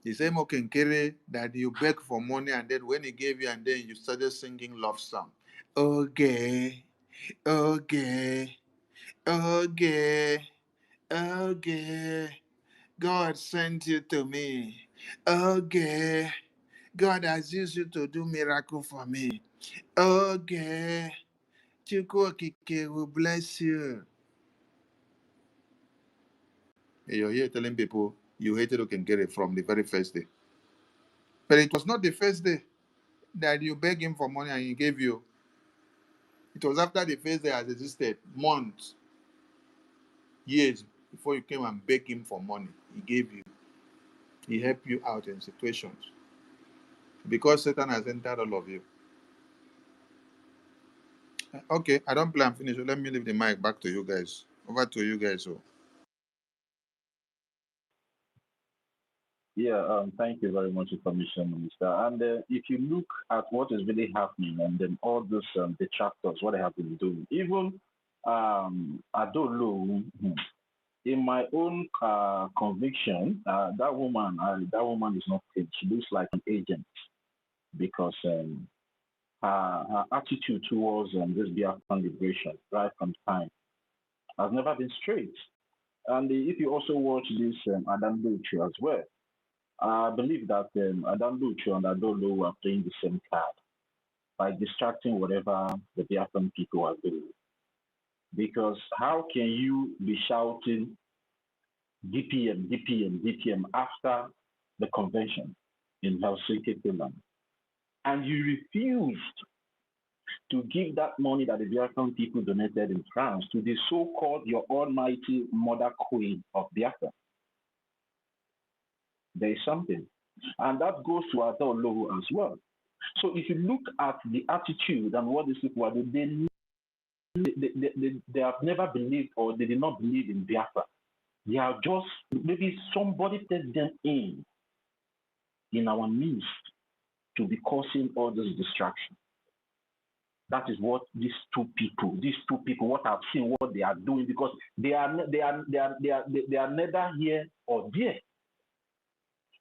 The same Okenkere that you beg for money and then when he gave you and then you started singing love song. Okay, okay, okay, okay. God sent you to me. Okay. God has used you to do miracle for me. Okay. Chukwokike will bless you. You're here telling people you hated Okengere from the very first day. But it was not the first day that you begged him for money and he gave you. It was after the first day has existed, months, years before you came and begged him for money. He gave you. He helped you out in situations. Because Satan has entered all of you. Okay, I don't plan finish. So let me leave the mic back to you guys. Over to you guys. So. Yeah, thank you very much, Information Minister. And if you look at what is really happening and then all those detractors, what they have been doing, even I don't know, in my own conviction, that woman is not fake. She looks like an agent because her attitude towards this Biafran liberation right from time has never been straight. And if you also watch this Adam Luchu as well, I believe that Adam Luchu and Adolo are playing the same card by distracting whatever the Biafran people are doing. Because how can you be shouting DPM, DPM, DPM after the convention in Helsinki, Finland, and you refused to give that money that the Biafran people donated in France to the so-called your almighty mother queen of Biafra? There is something. And that goes to Adolo as well. So if you look at the attitude and what these people are doing, they have never believed or they did not believe in Biafra. They are just, maybe somebody takes them in our midst to be causing all this distraction. That is what these two people, what I've seen, what they are doing, because they are neither here or there.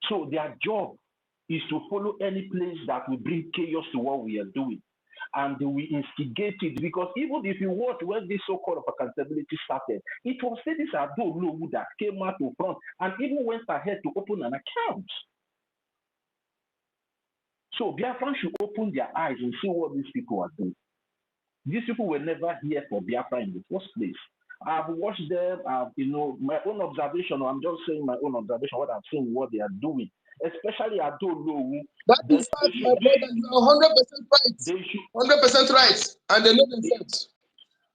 So their job is to follow any place that will bring chaos to what we are doing. And we instigate it, because even if you watch when this so-called accountability started, it was this Adolo that came out to front and even went ahead to open an account. So Biafran should open their eyes and see what these people are doing. These people were never here for Biafra in the first place. I've watched them, my own observation, I'm just saying my own observation, what I've seen, what they are doing, especially Adolo. That is fact, my brother. You are 100% right. 100% right. And they know themselves.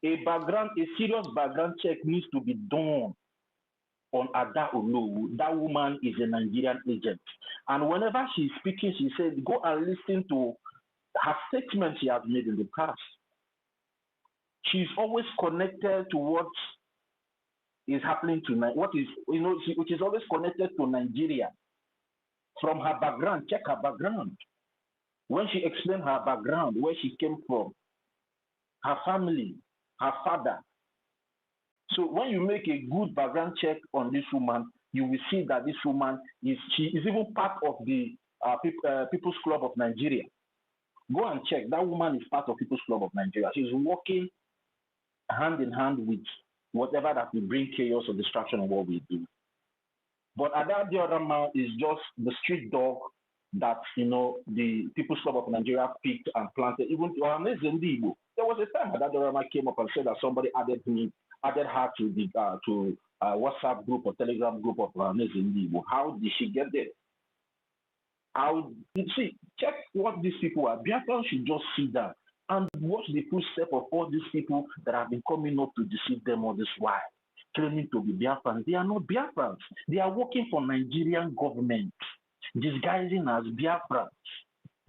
A serious background check needs to be done on Ada Olowu. That woman is a Nigerian agent. And whenever she's speaking, she says, go and listen to her statements she has made in the past. She's always connected to what is happening tonight, which is always connected to Nigeria. From her background, check her background. When she explained her background, where she came from, her family, her father. So when you make a good background check on this woman, you will see that this woman she is even part of the People's Club of Nigeria. Go and check. That woman is part of People's Club of Nigeria. She's working hand in hand with whatever that will bring chaos or distraction on what we do. But Ada Diorama is just the street dog that the People's Club of Nigeria picked and planted. Even there was a time Ada Diorama came up and said that somebody added her to the WhatsApp group or Telegram group of Igbo. How did she get there? Check what these people are. Biafran should just sit down and watch the footsteps of all these people that have been coming up to deceive them all this while, claiming to be Biafrans. They are not Biafrans. They are working for Nigerian government, disguising as Biafrans.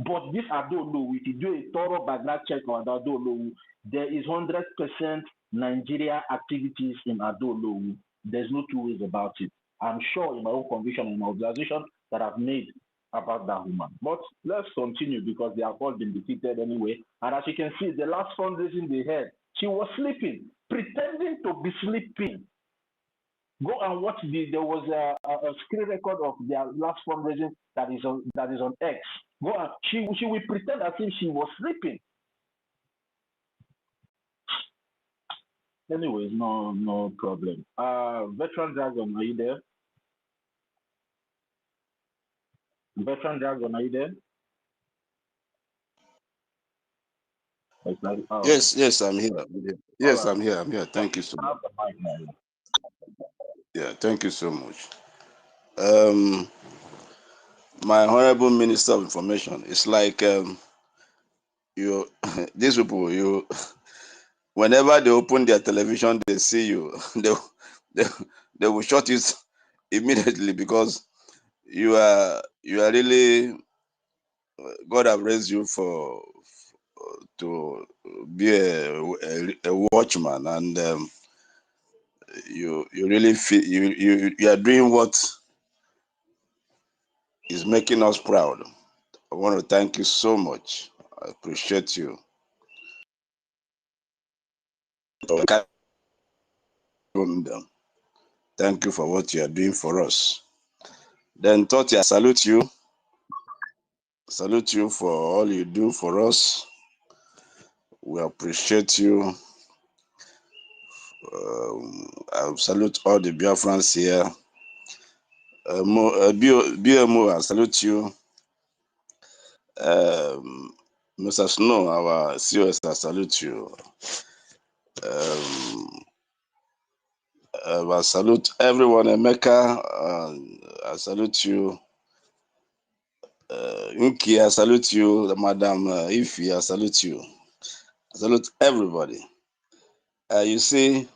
But this Adolo, if you do a thorough background check on Adolo, there is 100% Nigeria activities in Adolo. There's no two ways about it. I'm sure in my own conviction and my observation that I've made about that woman. But let's continue because they have all been defeated anyway. And as you can see, the last fundraising they had, she was sleeping, pretending to be sleeping. Go and watch there was a screen record of their last fundraising that is on X. Go and she will pretend as if she was sleeping. Anyways, no problem. Veteran Dragon, are you there? Veteran Dragon, are you there? It's like, oh, Yes, I'm here. Yes, all I'm here. I'm here. Thank you so right. much. Have the mic now. Yeah, thank you so much. My honorable Minister of Information, it's like you, these people, whenever they open their television, they see you, they, they will shut it immediately because you are really, God have raised you to be a watchman, and you really feel you are doing what is making us proud. I want to thank you so much. I appreciate you. Thank you for what you are doing for us. Then, Toti, I salute you. Salute you for all you do for us. We appreciate you. I salute all the Biafrans here. BMO, I salute you. Mr. Snow, our COS, I salute you. I salute everyone. Emeka, I salute you. Inki, I salute you. Madam Ifi, I salute you. I salute everybody. You see,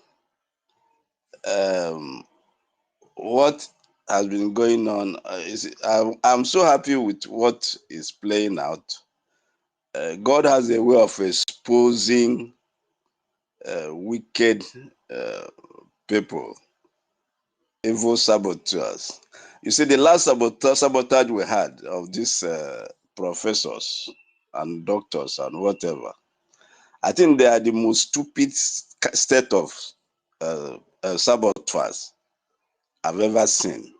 what has been going on I'm so happy with what is playing out. God has a way of exposing wicked people, evil saboteurs. You see, the last sabotage we had of these professors and doctors and whatever, I think they are the most stupid state of saboteurs I've ever seen.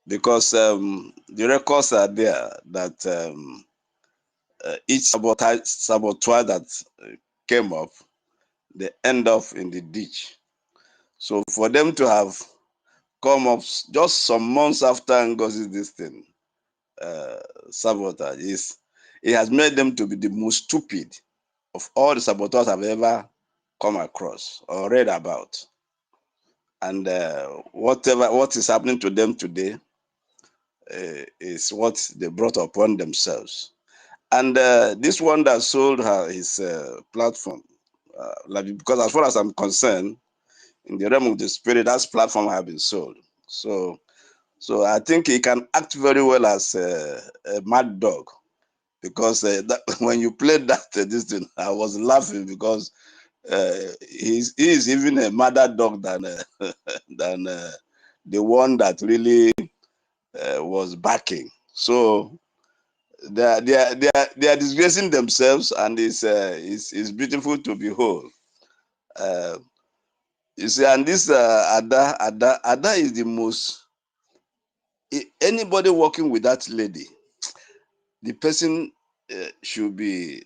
Because the records are there that each saboteur that came up, they end up in the ditch. So for them to have come up just some months after Ngosi's this thing, sabotage, it has made them to be the most stupid of all the saboteurs I've ever come across or read about. And what is happening to them today is what they brought upon themselves. And this one that sold his platform, because as far as I'm concerned, in the realm of the spirit, that platform has been sold. So I think he can act very well as a mad dog, because when you played that this thing, I was laughing because he is even a madder dog than than the one that really was backing. So they are disgracing themselves, and it's beautiful to behold. You see, and this Ada is the most. Anybody working with that lady, the person should be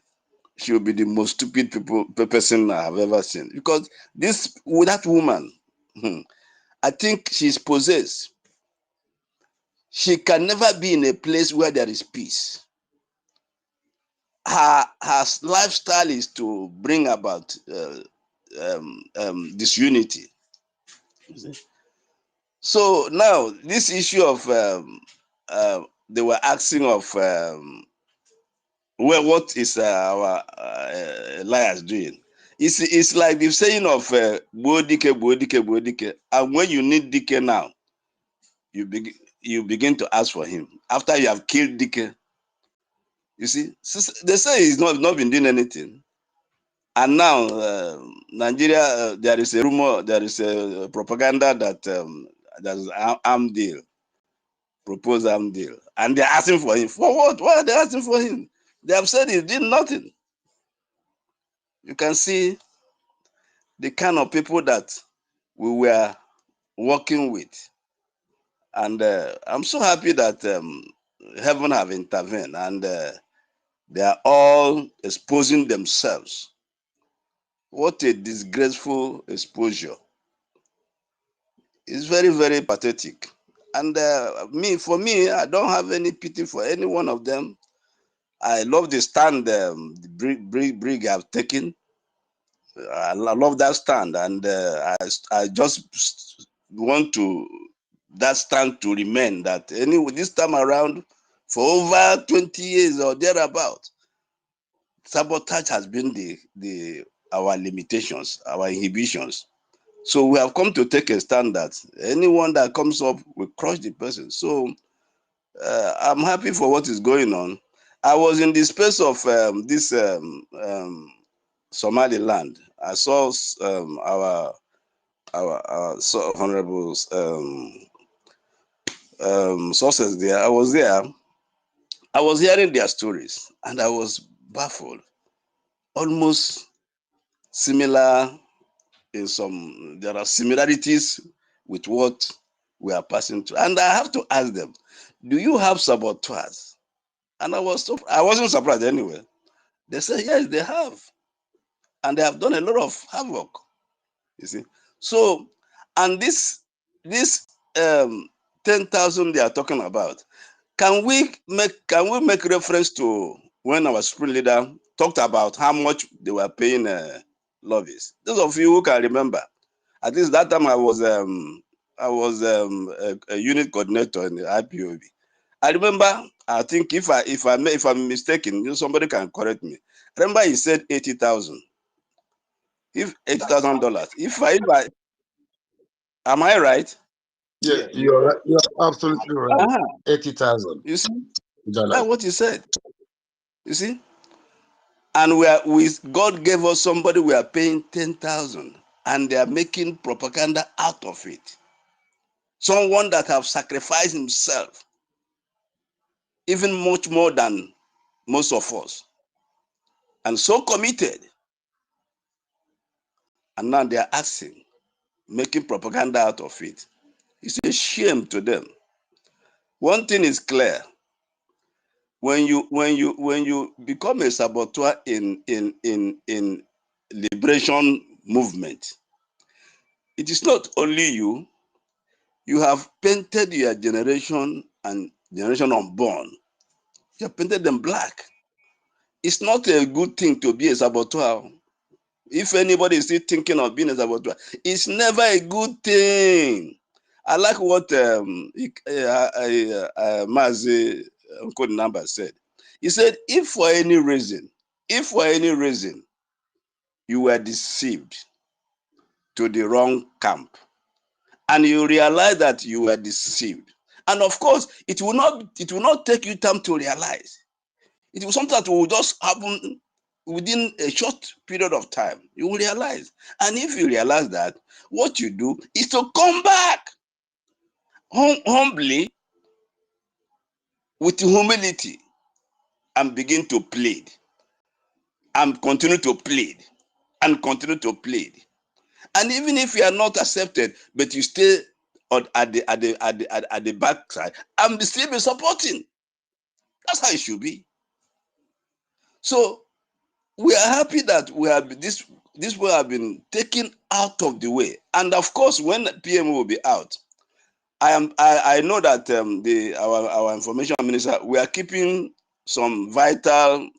the most stupid person I have ever seen, because with that woman, I think she's possessed. She can never be in a place where there is peace. Her lifestyle is to bring about disunity. So now this issue of they were asking of what is our Elias doing? It's like the saying of Bodike, Bodike, Bodike, and when you need Dike now, you begin to ask for him after you have killed Dike. You see, they say he's not been doing anything. And now, Nigeria, there is a rumor, there is a propaganda that there's an arm deal, proposed arm deal. And they're asking for him. For what? Why are they asking for him? They have said he did nothing. You can see the kind of people that we were working with. And I'm so happy that heaven have intervened, and they are all exposing themselves. What a disgraceful exposure. It's very, very pathetic. And for me, I don't have any pity for any one of them. I love the stand the brig have taken. I love that stand, and I just want that stand to remain. That anyway, this time around, for over 20 years or thereabout, sabotage has been our limitations, our inhibitions. So we have come to take a stand that anyone that comes up will crush the person. So I'm happy for what is going on. I was in the space of this Somaliland. I saw our honorable sources there. I was there. I was hearing their stories, and I was baffled. Almost similar in some. There are similarities with what we are passing through, and I have to ask them, "Do you have saboteurs?" And I wasn't surprised anyway. They said yes, they have, and they have done a lot of havoc. You see, so and this 10,000 they are talking about. Can we make reference to when our supreme leader talked about how much they were paying lobbyists? Those of you who can remember, at least that time I was a unit coordinator in the IPOB. I remember. I think if I'm mistaken, somebody can correct me. I remember he said 80,000. If $80,000. If I am I right? Yeah, you're right. You're absolutely right. Uh-huh. 80,000 You see, dollars. that's what he said. You see, and God gave us somebody we are paying 10,000, and they are making propaganda out of it. Someone that have sacrificed himself, even much more than most of us, and so committed, and now they are asking, making propaganda out of it. It's a shame to them. One thing is clear: when you become a saboteur in liberation movement, it is not only you. You have painted your generation and generation unborn. You have painted them black. It's not a good thing to be a saboteur. If anybody is still thinking of being a saboteur, it's never a good thing. I like what Mazi Namba said. He said, if for any reason you were deceived to the wrong camp, and you realize that you were deceived, and of course, it will not take you time to realize. It will something that will just happen within a short period of time. You will realize. And if you realize that, what you do is to come back humbly with humility and begin to plead and continue to plead and continue to plead. And even if you are not accepted, but you stay at the backside and still be supporting. That's how it should be. So we are happy that we have this will have been taken out of the way. And of course, when PM will be out, I know that our information minister, we are keeping some vital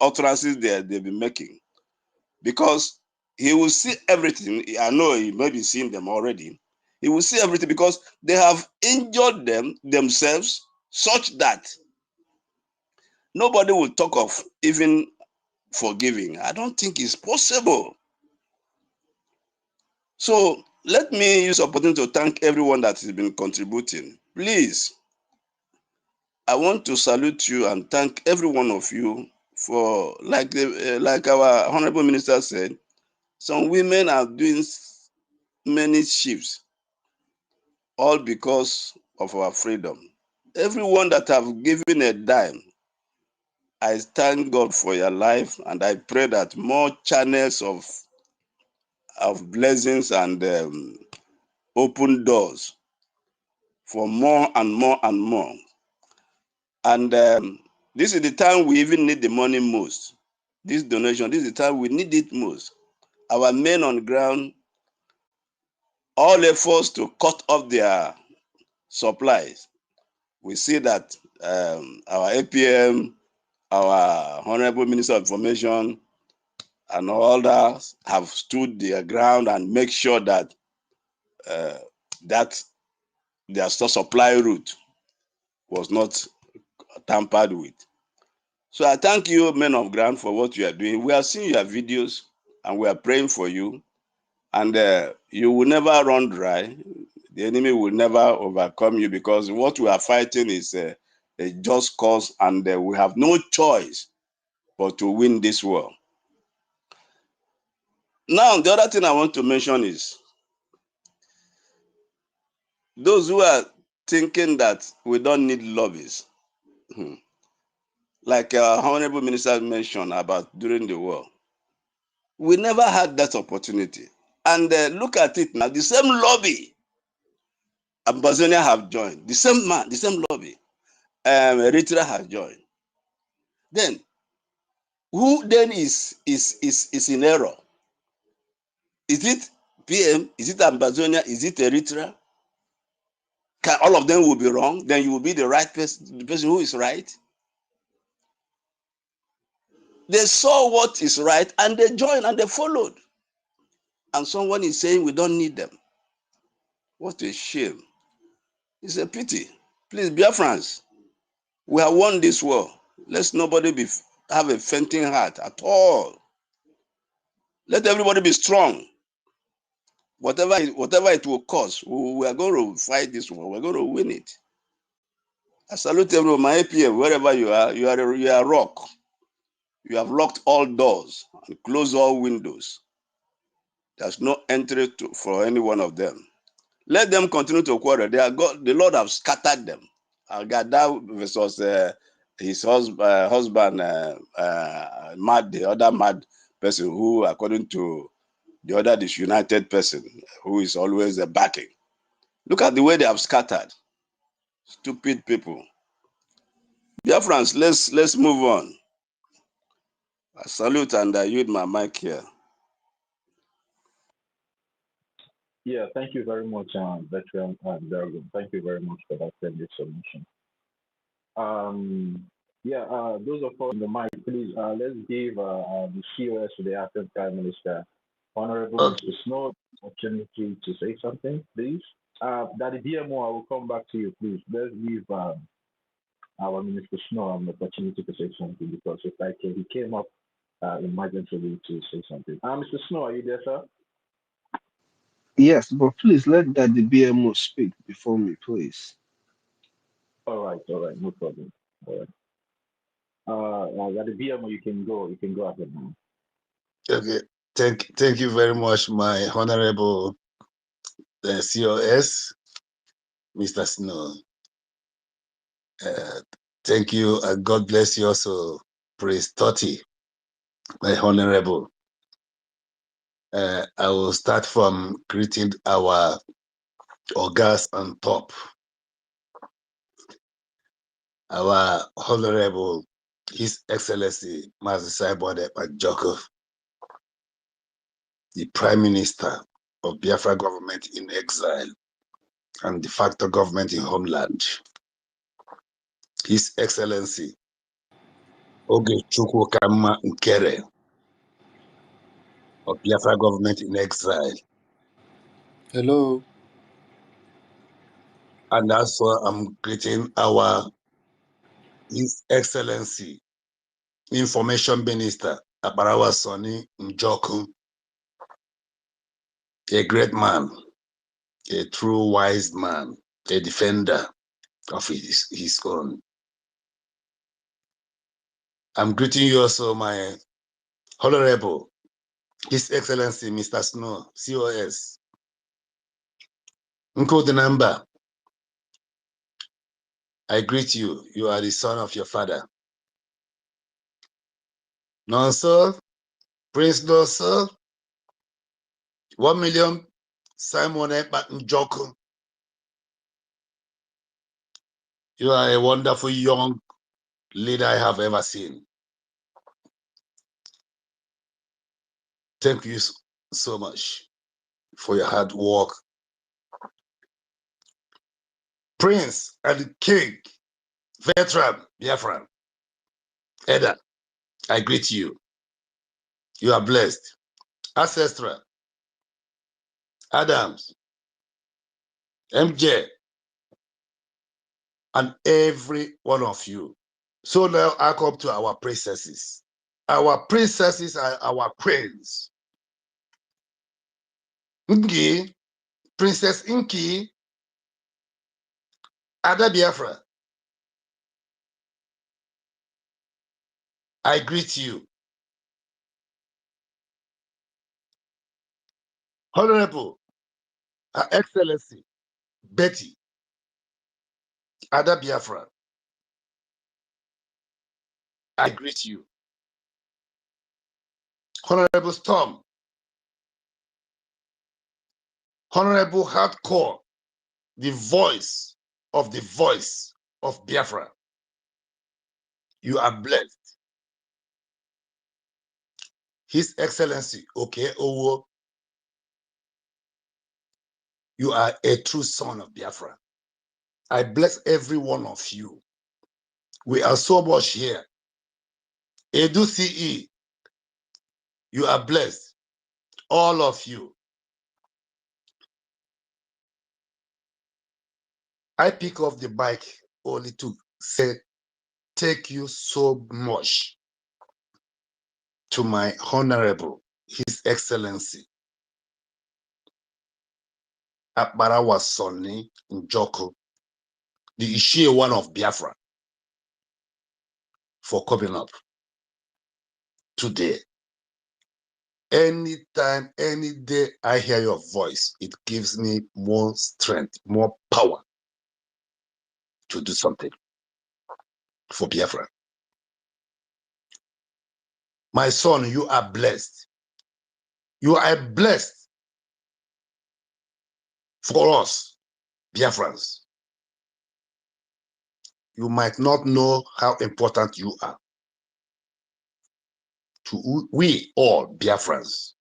utterances they've been making, because he will see everything. I know he may be seeing them already. He will see everything because they have injured themselves such that nobody will talk of even forgiving. I don't think it's possible. So let me use the opportunity to thank everyone that has been contributing. Please, I want to salute you and thank every one of you for, like our honorable minister said, some women are doing many shifts, all because of our freedom. Everyone that have given a dime, I thank God for your life, and I pray that more channels of blessings and open doors for more and more and more. And this is the time we even need the money most. This donation, this is the time we need it most. Our men on the ground, all efforts to cut off their supplies. We see that our APM, our Honorable Minister of Information, and others have stood their ground and make sure that that their supply route was not tampered with. So I thank you, men of ground, for what you are doing. We are seeing your videos and we are praying for you. And you will never run dry. The enemy will never overcome you, because what we are fighting is a just cause, and we have no choice but to win this war. Now, the other thing I want to mention is those who are thinking that we don't need lobbies, like our Honorable Minister mentioned about during the war. We never had that opportunity. And look at it now, the same lobby Ambazonia have joined, the same man, the same lobby. Eritrea has joined. Then, who then is in error? Is it PM? Is it Ambazonia? Is it Eritrea? All of them will be wrong. Then you will be the right person, the person who is right. They saw what is right and they joined and they followed. And someone is saying we don't need them. What a shame. It's a pity. Please, Biafrans, we have won this war. Let's nobody have a fainting heart at all. Let everybody be strong. Whatever it will cost, we are going to fight this war. We're going to win it. I salute everyone, my APM, wherever you are a rock. You have locked all doors and closed all windows. There's no entry for any one of them. Let them continue to quarrel. The Lord have scattered them. Agada versus his husband, mad, the other mad person who, according to the other disunited person, who is always backing. Look at the way they have scattered. Stupid people. Dear friends, let's move on. I salute and I yield my mic here. Yeah, thank you very much, veteran Darwin. Thank you very much for that friendly submission. Those of us in the mic, please, let's give the COS to the acting Prime Minister, Honorable Mr. Snow, opportunity to say something, please. Daddy DMO, I will come back to you, please. Let's give our Minister Snow an opportunity to say something, because it's like he came up emergently to say something. Mr. Snow, are you there, sir? Yes, but please let that the BMO speak before me, please. All right, no problem. All right. The BMO, you can go ahead now. Okay, thank you very much, my honorable COS, Mr. Snow. Thank you, and God bless you also, Praise 30, my honorable. I will start from greeting our Ogas on top. Our honorable, His Excellency, Mazi Saibode Pajoko, the Prime Minister of Biafra government in exile and de facto government in homeland. His Excellency, Oge Chukwukama Nkere of Biafra government in exile. Hello. And also I'm greeting our His Excellency, Information Minister, Abarawa Soni Njoku, a great man, a true wise man, a defender of his own. I'm greeting you also, my honorable, His Excellency, Mr. Snow, COS. Nkodenamba, I greet you. You are the son of your father. Nonso, Prince Nonso, 1 million Simon Njoku. You are a wonderful young leader I have ever seen. Thank you so much for your hard work. Prince and King, veteran, Biafran, Eda, I greet you. You are blessed. Ancestral, Adams, MJ, and every one of you. So now I come to our princesses. Our princesses are our queens. Ngi, Princess Inki, Ada Biafra, I greet you. Honorable, Her Excellency, Betty, Ada Biafra, I greet you. Honorable Storm, Honorable Hardcore, the voice of Biafra. You are blessed. His Excellency, okay, Owo, you are a true son of Biafra. I bless every one of you. We are so much here. Edu CE, you are blessed. All of you. I pick up the mic only to say thank you so much to my Honorable, His Excellency, Akbarawa Sonny Njoko, the Ishie one of Biafra, for coming up today. Anytime, any day I hear your voice, it gives me more strength, more power to do something for Biafra. My son, you are blessed. You are blessed for us, Biafrans. You might not know how important you are to we all Biafrans.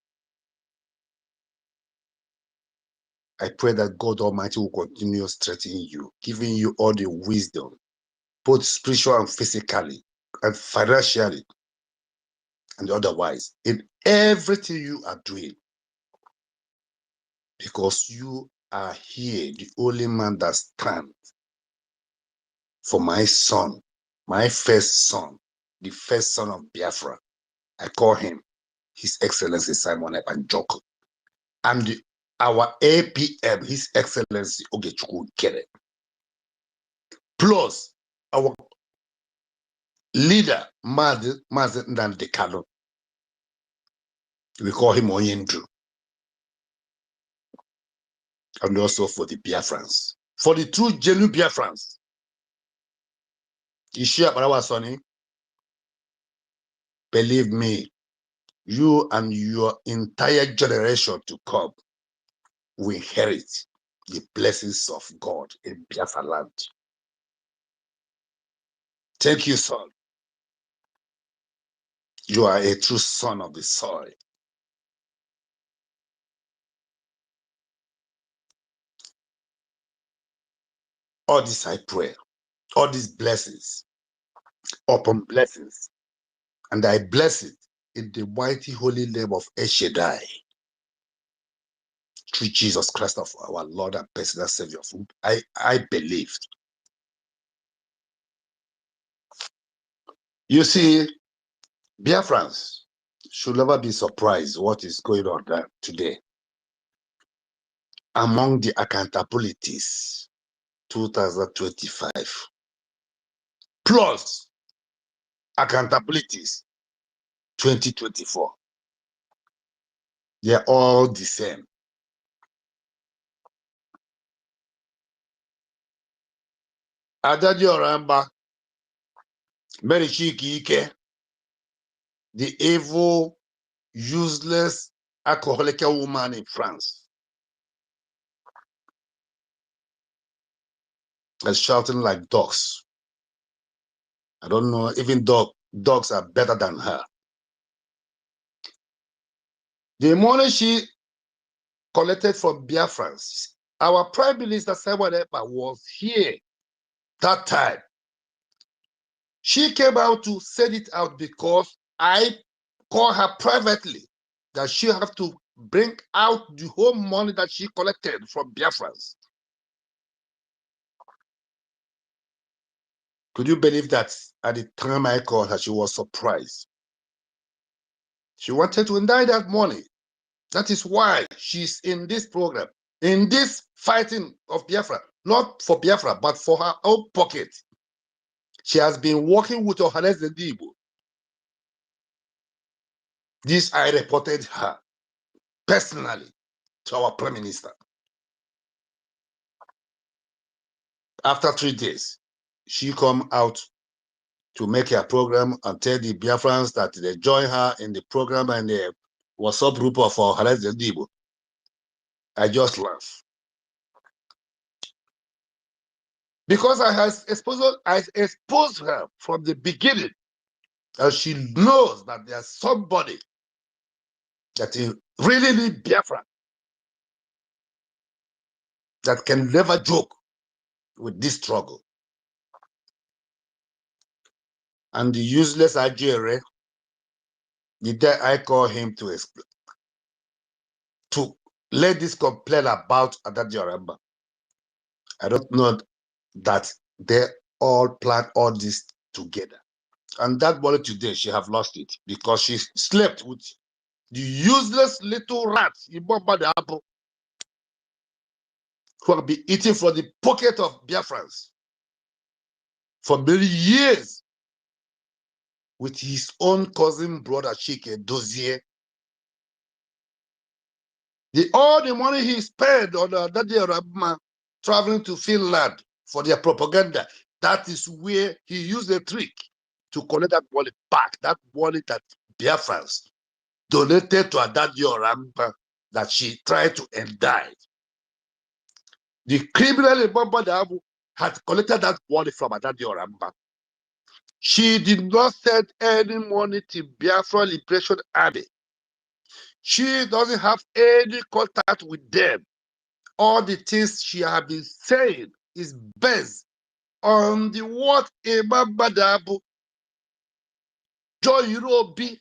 I pray that God Almighty will continue strengthening you, giving you all the wisdom, both spiritual and physically, and financially, and otherwise, in everything you are doing. Because you are here, the only man that stands for my son, my first son, the first son of Biafra. I call him His Excellency Simon Ebanjoko. And our APM, His Excellency Ogechukwu Kere. Plus our leader, Mazi Nnamdi Kanu. We call him Oyendru. And also for the Biafrans. For the true genuine Biafrans. Ishia Barawa Sonny, believe me, you and your entire generation to come will inherit the blessings of God in Biafra land. Thank you, son. You are a true son of the soil. All this I pray, all these blessings, upon blessings, and I bless it in the mighty holy name of El Shaddai, through Jesus Christ of our Lord and personal Savior. I believed. You see, Biafrans should never be surprised what is going on there today. Among the accountabilities 2025 plus accountabilities 2024, they are all the same. Adadi Oramba, Mary Chiki, the evil, useless, alcoholic woman in France, is shouting like dogs. I don't know, even dogs are better than her. The money she collected from Biafrans Our Prime Minister Simon Ekpa was here that time. She came out to set it out because I called her privately that she have to bring out the whole money that she collected from Biafrans. Could you believe that at the time I called her, she was surprised? She wanted to indict that money. That is why she's in this program, in this fighting of Biafra, not for Biafra, but for her own pocket. She has been working with Ohanes Ndibo. This I reported her personally to our Prime Minister. After 3 days, she come out to make her program and tell the Biafrans that they join her in the program and the WhatsApp group of Ohanes Ndibo. I just laugh. Because I exposed her from the beginning, and she knows that there's somebody that is really need Biafra that can never joke with this struggle. And the useless Ajere, the day I call him to let this complain about Adadi Oramba, I don't know that they all plan all this together. And that body today, she have lost it because she slept with the useless little rats in the apple who have been eating from the pocket of Biafrans for many years with his own cousin brother Chike Dozier. All the money he spent on Daddy Rabma traveling to Finland for their propaganda, that is where he used a trick to collect that money back, that money that Biafrans donated to Daddy Rabma that she tried to indict. The criminal in Bamba had collected that money from Daddy Rabma. She did not send any money to Biafra Liberation Army. She doesn't have any contact with them. All the things she has been saying is based on the what Ebabadabu, Joy Ruby,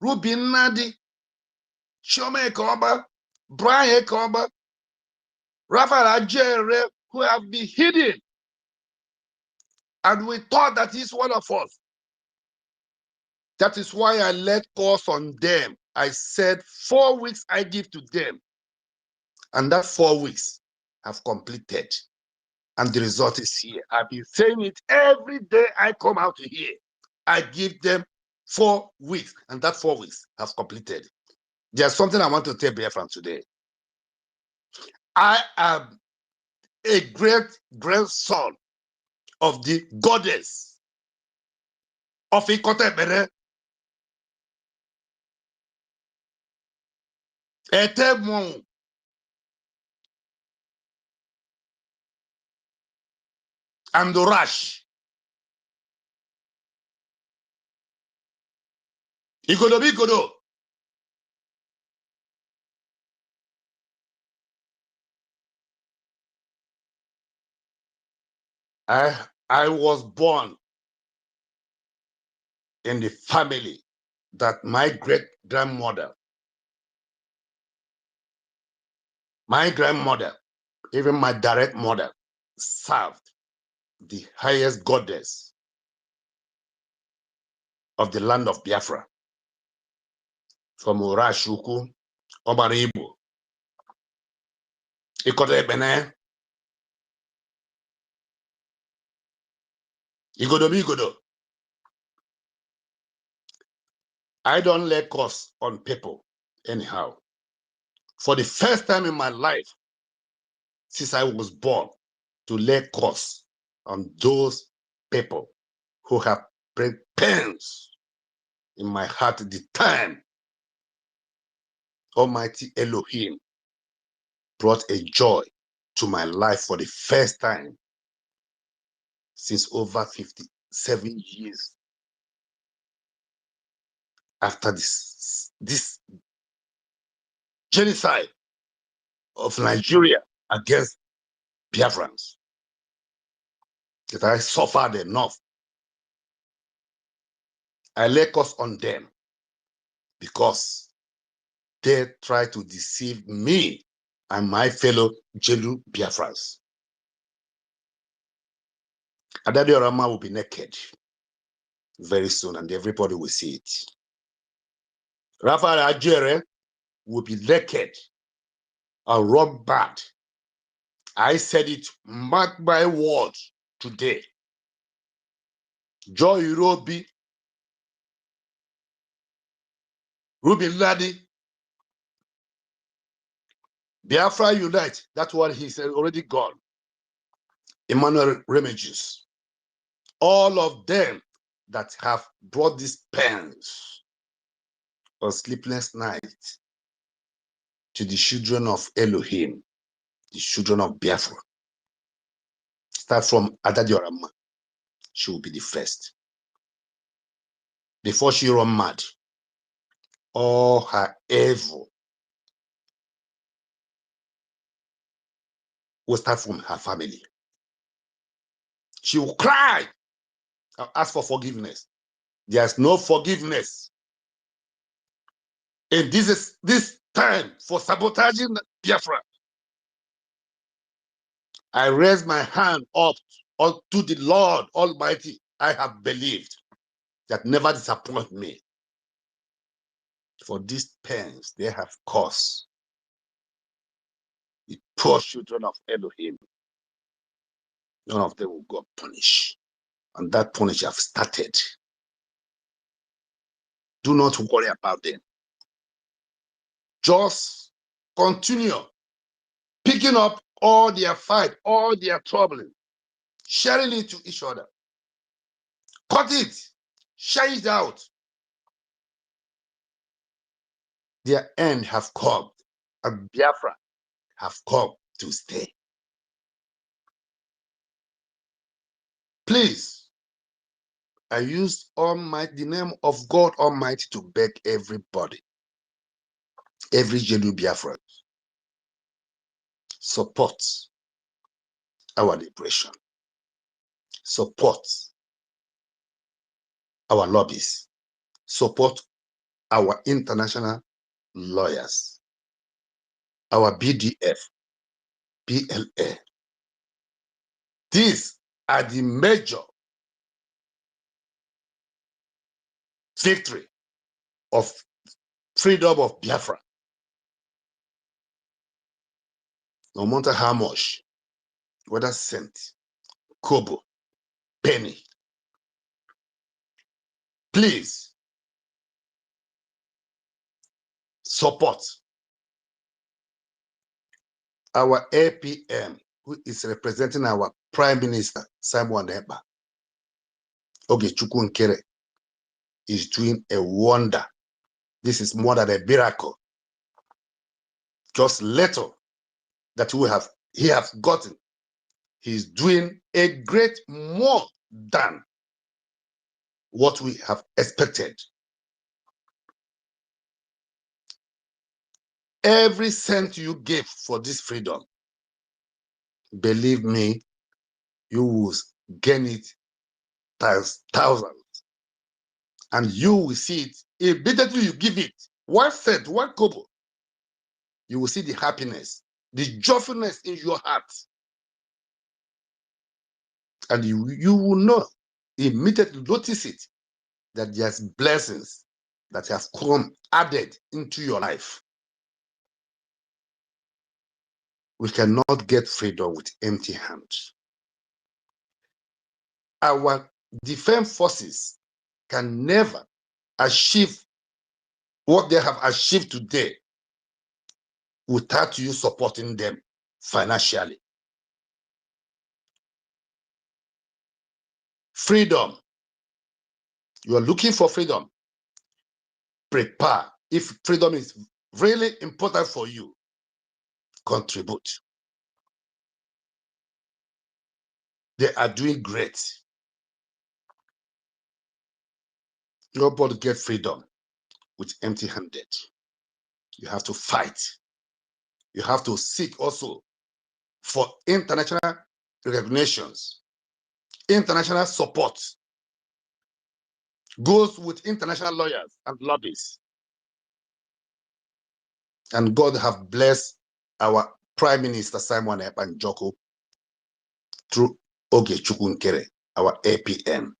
Ruby Nadi, Shome Ekoba, Brian Ekoba, Raphael Ajere, who have been hidden. And we thought that he's one of us. That is why I let course on them. I said 4 weeks I give to them. And that 4 weeks have completed. And the result is here. I've been saying it every day I come out here. I give them 4 weeks. And that 4 weeks have completed. There's something I want to tell Biafran today. I am a great grandson of the goddess of Ikotebere. Etemon. And the rush. Igodo. I was born in the family that my great-grandmother, even my direct mother, served the highest goddess of the land of Biafra, from Urashuku, Obaribo, Ikotebene, Igodo. I don't lay curse on people anyhow. For the first time in my life, since I was born, to lay curse on those people who have bring pains in my heart at the time Almighty Elohim brought a joy to my life for the first time since over 57 years after this genocide of Nigeria against Biafrans, that I suffered enough. I lay curse on them because they try to deceive me and my fellow Jelu Biafrans. Adadiorama will be naked very soon, and everybody will see it. Raphael Ajere will be naked and run bad. I said it, mark my words today. Joy Irobi, Ruben Ladi, Biafra Unite, that's what he said, already gone. Emmanuel Remages, all of them that have brought these pains or sleepless night to the children of Elohim, the children of Biafra. Start from Adadiorama. She will be the first. Before she run mad, all her evil will start from her family. She will cry and ask for forgiveness. There's no forgiveness. And this time for sabotaging Biafra. I raise my hand up to the Lord Almighty. I have believed that never disappoint me. For these pains they have caused the poor children of Elohim, none of them will go punished. And that punish have started. Do not worry about them. Just continue picking up all their fight, all their trouble, sharing it to each other. Cut it, share it out. Their end have come, and Biafra have come to stay. Please, I use the name of God Almighty to beg everybody, every Jelu Biafra, support our liberation, support our lobbies, support our international lawyers, our BDF, PLA. These are the major victory of freedom of Biafra. No matter how much, whether cent, kobo, penny, please support our APM, who is representing our Prime Minister, Simon Eba. Ogechukwu Nkere is doing a wonder. This is more than a miracle. Just little that he has gotten. He's doing a great more than what we have expected. Every cent you give for this freedom, believe me, you will gain it times thousands. And you will see it immediately you give it. 1 cent, 1 kobo, you will see the happiness, the joyfulness in your heart. And you will know, immediately notice it, that there's blessings that have come added into your life. We cannot get freedom with empty hands. Our defense forces can never achieve what they have achieved today without you supporting them financially. Freedom. You are looking for freedom. Prepare. If freedom is really important for you, contribute. They are doing great. Nobody gets freedom with empty-handed. You have to fight. You have to seek also for international recognitions, international support, goes with international lawyers and lobbies. And God have blessed our Prime Minister Simon Ekpa-Njoku through Ogechukwu Nkere, our APN,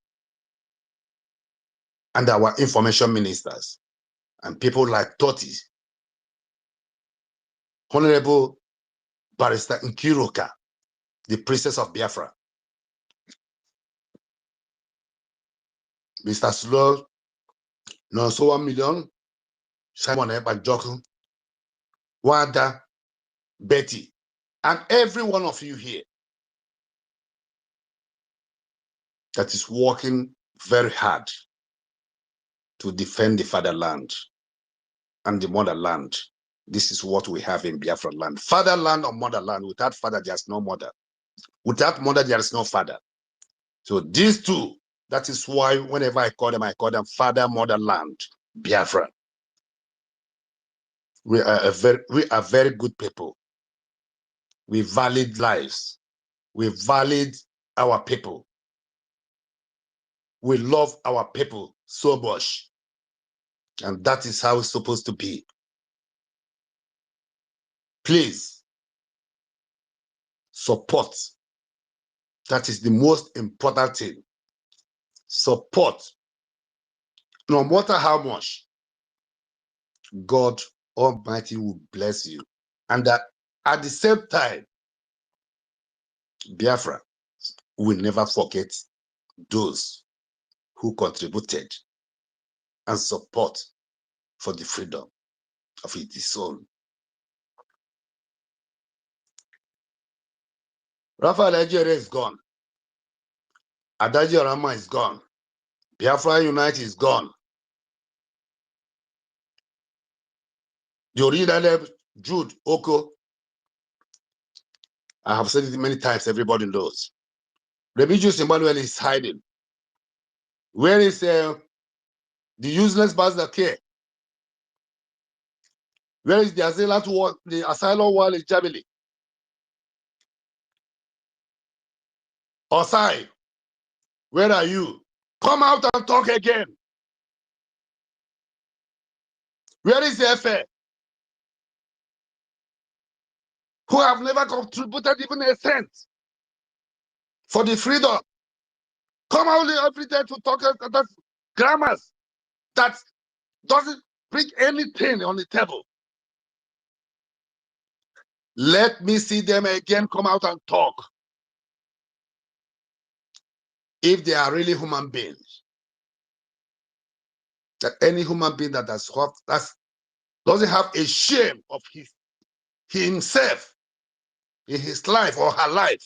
and our information ministers, and people like Toti, Honorable Barrister Nkiruka, the Princess of Biafra, Mr. Slow, Nonso 1 million, Simon Ekpa-Njoku, Wanda, Betty, and every one of you here that is working very hard to defend the fatherland and the motherland. This is what we have in Biafra land. Fatherland or motherland. Without father, there's no mother. Without mother, there is no father. So these two, that is why whenever I call them father, motherland, Biafra. We are very good people. We valid lives. We valid our people. We love our people so much. And that is how it's supposed to be. Please support. That is the most important thing. Support. No matter how much, God Almighty will bless you. And that at the same time, Biafra will never forget those who contributed and support for the freedom of its own. Raphael Ejere is gone. Adaji Rama is gone. Biafra Unite is gone. Yoridale Jude Oko, I have said it many times, everybody knows. Remigius Emmanuel is hiding. Where is the useless bastard care? Where is the asylum wall in Germany? Osai, where are you? Come out and talk again. Where is the FA? Who have never contributed even a cent for the freedom? Come out every day to talk about grammars that doesn't bring anything on the table. Let me see them again come out and talk. If they are really human beings. That any human being that doesn't have a shame of himself in his life or her life,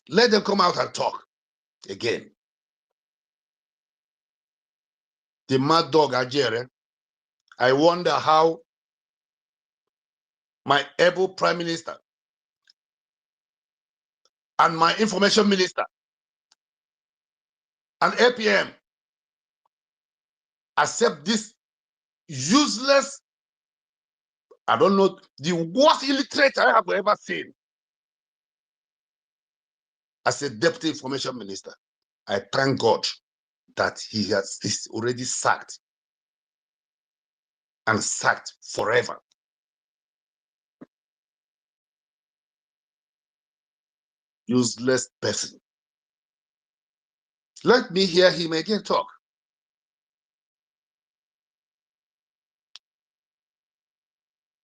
let them come out and talk again. The mad dog Ajere, I wonder how my able prime minister and my information minister and APM accept this useless, I don't know, the worst illiterate I have ever seen as a deputy information minister. I thank God that he's already sacked and sacked forever. Useless person. Let me hear him again talk.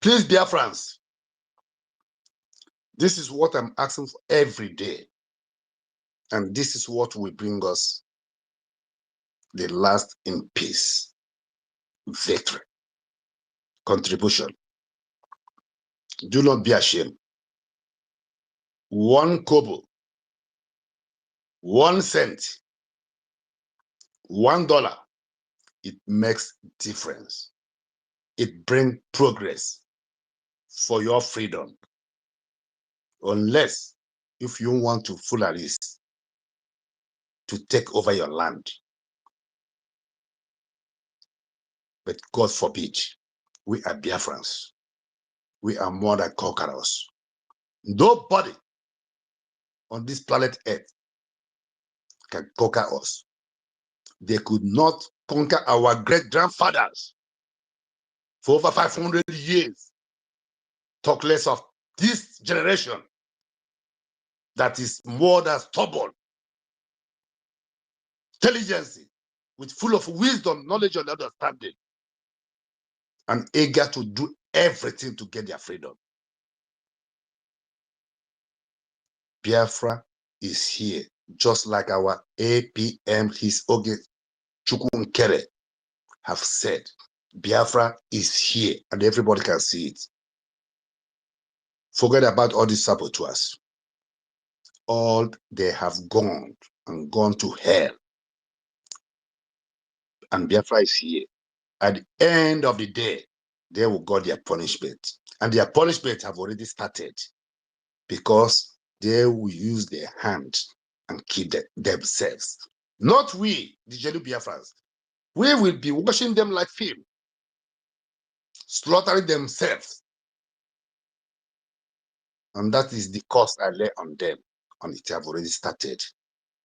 Please, dear friends, this is what I'm asking for every day. And this is what will bring us the last in peace, victory, contribution. Do not be ashamed. 1 kobo, 1 cent, $1, it makes difference. It brings progress for your freedom. Unless if you want to Fulanis to take over your land. But God forbid, we are Biafrans. We are more than conquerors. Nobody on this planet Earth can conquer us. They could not conquer our great-grandfathers for over 500 years. Talk less of this generation that is more than stubborn, intelligence, with full of wisdom, knowledge, and understanding, and eager to do everything to get their freedom. Biafra is here, just like our APM, His Oge Chukwunkere, have said. Biafra is here, and everybody can see it. Forget about all these saboteurs. All they have gone and gone to hell. And Biafra is here. At the end of the day, they will get their punishment. And their punishment have already started, because they will use their hands and kill themselves. Not we, the Jelu Biafrans. We will be watching them like film, slaughtering themselves. And that is the cost I lay on them. And it have already started.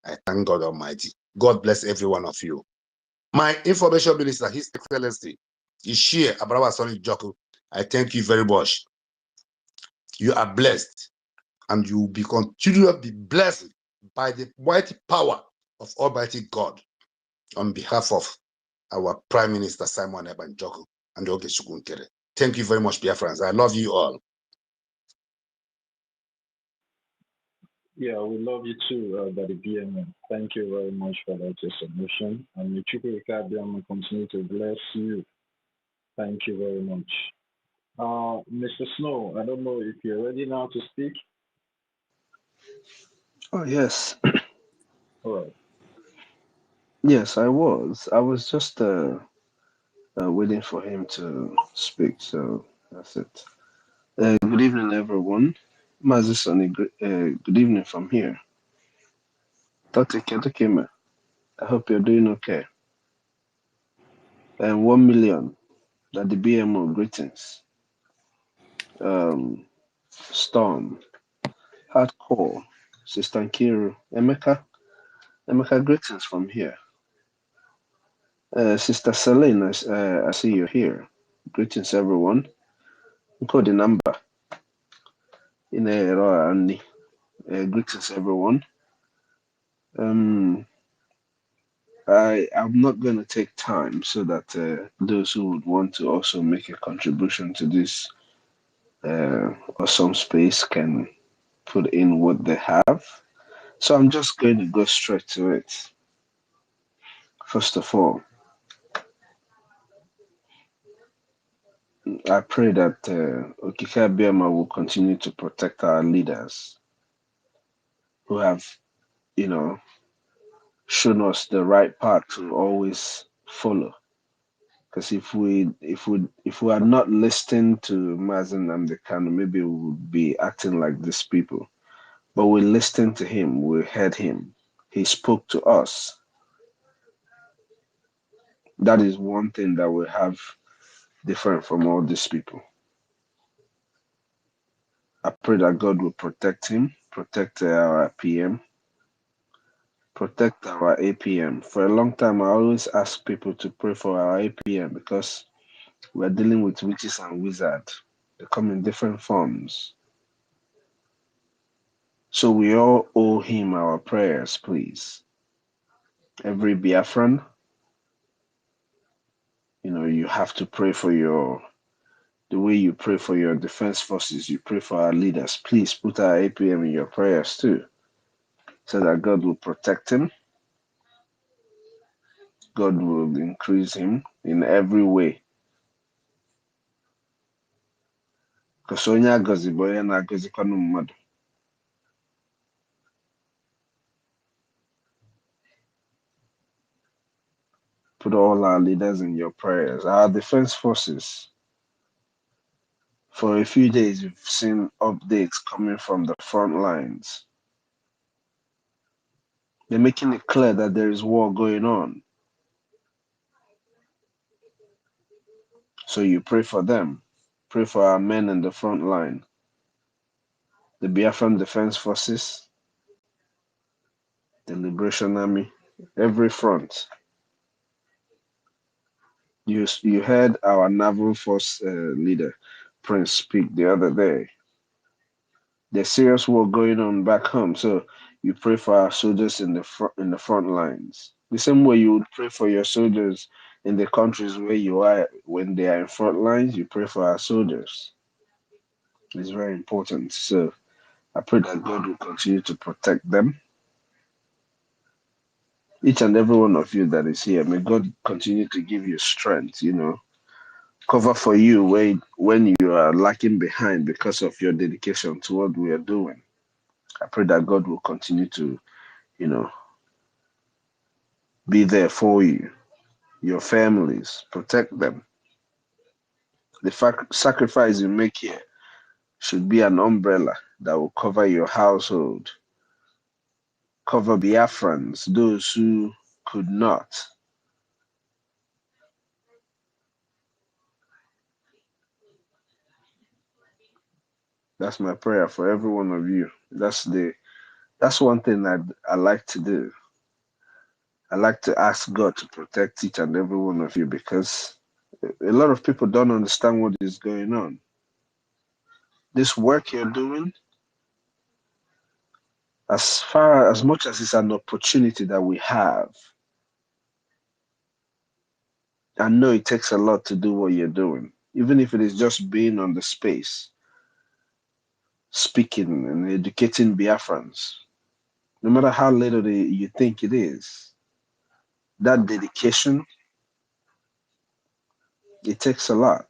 I thank God Almighty. God bless every one of you. My information minister, His Excellency, Ishie Abrawa Soni Joku, I thank you very much. You are blessed, and you will be continue to be blessed by the mighty power of Almighty God, on behalf of our Prime Minister Simon Ebanjoku and Oge Chukwunkere. Thank you very much, Biafrans. I love you all. Yeah, we love you too, Daddy BMN. Thank you very much for that submission. And may Chukwuka BMN continue to bless you. Thank you very much. Mr. Snow, I don't know if you're ready now to speak. Oh, yes. All right. Yes, I was. I was just waiting for him to speak, so that's it. Good evening, everyone. Mazisoni, good evening from here. Dr. Ketakima, I hope you're doing okay. And 1 million, that the BMO, greetings. Storm, Hardcore, Sister Nkiru, Emeka, greetings from here. Sister Celine, I see you're here. Greetings, everyone. Code the number. Greetings, everyone. I'm not going to take time so that those who would want to also make a contribution to this awesome space can put in what they have. So I'm just going to go straight to it. First of all, I pray that Okika Biama will continue to protect our leaders who have, shown us the right path to always follow. Because if we are not listening to Mazen Namdekano, maybe we would be acting like these people. But we listened to him, we heard him. He spoke to us. That is one thing that we have different from all these people. I pray that God will protect him, protect our PM, protect our APM. For a long time, I always ask people to pray for our APM because we're dealing with witches and wizards. They come in different forms. So we all owe him our prayers, please. Every Biafran, you have to pray for the way you pray for your defense forces, you pray for our leaders. Please put our APM in your prayers too, so that God will protect him. God will increase him in every way. Because onye agọzi bụ onye na-agọzikwanụ mmadụ. Put all our leaders in your prayers. Our defense forces, for a few days, we've seen updates coming from the front lines. They're making it clear that there is war going on. So you pray for them. Pray for our men in the front line. the Biafran Defense Forces, the Liberation Army, every front. You heard our naval force leader, Prince, speak the other day. There's serious war going on back home, so you pray for our soldiers in the front lines. The same way you would pray for your soldiers in the countries where you are when they are in front lines, you pray for our soldiers. It's very important. So I pray that God will continue to protect them. Each and every one of you that is here, may God continue to give you strength, cover for you when you are lacking behind because of your dedication to what we are doing. I pray that God will continue to, be there for you, your families, protect them. The sacrifice you make here should be an umbrella that will cover your household, cover Biafrans, those who could not. That's my prayer for every one of you. That's one thing I like to do. I like to ask God to protect each and every one of you because a lot of people don't understand what is going on. This work you're doing, as much as it's an opportunity that we have, I know it takes a lot to do what you're doing, even if it is just being on the space, speaking and educating Biafrans. No matter how little you think it is, that dedication, it takes a lot.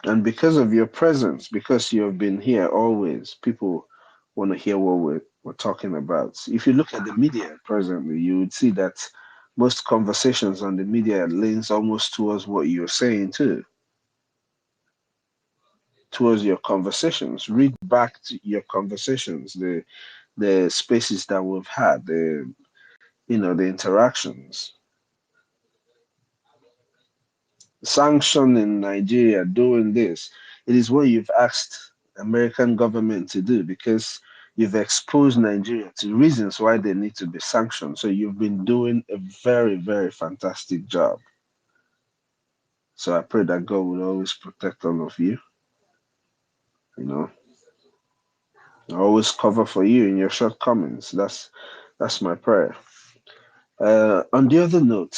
And because of your presence, because you have been here always, people want to hear what we're talking about. If you look at the media presently, you would see that most conversations on the media leans almost towards what you're saying too, towards your conversations. Read back to your conversations, the spaces that we've had, the interactions. Sanction in Nigeria doing this, it is what you've asked American government to do because you've exposed Nigeria to reasons why they need to be sanctioned. So you've been doing a very, very fantastic job. So I pray that God will always protect all of you, you know, always cover for you in your shortcomings. That's my prayer. On the other note,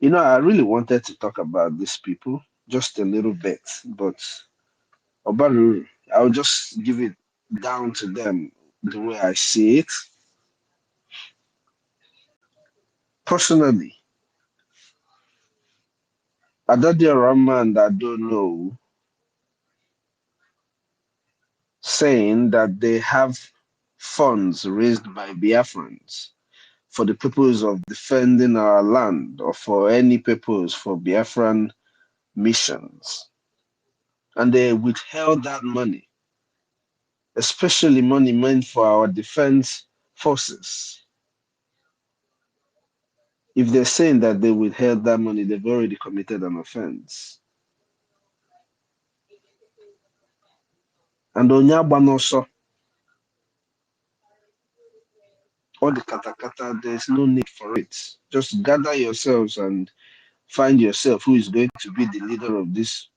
I really wanted to talk about these people just a little bit, but Obaru, I'll just give it down to them the way I see it. Personally, Adadia Rahman that I don't know saying that they have funds raised by Biafrans for the purpose of defending our land or for any purpose for Biafran missions. And they withheld that money, especially money meant for our defense forces. If they're saying that they withheld that money, they've already committed an offense. And Onyabanoso, all the katakata, there's no need for it. Just gather yourselves and find yourself who is going to be the leader of this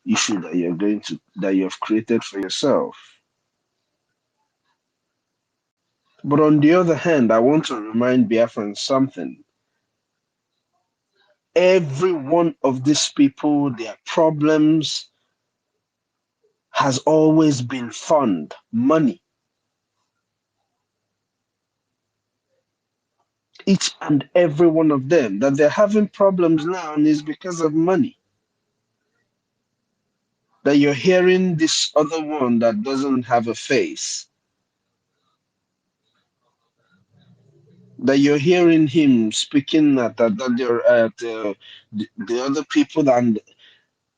issue that you have created for yourself. But on the other hand, I want to remind Biafrans something. Every one of these people, their problems has always been fund, money. Each and every one of them that they're having problems now is because of money. That you're hearing this other one that doesn't have a face, that you're hearing him speaking at the other people, and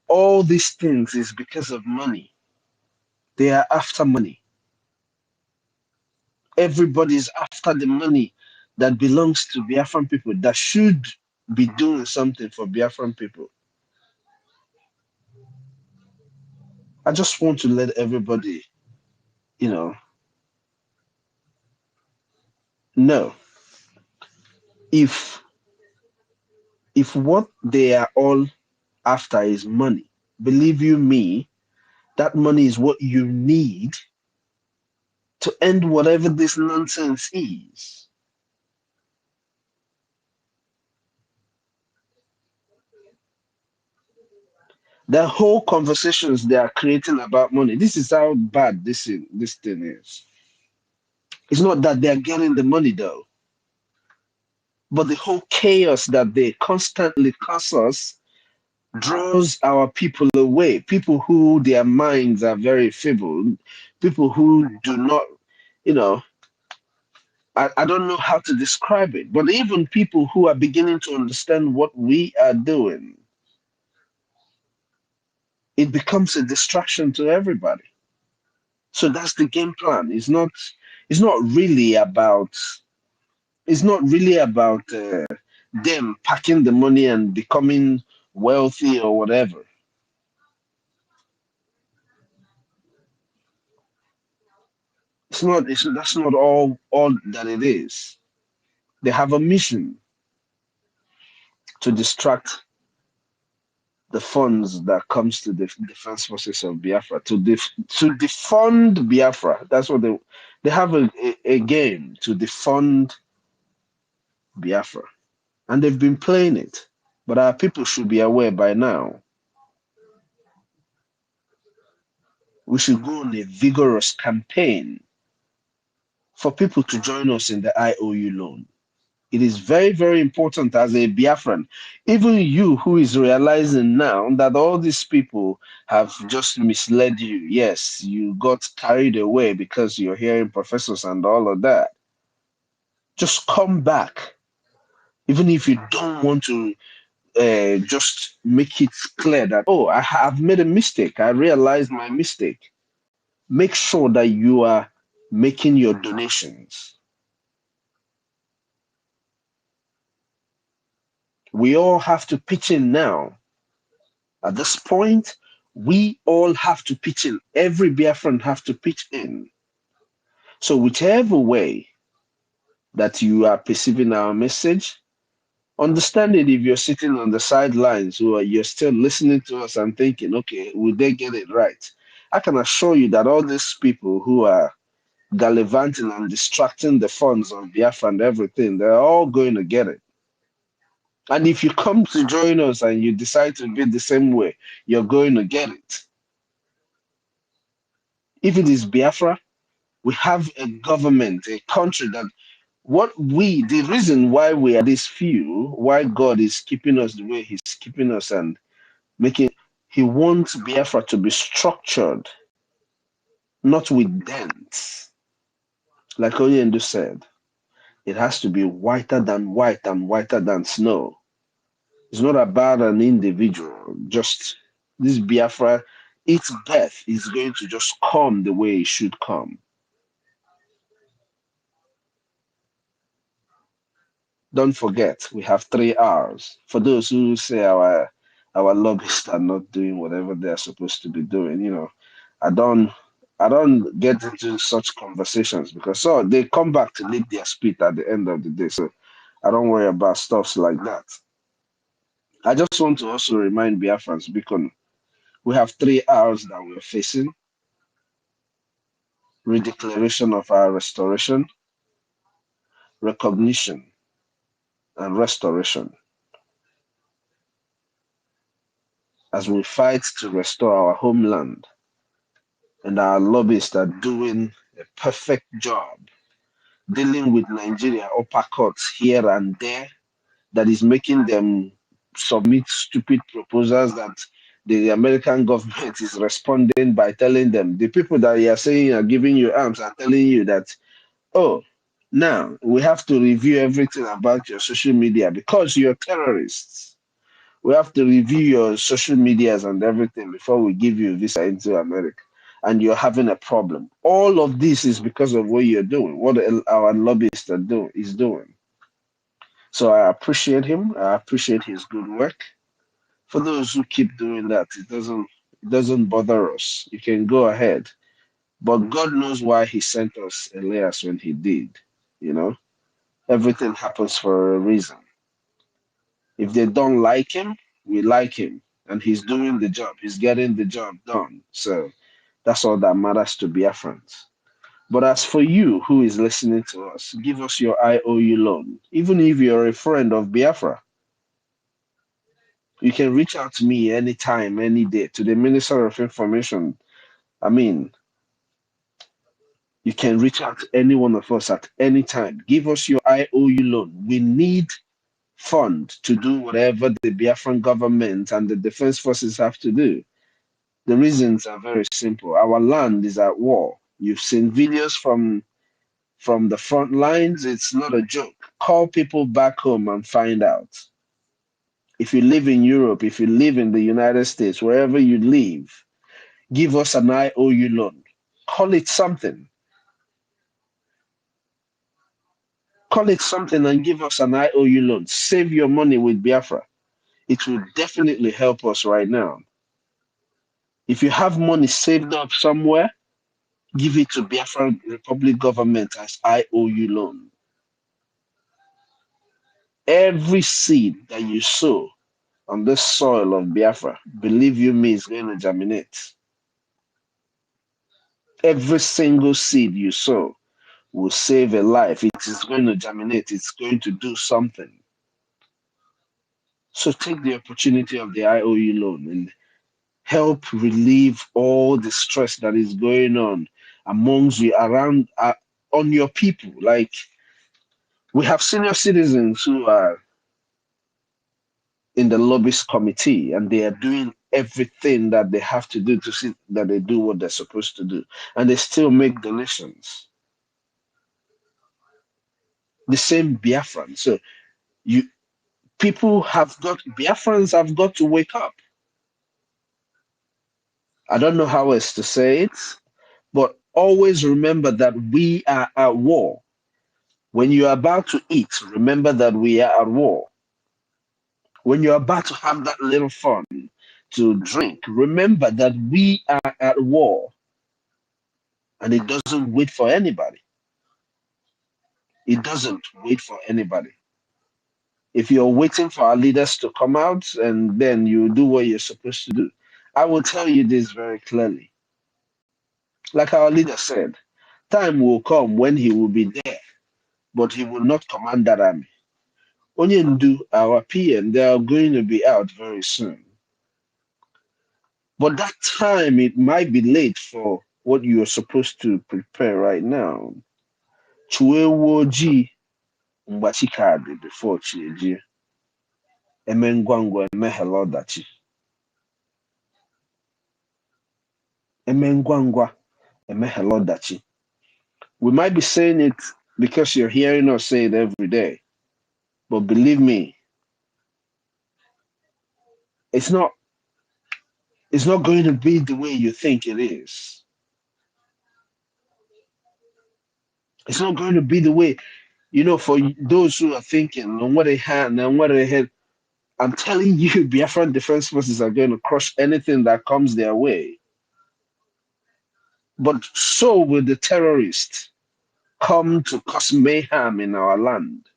all these things is because of money. They are after money. Everybody is after the money that belongs to Biafran people, that should be doing something for Biafran people. I just want to let everybody, know if what they are all after is money, believe you me, that money is what you need to end whatever this nonsense is. The whole conversations they are creating about money. This is how bad this thing is. It's not that they are getting the money though, but the whole chaos that they constantly cause us draws our people away. People who their minds are very feeble, people who do not, you know, I don't know how to describe it, but even people who are beginning to understand what we are doing, it becomes a distraction to everybody. So that's the game plan. It's not really about them packing the money and becoming wealthy or whatever. That's not all that it is. They have a mission to distract the funds that comes to the defense forces of Biafra to defund Biafra. That's what they have a game to defund Biafra, and they've been playing it. But our people should be aware by now. We should go on a vigorous campaign for people to join us in the IOU loan. It is very, very important as a Biafran. Even you who is realizing now that all these people have just misled you. Yes, you got carried away because you're hearing professors and all of that. Just come back. Even if you don't want to just make it clear that, oh, I have made a mistake. I realized my mistake. Make sure that you are making your donations. We all have to pitch in now. At this point, we all have to pitch in. Every Biafran have to pitch in. So whichever way that you are perceiving our message, understand it if you're sitting on the sidelines or you're still listening to us and thinking, okay, will they get it right? I can assure you that all these people who are gallivanting and distracting the funds of Biafra and everything, they're all going to get it. And if you come to join us and you decide to be the same way, you're going to get it. If it is Biafra, we have a government, a country that the reason why we are this few, why God is keeping us the way He's keeping us and making, He wants Biafra to be structured, not with dents. Like Oyendo said, it has to be whiter than white and whiter than snow. It's not about an individual, just this Biafra, its birth is going to just come the way it should come. Don't forget, we have 3 hours. For those who say our lobbyists are not doing whatever they are supposed to be doing, I don't get into such conversations because they come back to lick their spit at the end of the day. So I don't worry about stuffs like that. I just want to also remind Biafrans, because we have 3 hours that we're facing: redeclaration of our restoration, recognition, and restoration. As we fight to restore our homeland, and our lobbyists are doing a perfect job dealing with Nigeria uppercuts here and there that is making them submit stupid proposals that the American government is responding by telling them, the people that you are saying are giving you arms are telling you that, oh, now we have to review everything about your social media because you're terrorists. We have to review your social medias and everything before we give you a visa into America. And you're having a problem. All of this is because of what you're doing, what our lobbyists is doing. So I appreciate him. I appreciate his good work. For those who keep doing that, It doesn't bother us. You can go ahead. But God knows why he sent us Elias when he did. You know, everything happens for a reason. If they don't like him, we like him. And he's doing the job. He's getting the job done. So that's all that matters to Biafrans. But as for you who is listening to us, give us your IOU loan. Even if you're a friend of Biafra, you can reach out to me anytime, any day, to the Minister of Information. I mean, you can reach out to any one of us at any time. Give us your IOU loan. We need fund to do whatever the Biafran government and the defense forces have to do. The reasons are very simple. Our land is at war. You've seen videos from the front lines. It's not a joke. Call people back home and find out. If you live in Europe, if you live in the United States, wherever you live, give us an IOU loan. Call it something. Call it something and give us an IOU loan. Save your money with Biafra. It will definitely help us right now. If you have money saved up somewhere, give it to Biafra Republic government as IOU loan. Every seed that you sow on the soil of Biafra, believe you me, is going to germinate. Every single seed you sow will save a life. It is going to germinate. It's going to do something. So take the opportunity of the IOU loan and help relieve all the stress that is going on amongst you, around, on your people. Like, we have senior citizens who are in the lobbyist committee and they are doing everything that they have to do to see that they do what they're supposed to do, and they still make donations. The same Biafran. So you Biafrans have got to wake up. I don't know how else to say it, but always remember that we are at war. When you're about to eat, remember that we are at war. When you're about to have that little fun to drink, remember that we are at war. And it doesn't wait for anybody. It doesn't wait for anybody. If you're waiting for our leaders to come out and then you do what you're supposed to do, I will tell you this very clearly. Like our leader said, time will come when he will be there, but he will not command that army. Onyendu, our PM, they are going to be out very soon. But that time, it might be late for what you are supposed to prepare right now. Chuewoji Mbachikade before Chieji. Emengwangwa Emehelodachi. Emengwangwa Emehelodachi. We might be saying it because you're hearing us say it every day. But believe me, it's not going to be the way you think it is. It's not going to be the way, for those who are thinking on what they had and what they had. I'm telling you, Biafran Defense Forces are going to crush anything that comes their way. But so will the terrorists come to cause mayhem in our land.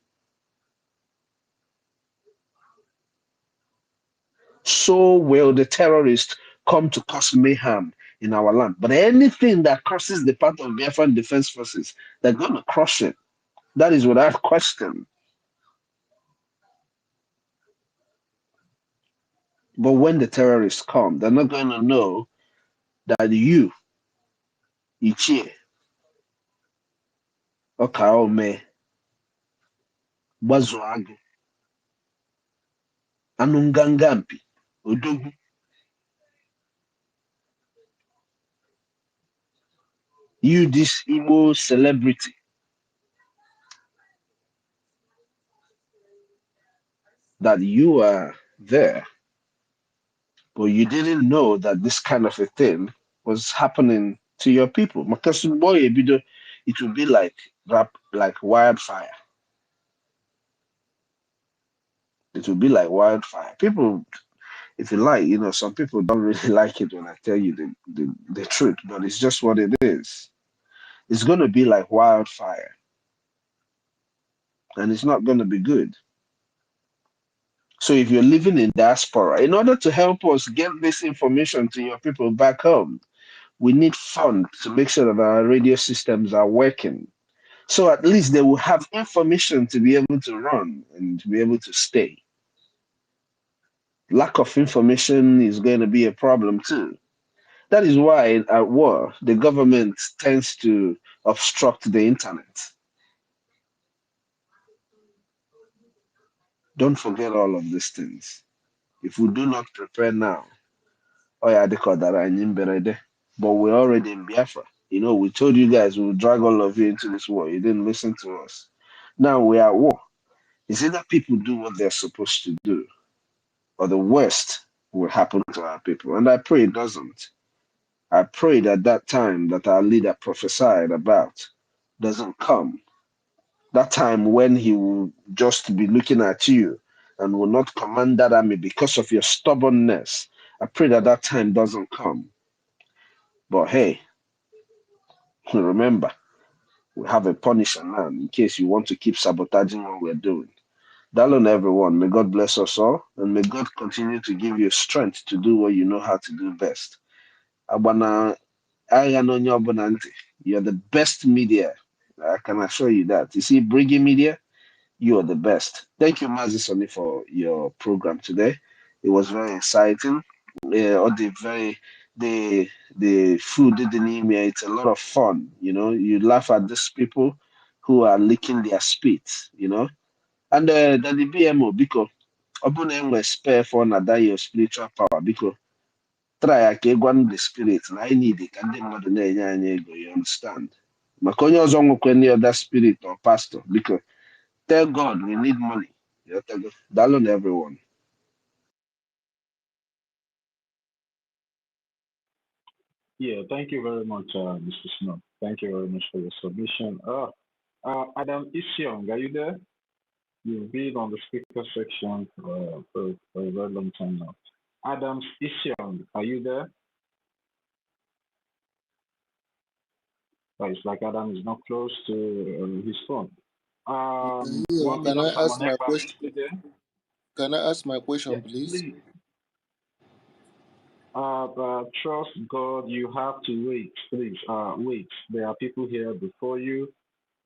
So will the terrorists come to cause mayhem in our land. But anything that crosses the path of Biafran Defense Forces, they're going to crush it. That is without question. But when the terrorists come, they're not going to know that you, Ichie, Okaome, Bazuagu, Anungangampi, Odogu, you, this Igbo celebrity, that you are there, but you didn't know that this kind of a thing was happening to your people. Because boy, it will be like wildfire. It will be like wildfire. People, if you like, some people don't really like it when I tell you the truth, but it's just what it is. It's going to be like wildfire, and it's not going to be good. So if you're living in diaspora, in order to help us get this information to your people back home, we need funds to make sure that our radio systems are working. So at least they will have information to be able to run and to be able to stay. Lack of information is going to be a problem too. That is why at war, the government tends to obstruct the internet. Don't forget all of these things. If we do not prepare now, oh yeah, they call that but we're already in Biafra. We told you guys we would drag all of you into this war. You didn't listen to us. Now we are at war. It's either people do what they're supposed to do, or the worst will happen to our people. And I pray it doesn't. I pray that that time that our leader prophesied about doesn't come. That time when he will just be looking at you and will not command that army because of your stubbornness. I pray that that time doesn't come. But hey, remember, we have a punisher now in case you want to keep sabotaging what we're doing. Darling, everyone, may God bless us all, and may God continue to give you strength to do what you know how to do best. Abana, you're the best media. I can assure you that. You see, bringing media, you are the best. Thank you, Mazi Soni, for your program today. It was very exciting. All the food didn't eat me. It's a lot of fun. You laugh at these people who are licking their spit. And the BMO, because ọbụna enwe spare for na that your spiritual power, because try ka ịgwa the spirit na anyị need ka ndị mmadụ na-enye anyị ego, you understand? Maka onye ọzọ nwekwe any other spirit or pastor, because tell God we need money. Daalụ na everyone. Yeah, thank you very much, Mr. Snow. Thank you very much for your submission. Adam Isiong, are you there? You've been on the speaker section for a very long time now. Adam Isiong, are you there? Oh, it's like Adam is not close to his phone. Yeah, 1 can million I ask my Samonekba, are you question? still there? Can I ask my question, Yes, please? please. Trust God, you have to wait, please. Wait. There are people here before you.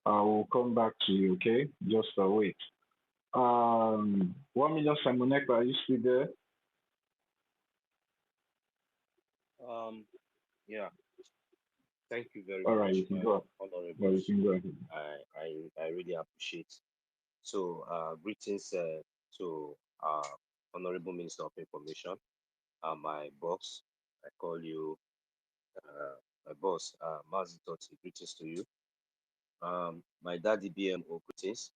We'll come back to you, okay? Just wait. 1 million Samonekba, are you still there? Yeah, thank you very All right, much, you can go. honorable. Well, you can go ahead. I really appreciate. So, greetings to Honorable Minister of Information, my boss. I call you my boss, Mazi Toti. Greetings to you. My daddy BMO, greetings.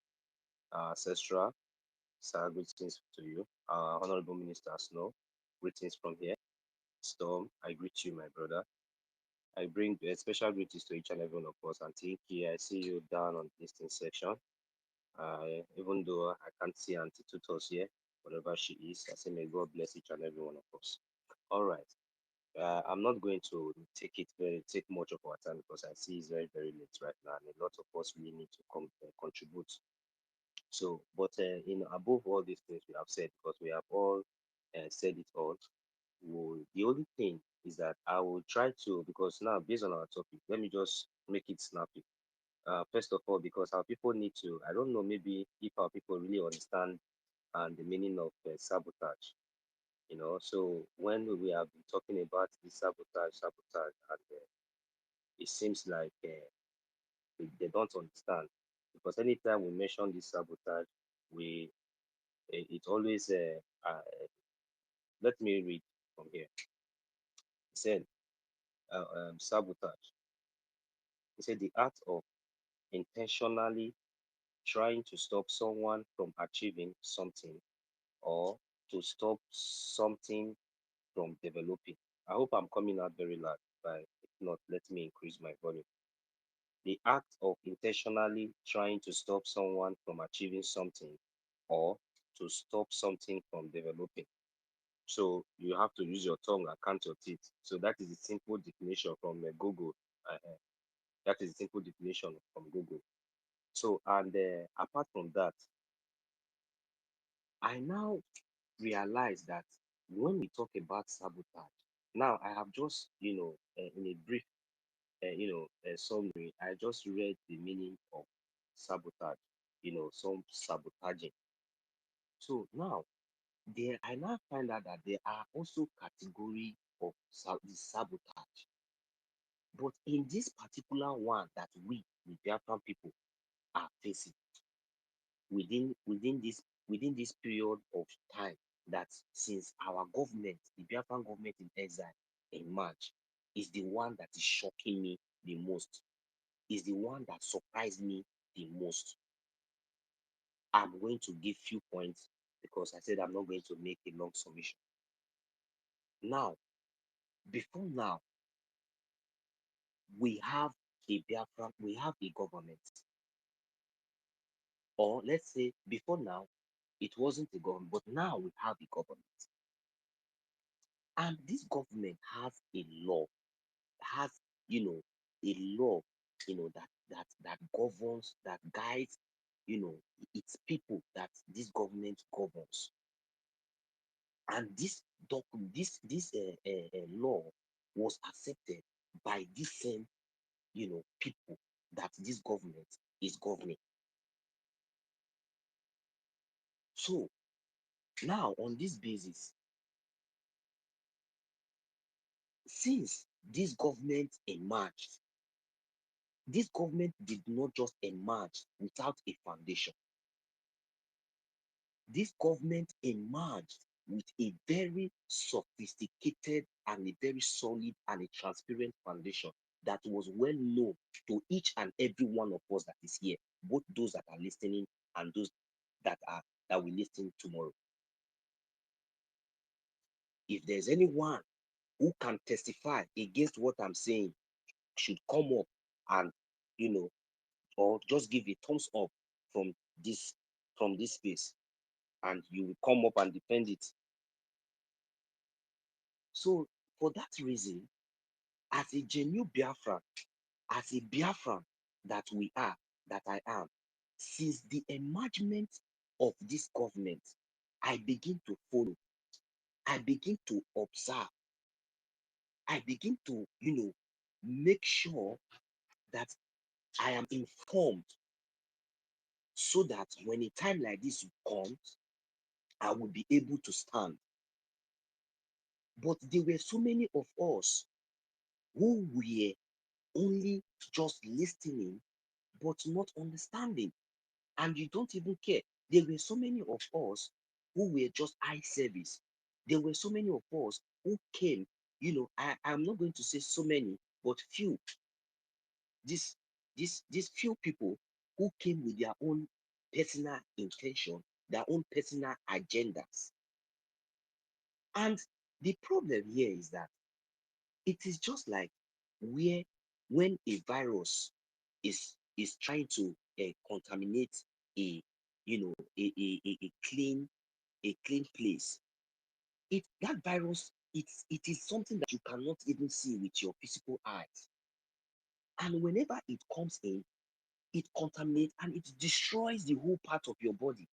Ancestral, sir, greetings to you. Honorable Minister Snow, greetings from here. Storm, I greet you, my brother. I bring special greetings to each and every one of us. And Tinky, I see you down on the listening section. Even though I can't see Auntie Tutos here, whatever she is, I say may God bless each and every one of us. All right. I'm not going to take much of our time because I see it's very, very late right now, and a lot of us really need to contribute. So, but in above all these things we have said, because we have all said it all, the only thing is that I will try to, because now based on our topic, let me just make it snappy. First of all, because our people need to, I don't know, maybe if our people really understand the meaning of sabotage, So when we have been talking about this sabotage, and it seems like they don't understand, because anytime we mention this sabotage, we it always let me read from here. It said sabotage. It said the act of intentionally trying to stop someone from achieving something or to stop something from developing. I hope I'm coming out very loud, but if not, let me increase my volume. The act of intentionally trying to stop someone from achieving something or to stop something from developing. So you have to use your tongue and count your teeth. So that is the simple definition from Google. That is the simple definition from Google. So, and apart from that, I now realize that when we talk about sabotage, now I have just, in a brief, summary, I just read the meaning of sabotage, some sabotaging. So now, I now find out that there are also category of the sabotage. But in this particular one that we, the Biafran people, are facing within this period of time, that since our government, the Biafran government in exile in March, is the one that is shocking me the most, is the one that surprised me the most. I'm going to give few points because I said I'm not going to make a long summation. Now, before now, we have we have a government, or let's say before now, it wasn't a government, but now we have a government. And this government has a law, has, a law, that governs, that guides, its people, that this government governs. And this law was accepted by this same, people that this government is governing. So now on this basis, since this government emerged, this government did not just emerge without a foundation. This government emerged with a very sophisticated and a very solid and a transparent foundation that was well known to each and every one of us that is here, both those that are listening and those that will listen tomorrow. If there's anyone who can testify against what I'm saying, should come up and, or just give a thumbs up from this space, and you will come up and defend it. So for that reason, as a genuine Biafran, as a Biafran that we are, that I am, since the emergement of this government, I begin to follow, I begin to observe, I begin to, make sure that I am informed, so that when a time like this comes, I will be able to stand. But there were so many of us who were only just listening but not understanding, and you don't even care. There were so many of us who were just eye service. There were so many of us who came, I'm not going to say so many, but few. These few people who came with their own personal intention, their own personal agendas. And the problem here is that it is just like when a virus is trying to contaminate a a clean place. That virus, it is something that you cannot even see with your physical eyes, and whenever it comes in, it contaminates and it destroys the whole part of your body.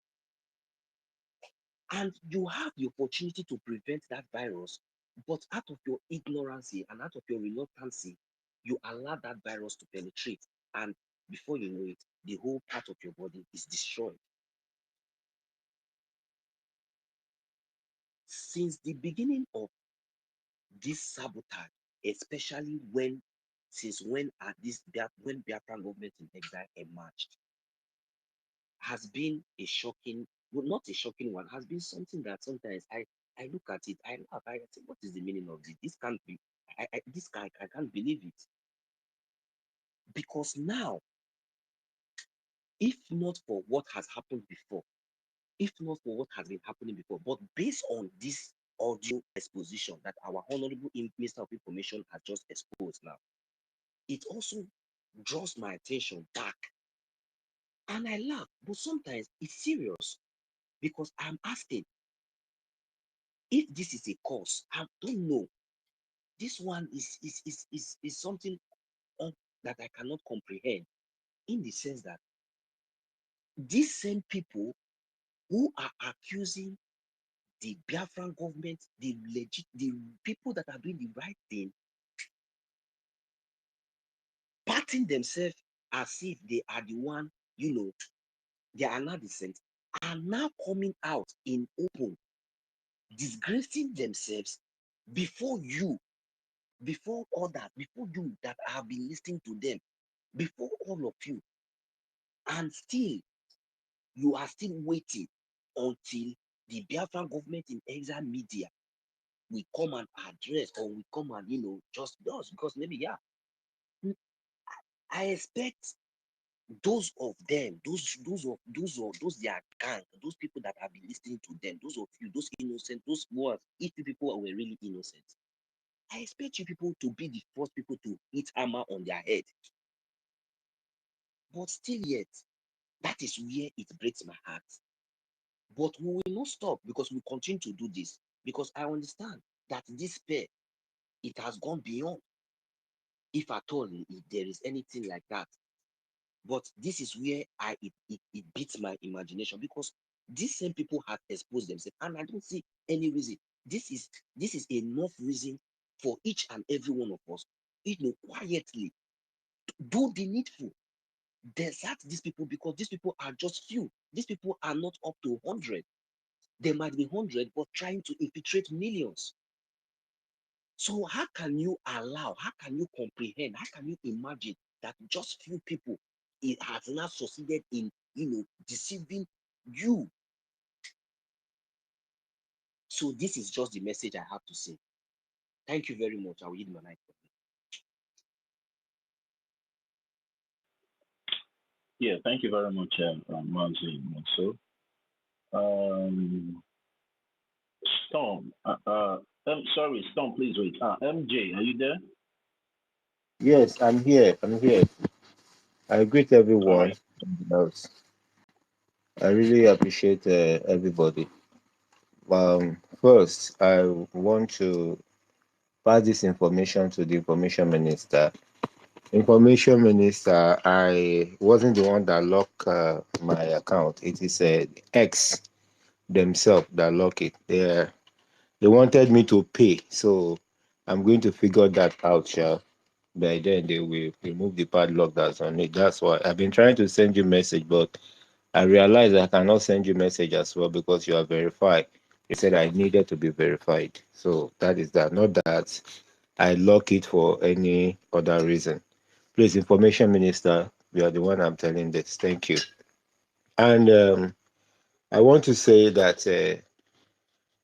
And you have the opportunity to prevent that virus, but out of your ignorance and out of your reluctance, you allow that virus to penetrate, and before you know it, the whole part of your body is destroyed. Since the beginning of this sabotage, especially when Biafran government in exile emerged, has been a shocking, well, not a shocking one, has been something that sometimes I look at it, I laugh, I say, what is the meaning of this? This can't be, this guy, I can't believe it. Because now, if not for what has happened before, if not for what has been happening before, but based on this audio exposition that our Honorable Minister of Information has just exposed now, it also draws my attention back. And I laugh, but sometimes it's serious, because I'm asking, if this is a cause, I don't know. This one is something that I cannot comprehend, in the sense that these same people who are accusing the Biafran government, the people that are doing the right thing, patting themselves as if they are the one, they are not decent, are now coming out in open, disgracing themselves before you, before others, before you that have been listening to them, before all of you. And still, you are still waiting until the Biafran government in exile media will come and address, or will come and, just does, because maybe, yeah, I expect those of them, those their gang, those people that have been listening to them, those of you, those innocent, those ones, if you people were really innocent, I expect you people to be the first people to hit hammer on their head. But still yet, that is where it breaks my heart. But we will not stop, because we continue to do this, because I understand that this pair, it has gone beyond, if at all, if there is anything like that. But this is where it beats my imagination, because these same people have exposed themselves, and I don't see any reason. This is enough reason for each and every one of us, quietly do the needful. Desert these people, because these people are just few. These people are not up to 100. They might be 100, but trying to infiltrate millions. So how can you allow, how can you comprehend, how can you imagine that just few people, it has not succeeded in, deceiving you? So this is just the message I have to say. Thank you very much. I will eat my night. Yeah, thank you very much, Manzi Monso. Storm, sorry, Storm, please wait. MJ, are you there? Yes, I'm here. I'm here. I greet All everyone right. in the house. I really appreciate everybody. First, I want to pass this information to the information minister. Information minister, I wasn't the one that locked my account. It is X themselves that lock it. They wanted me to pay, so I'm going to figure that out, yeah. By then they will remove the padlock that's on it. That's why I've been trying to send you message, but I realized I cannot send you message as well because you are verified. They said I needed to be verified. So that is that. Not that I lock it for any other reason. Please, information minister, you are the one I'm telling this. Thank you. And I want to say that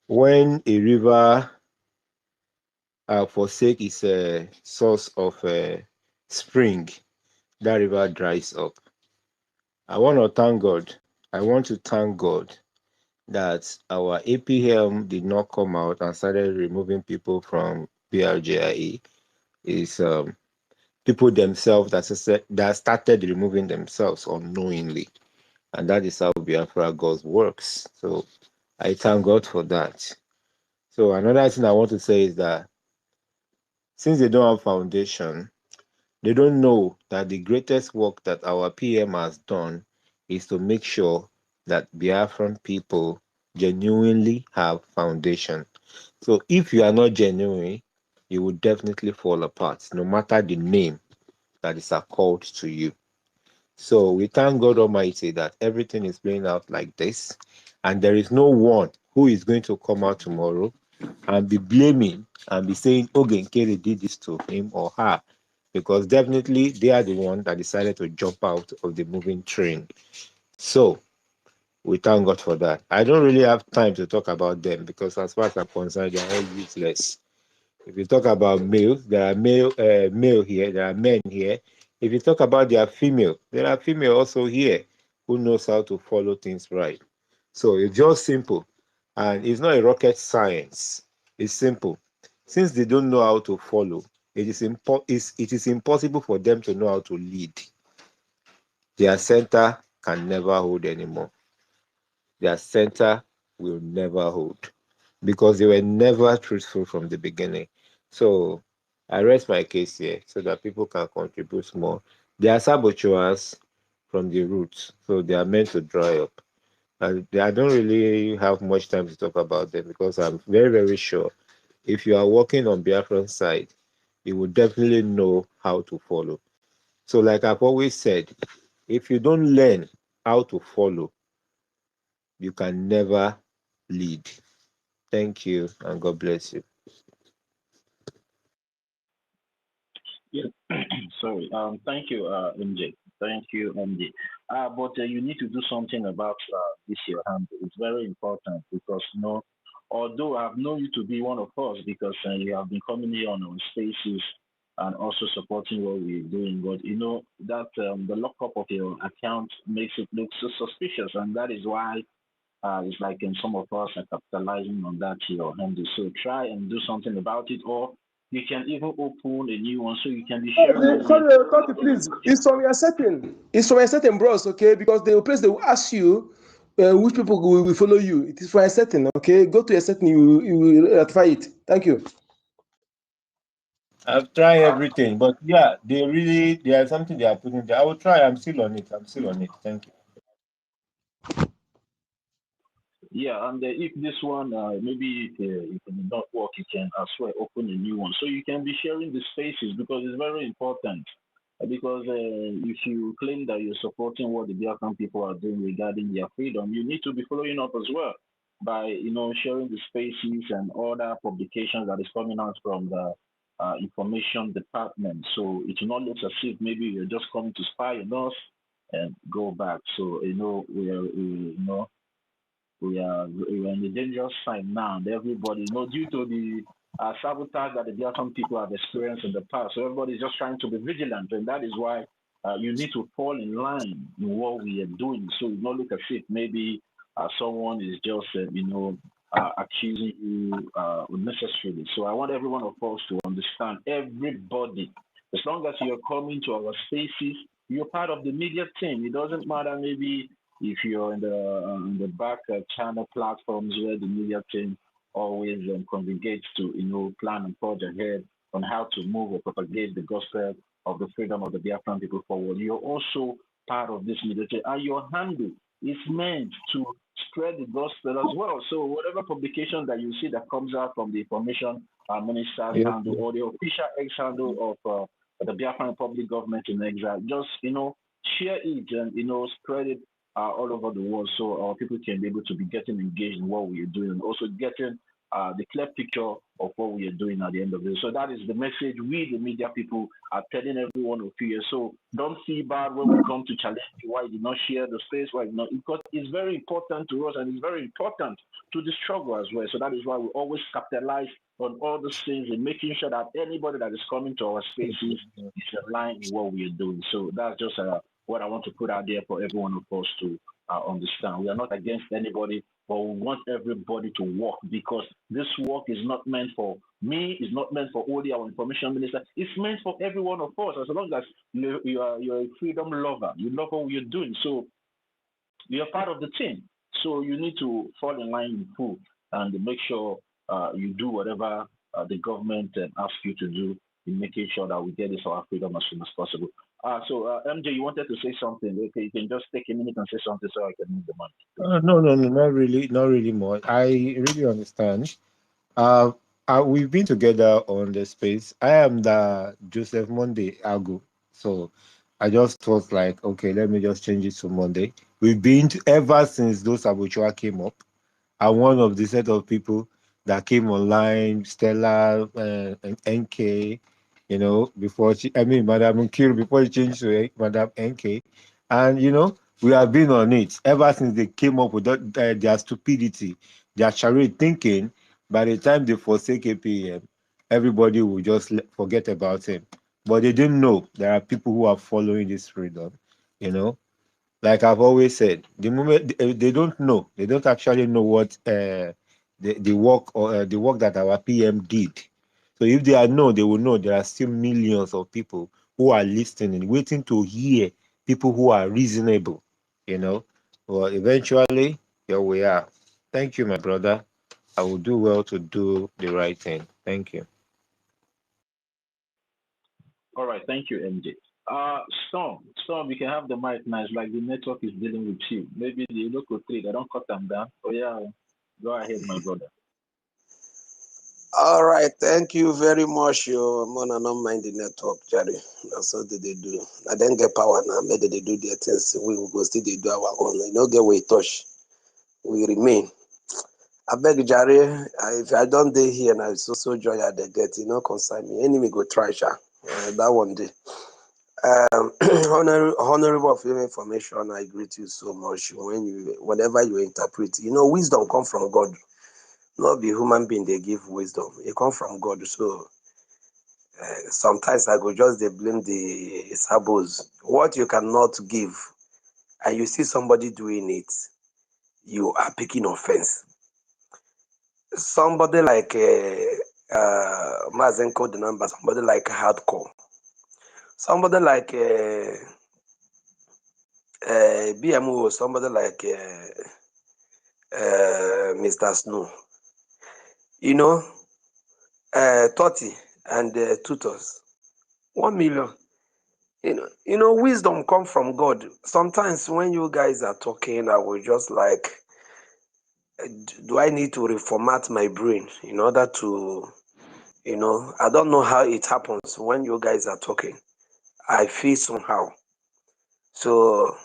when a river forsake its source of spring, that river dries up. I want to thank God. I want to thank God that our APM did not come out and started removing people from BRJIE. Is people themselves that started removing themselves unknowingly, and that is how Biafra God works. So I thank God for that. So another thing I want to say is that since they don't have foundation, they don't know that the greatest work that our PM has done is to make sure that Biafran people genuinely have foundation. So if you are not genuine, you will definitely fall apart, no matter the name that is called to you. So we thank God Almighty that everything is playing out like this, and there is no one who is going to come out tomorrow and be blaming and be saying Ogenkere did this to him or her, because definitely they are the one that decided to jump out of the moving train. So we thank God for that. I don't really have time to talk about them because as far as I'm concerned, they are all useless. If you talk about males, there are male here, there are men here. If you talk about their female, there are female also here who knows how to follow things right. So it's just simple. And it's not a rocket science. It's simple. Since they don't know how to follow, it is impossible for them to know how to lead. Their center can never hold anymore. Their center will never hold. because they were never truthful from the beginning. So I rest my case here so that people can contribute more. They are saboteurs from the roots, so they are meant to dry up. And I don't really have much time to talk about them because I'm very, very sure if you are working on Biafran side, you will definitely know how to follow. So, like I've always said, if you don't learn how to follow, you can never lead. Thank you, and God bless you. Yeah. Sorry. Thank you, MJ. Thank you, MJ. But you need to do something about this your handle. It's very important because although I've known you to be one of us because you have been coming here on our spaces and also supporting what we're doing, but that the lockup of your account makes it look so suspicious, and that is why it's like in some of us are capitalizing on that your handle. So try and do something about it, or you can even open a new one so you can be sharing what we. Sorry, Toti, please. It's from your setting. It's from your setting, bros, okay? Because the place they will ask you which people will follow you. It is from your setting, okay? Go to your setting, you will ratify it. Thank you. I've tried everything, but yeah, there's something they are putting there. I will try. I'm still on it. Thank you. Yeah, and if this one maybe if it did not work, you can as well open a new one so you can be sharing the spaces because it's very important. Because if you claim that you're supporting what the Biafran people are doing regarding their freedom, you need to be following up as well by sharing the spaces and other publications that is coming out from the information department. So it will not look as if maybe you're just coming to spy on us and go back. So we are in a dangerous time now, and everybody, due to the sabotage that the Biafran people have experienced in the past. So everybody is just trying to be vigilant, and that is why you need to fall in line in what we are doing. So you not look as if maybe someone is just, accusing you unnecessarily. So I want every one of us to understand, everybody, as long as you're coming to our spaces, you're part of the media team. It doesn't matter maybe if you're in the back channel platforms where the media team always congregates to plan and forge ahead on how to move or propagate the gospel of the freedom of the Biafran people forward. You're also part of this media team, and your handle is meant to spread the gospel as well. So whatever publication that you see that comes out from the information minister's Yes, handle or the official X handle of the Biafran Republic government in exile, just share it and spread it all over the world so our people can be able to be getting engaged in what we are doing and also getting the clear picture of what we are doing at the end of it. So that is the message we, the media people, are telling everyone of you. So don't feel bad when we come to challenge you why you did not share the space, why not, because it's very important to us and it's very important to the struggle as well. So that is why we always capitalize on all those things and making sure that anybody that is coming to our spaces is aligned with what we are doing. So that's just what I want to put out there for everyone of us to understand. We are not against anybody, but we want everybody to work because this work is not meant for me, it's not meant for only our information minister, it's meant for every one of us as long as you're a freedom lover, you love what you're doing. So you're part of the team. So you need to fall in line with who and make sure you do whatever the government asks you to do in making sure that we get this our freedom as soon as possible. MJ, you wanted to say something. Okay, you can just take a minute and say something so I can move the mic. no, no, no, not really more. I really understand. Uh, we've been together on the space. I am the Joseph Monday Agu, so I just thought like, okay, let me just change it to Monday. We've been ever since those Abuchua came up. I'm one of the set of people that came online, Stella, and NK, before Madam Nkiri, before she changed to Madam NK. And, we have been on it ever since they came up with their stupidity, their charade thinking. By the time they forsake APM, everybody will just forget about him. But they didn't know there are people who are following this freedom, you know like I've always said, the moment they don't know, they don't actually know what the work or the work that our PM did. So if they are know, they will know there are still millions of people who are listening, waiting to hear people who are reasonable. Well, eventually, here we are. Thank you, my brother. I will do well to do the right thing. Thank you. All right, thank you, MJ. Storm, you can have the mic now. It's like the network is dealing with you. Maybe the local trade, I don't cut them down. Oh yeah, go ahead, my brother. All right, thank you very much. You man, I don't mind the network, Jerry. That's what they do. I didn't get power now. Maybe they do their things. We will go still they do our own. You don't get way touch. We remain. I beg Jerry, if I don't day here and I so joy at the get, you know, concern me. Enemy go try, that one day. Honorable of your information, I greet you so much. Whenever you interpret, you know, wisdom come from God. Not be human being they give wisdom. It come from God. So sometimes I go just they blame the sabos. What you cannot give, and you see somebody doing it, you are picking offense. Somebody like Mazenko the number, somebody like Hardcore, somebody like BMO, somebody like Mr. Snow, you know, 30 and tutors, 1 million. You know, wisdom come from God. Sometimes when you guys are talking, I will just like, do I need to reformat my brain in order to, you know, I don't know how it happens when you guys are talking. I feel somehow. So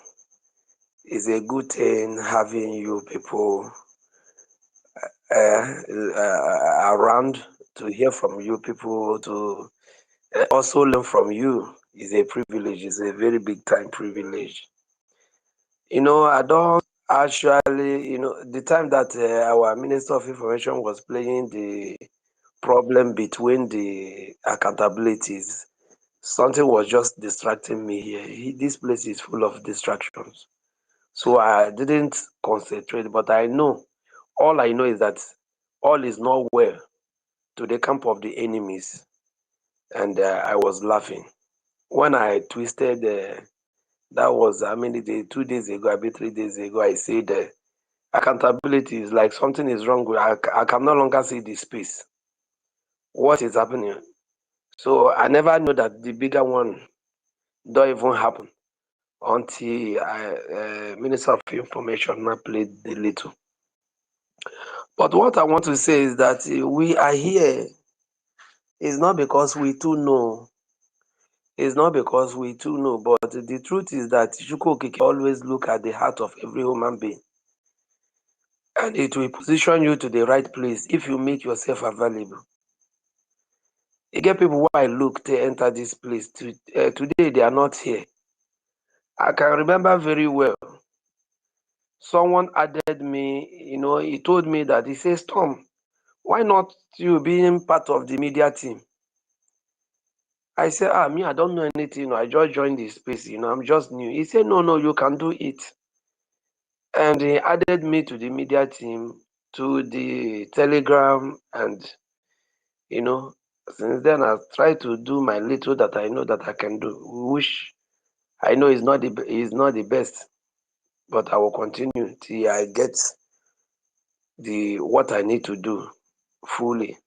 it's a good thing having you people around to hear from you people, to also learn from you. Is a privilege. It's a very big time privilege. You know, I don't actually, you know, the time that our Minister of Information was playing the problem between the accountabilities, something was just distracting me here. This place is full of distractions. So I didn't concentrate, but all I know is that all is not well to the camp of the enemies. And I was laughing. When I twisted, that was, how many days, 2 days ago, maybe 3 days ago, I said accountability is like something is wrong with, I can no longer see the space. What is happening? So I never knew that the bigger one don't even happen until Minister of Information now played the little. But what I want to say is that we are here. It's not because we too know. It's not because we too know. But the truth is that Chukwokike always look at the heart of every human being. And it will position you to the right place if you make yourself available. You get people who I look to enter this place. Today they are not here. I can remember very well. Someone added me, you know, he told me that he says, Tom, why not you being part of the media team? I said, me, I don't know anything. You know, I just joined this space, you know, I'm just new. He said, no, you can do it. And he added me to the media team, to the Telegram, and, you know, since then I've tried to do my little that I know that I can do, which I know is not the best, but I will continue till I get what I need to do fully.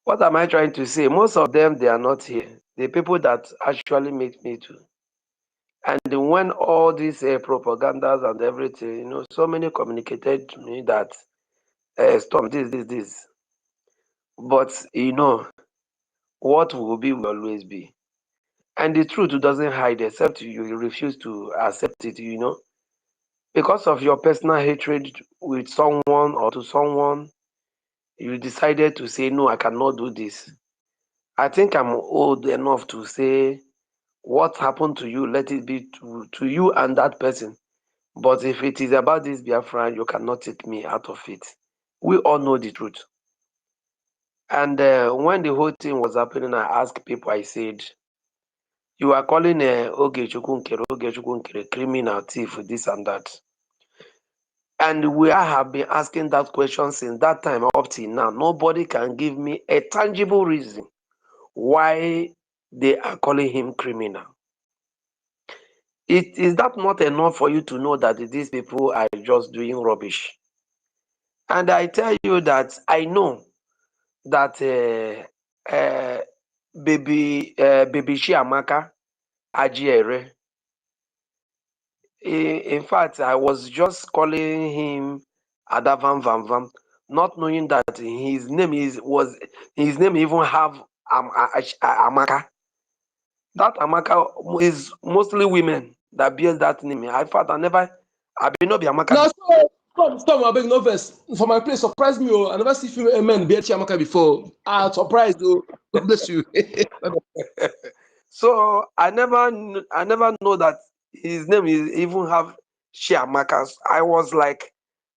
What am I trying to say? Most of them, they are not here. The people that actually make me to. And when all these propagandas and everything, you know, so many communicated to me that stop this. But, you know, what will be will always be. And the truth doesn't hide except you refuse to accept it, you know. Because of your personal hatred with someone or to someone, you decided to say, no, I cannot do this. I think I'm old enough to say, what happened to you, let it be to you and that person. But if it is about this Biafra, you cannot take me out of it. We all know the truth. And when the whole thing was happening, I asked people, I said, you are calling Ogechukwu Nkere, criminal, thief, this and that. And we have been asking that question since that time up till now. Nobody can give me a tangible reason why they are calling him criminal. Is that not enough for you to know that these people are just doing rubbish? And I tell you that I know that baby Chiamaka Ajiere. In fact, I was just calling him Adavan Van Van, not knowing that his name even have Amaka. That Amaka is mostly women that bears that name. I thought I be not be Amaka. Now, stop, I beg no verse. For my place, surprise me. I never see female men bear Chiamaka before. Surprised though. God bless you. So I never know that his name is even have Chiamaka. I was like,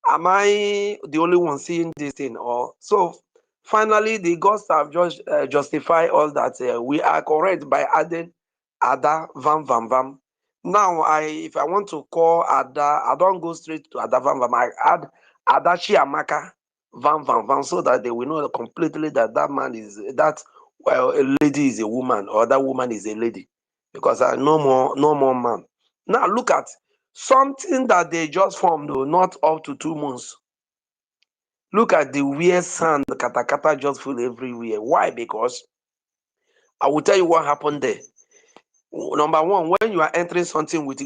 am I the only one seeing this thing? Or so finally the gods have just justify all that we are correct by adding Ada Vam Vam Vam. Now if I want to call Ada, I don't go straight to Ada Vam Vam. I add Ada Chiamaka Vam Vam Vam so that they will know completely that man is that. Well, a lady is a woman or that woman is a lady because no more man. Now look at something that they just formed though, not up to 2 months. Look at the weird sand katakata just full everywhere. Why? Because I will tell you what happened there. Number one, when you are entering something with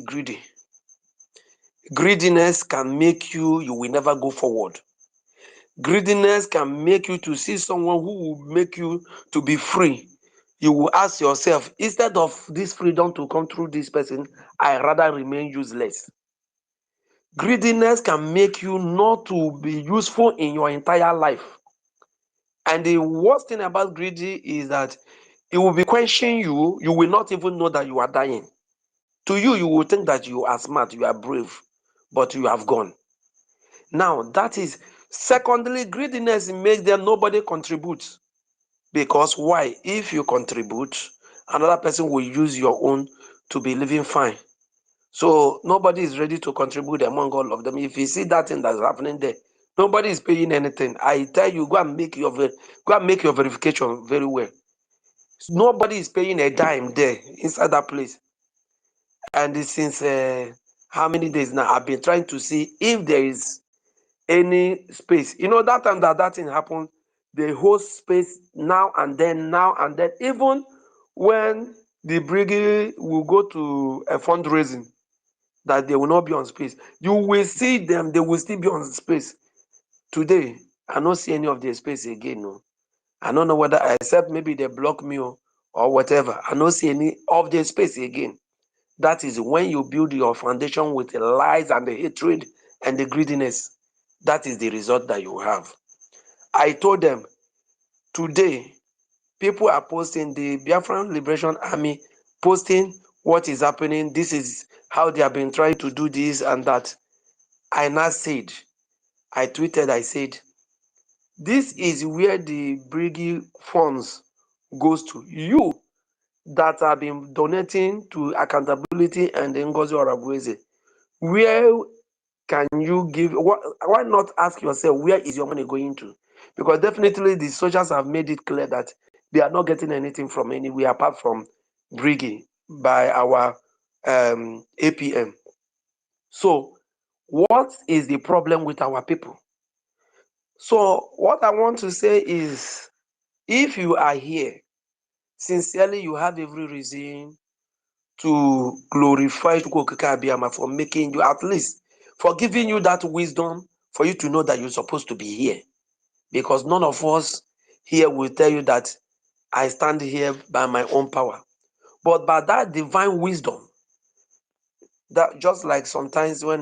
greediness can make you will never go forward. Greediness can make you to see someone who will make you to be free. You will ask yourself, instead of this freedom to come through this person, I rather remain useless. Greediness can make you not to be useful in your entire life. And the worst thing about greedy is that it will be quenching you. You will not even know that you are dying. To you, you will think that you are smart, you are brave, but you have gone. Now, that is, secondly, greediness makes them nobody contributes. Because why? If you contribute, another person will use your own to be living fine. So nobody is ready to contribute among all of them. If you see that thing that's happening there, nobody is paying anything. I tell you, go and make your verification very well. Nobody is paying a dime there inside that place. And since how many days now, I've been trying to see if there is any space. You know, that time that thing happened, the whole space now and then, even when the brigade will go to a fundraising, that they will not be on space. You will see them, they will still be on space. Today, I don't see any of their space again. No. I don't know whether, except maybe they block me or whatever. I don't see any of their space again. That is when you build your foundation with the lies and the hatred and the greediness. That is the result that you have. I told them, today, people are posting, the Biafran Liberation Army posting what is happening. This is how they have been trying to do this and that. I now said, I tweeted, I said, this is where the brigade funds goes to. You that have been donating to accountability and Ngozi Orabueze, where can you give, why not ask yourself, where is your money going to? Because definitely the soldiers have made it clear that they are not getting anything from anywhere apart from brigade by our APM. So what is the problem with our people? So what I want to say is, if you are here, sincerely, you have every reason to glorify Chukwuokike Abiyama for making you, at least for giving you that wisdom for you to know that you're supposed to be here. Because none of us here will tell you that I stand here by my own power. But by that divine wisdom, that just like sometimes when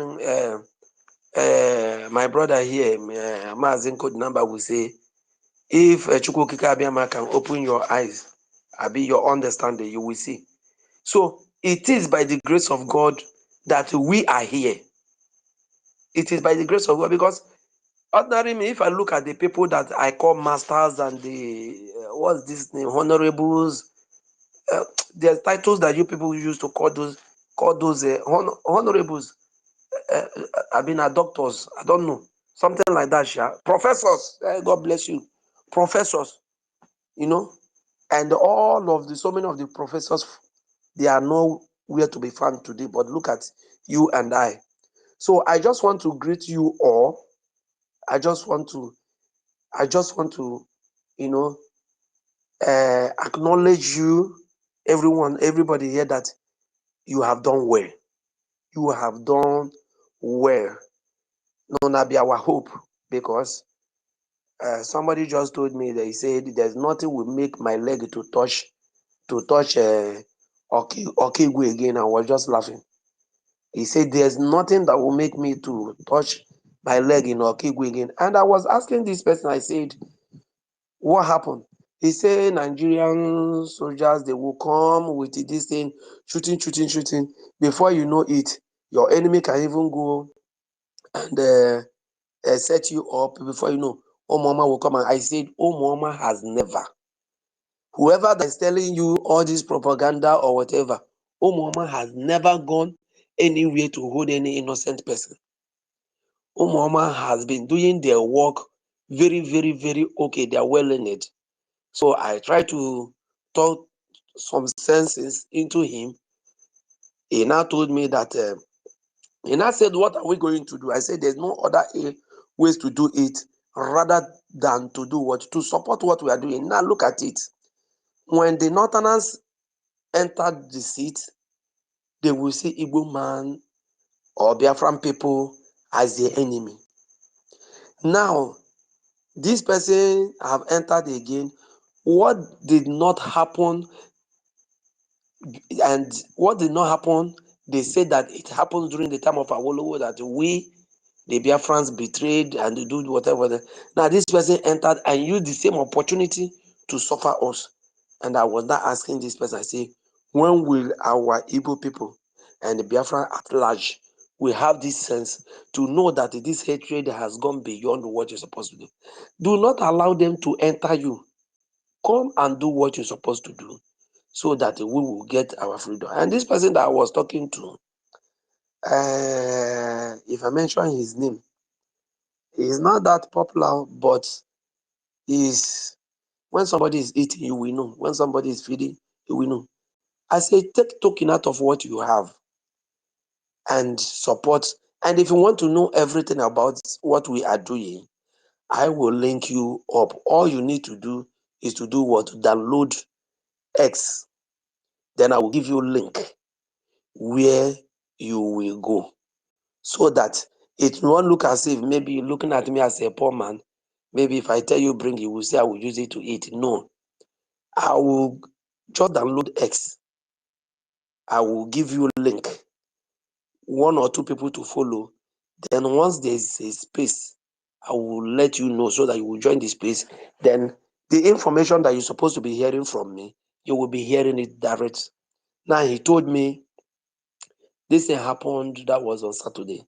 my brother here, Maazin Code Number, will say, if Chukwuokike Abiyama can open your eyes, be your understanding, you will see. So it is by the grace of God that we are here. It is by the grace of God, because ordinarily, if I look at the people that I call masters and the what's this name, honorables, there's titles that you people used to call those honorables. I mean, doctors. I don't know, something like that. Yeah, professors. God bless you, professors. You know, and so many of the professors, they are nowhere to be found today. But look at you and I. So I just want to greet you all. I just want to, you know, acknowledge you, everybody here, that you have done well. You have done well. No, that be our hope, because somebody just told me, they said there's nothing will make my leg to touch Okigwe again. I was just laughing. He said there's nothing that will make me to touch my leg in Okigwe again. And I was asking this person, I said, what happened? He said Nigerian soldiers, they will come with this thing, shooting. Before you know it, your enemy can even go and set you up. Before you know, Mama will come. And I said, Mama has never. Whoever that is telling you all this propaganda or whatever, Mama has never gone anywhere to hold any innocent person. Mama has been doing their work very, very, very okay. They are well in it. So I try to talk some senses into him. He now told me that, he now said, what are we going to do? I said, there's no other ways to do it rather than to do what? To support what we are doing. Now look at it. When the Northerners entered the seat, they will see Igbo man or Biafran people as the enemy. Now, this person have entered again. What did not happen? And what did not happen? They said that it happened during the time of Awolowo, that we, the Biafrans, betrayed and do whatever. Now this person entered and used the same opportunity to suffer us. And I was not asking this person, I say, when will our Igbo people and the Biafran at large will have this sense to know that this hatred has gone beyond what you're supposed to do? Do not allow them to enter you. Come and do what you're supposed to do, so that we will get our freedom. And this person that I was talking to, if I mention his name, he's not that popular, but he's, when somebody is eating, you will know. When somebody is feeding, you will know. I say, take token out of what you have and support. And if you want to know everything about what we are doing, I will link you up. All you need to do is to do what? Download X. Then I will give you a link where you will go, so that it won't look as if maybe you're looking at me as a poor man. Maybe if I tell you bring, you will say I will use it to eat. No, I will just download X. I will give you a link, one or two people to follow. Then once there's a space, I will let you know, so that you will join the space. Then the information that you're supposed to be hearing from me, you will be hearing it direct. Now he told me this thing happened, that was on Saturday.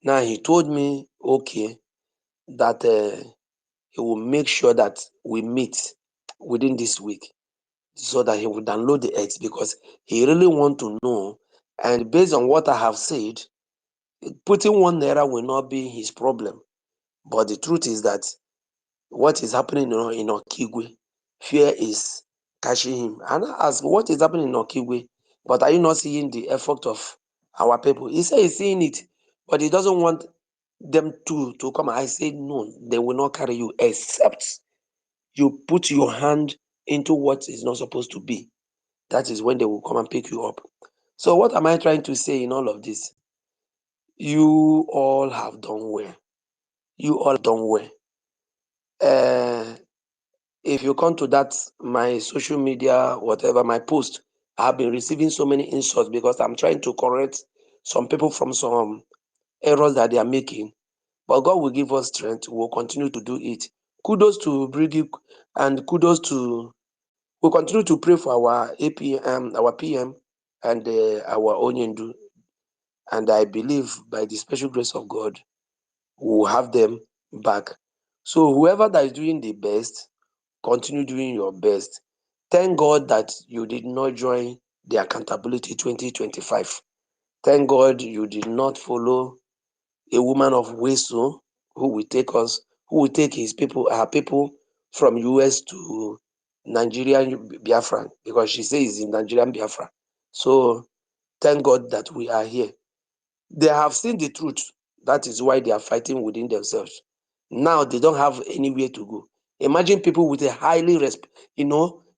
Now he told me, okay, that he will make sure that we meet within this week, so that he will download the X, because he really want to know. And based on what I have said, putting one naira will not be his problem. But the truth is that what is happening in Okigwe, fear is catching him. And I ask, what is happening in Okigwe? But are you not seeing the effect of our people? He said he's seeing it, but he doesn't want them to come. I say no, they will not carry you, except you put your hand into what is not supposed to be. That is when they will come and pick you up. So what am I trying to say in all of this? You all have done well. You all done well. If you come to that, my social media, whatever, my post, I have been receiving so many insults, because I'm trying to correct some people from some errors that they are making. But God will give us strength. We'll continue to do it. Kudos to Brigi, and kudos to, we'll continue to pray for our APM, our PM, and our Onyendu. And I believe by the special grace of God, we'll have them back. So whoever that is doing the best, continue doing your best. Thank God that you did not join the Accountability 2025. Thank God you did not follow a woman of wisdom who will take his people, her people from US to Nigerian Biafra, because she says in Nigerian Biafra. So thank God that we are here. They have seen the truth. That is why they are fighting within themselves. Now they don't have anywhere to go. Imagine people with a highly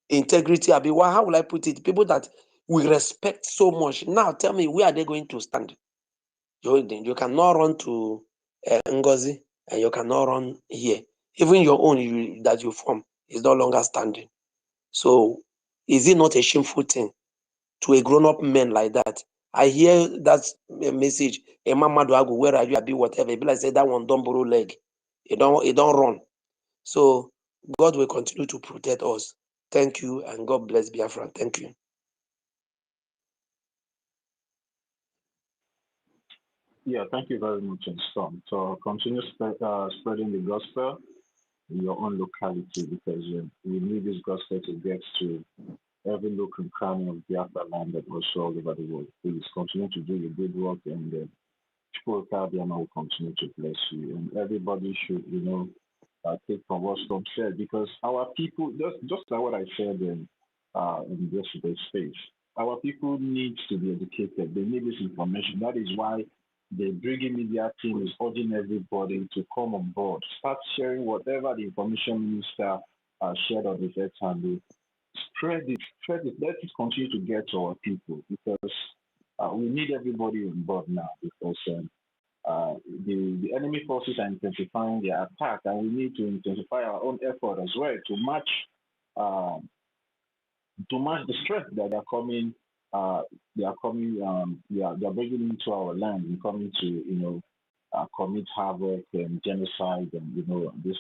integrity. How will I put it? People that we respect so much. Now tell me, where are they going to stand? You cannot run to Ngozi, and you cannot run here. Even your own that you form is no longer standing. So is it not a shameful thing to a grown-up man like that? I hear that message, Mama Duago, where are you? Be whatever. People like say that one don't borrow leg. It don't run. So God will continue to protect us. Thank you, and God bless Biafra. Thank you. Yeah, thank you very much, Storm. So continue spreading the gospel in your own locality, because we need this gospel to get to every nook and cranny of Biafra land and also all over the world. Please continue to do your good work, and Chukwu Obiama will continue to bless you. And everybody should, take from what Storm said, because our people, just like what I said in yesterday's space, our people need to be educated. They need this information. That is why the Brigade Media team is urging everybody to come on board, start sharing whatever the information minister shared on his earth handle. Spread it. Let it continue to get to our people, because we need everybody on board now, because the enemy forces are intensifying their attack, and we need to intensify our own effort as well to match the strength that they're bringing into our land and coming to commit havoc and genocide, and this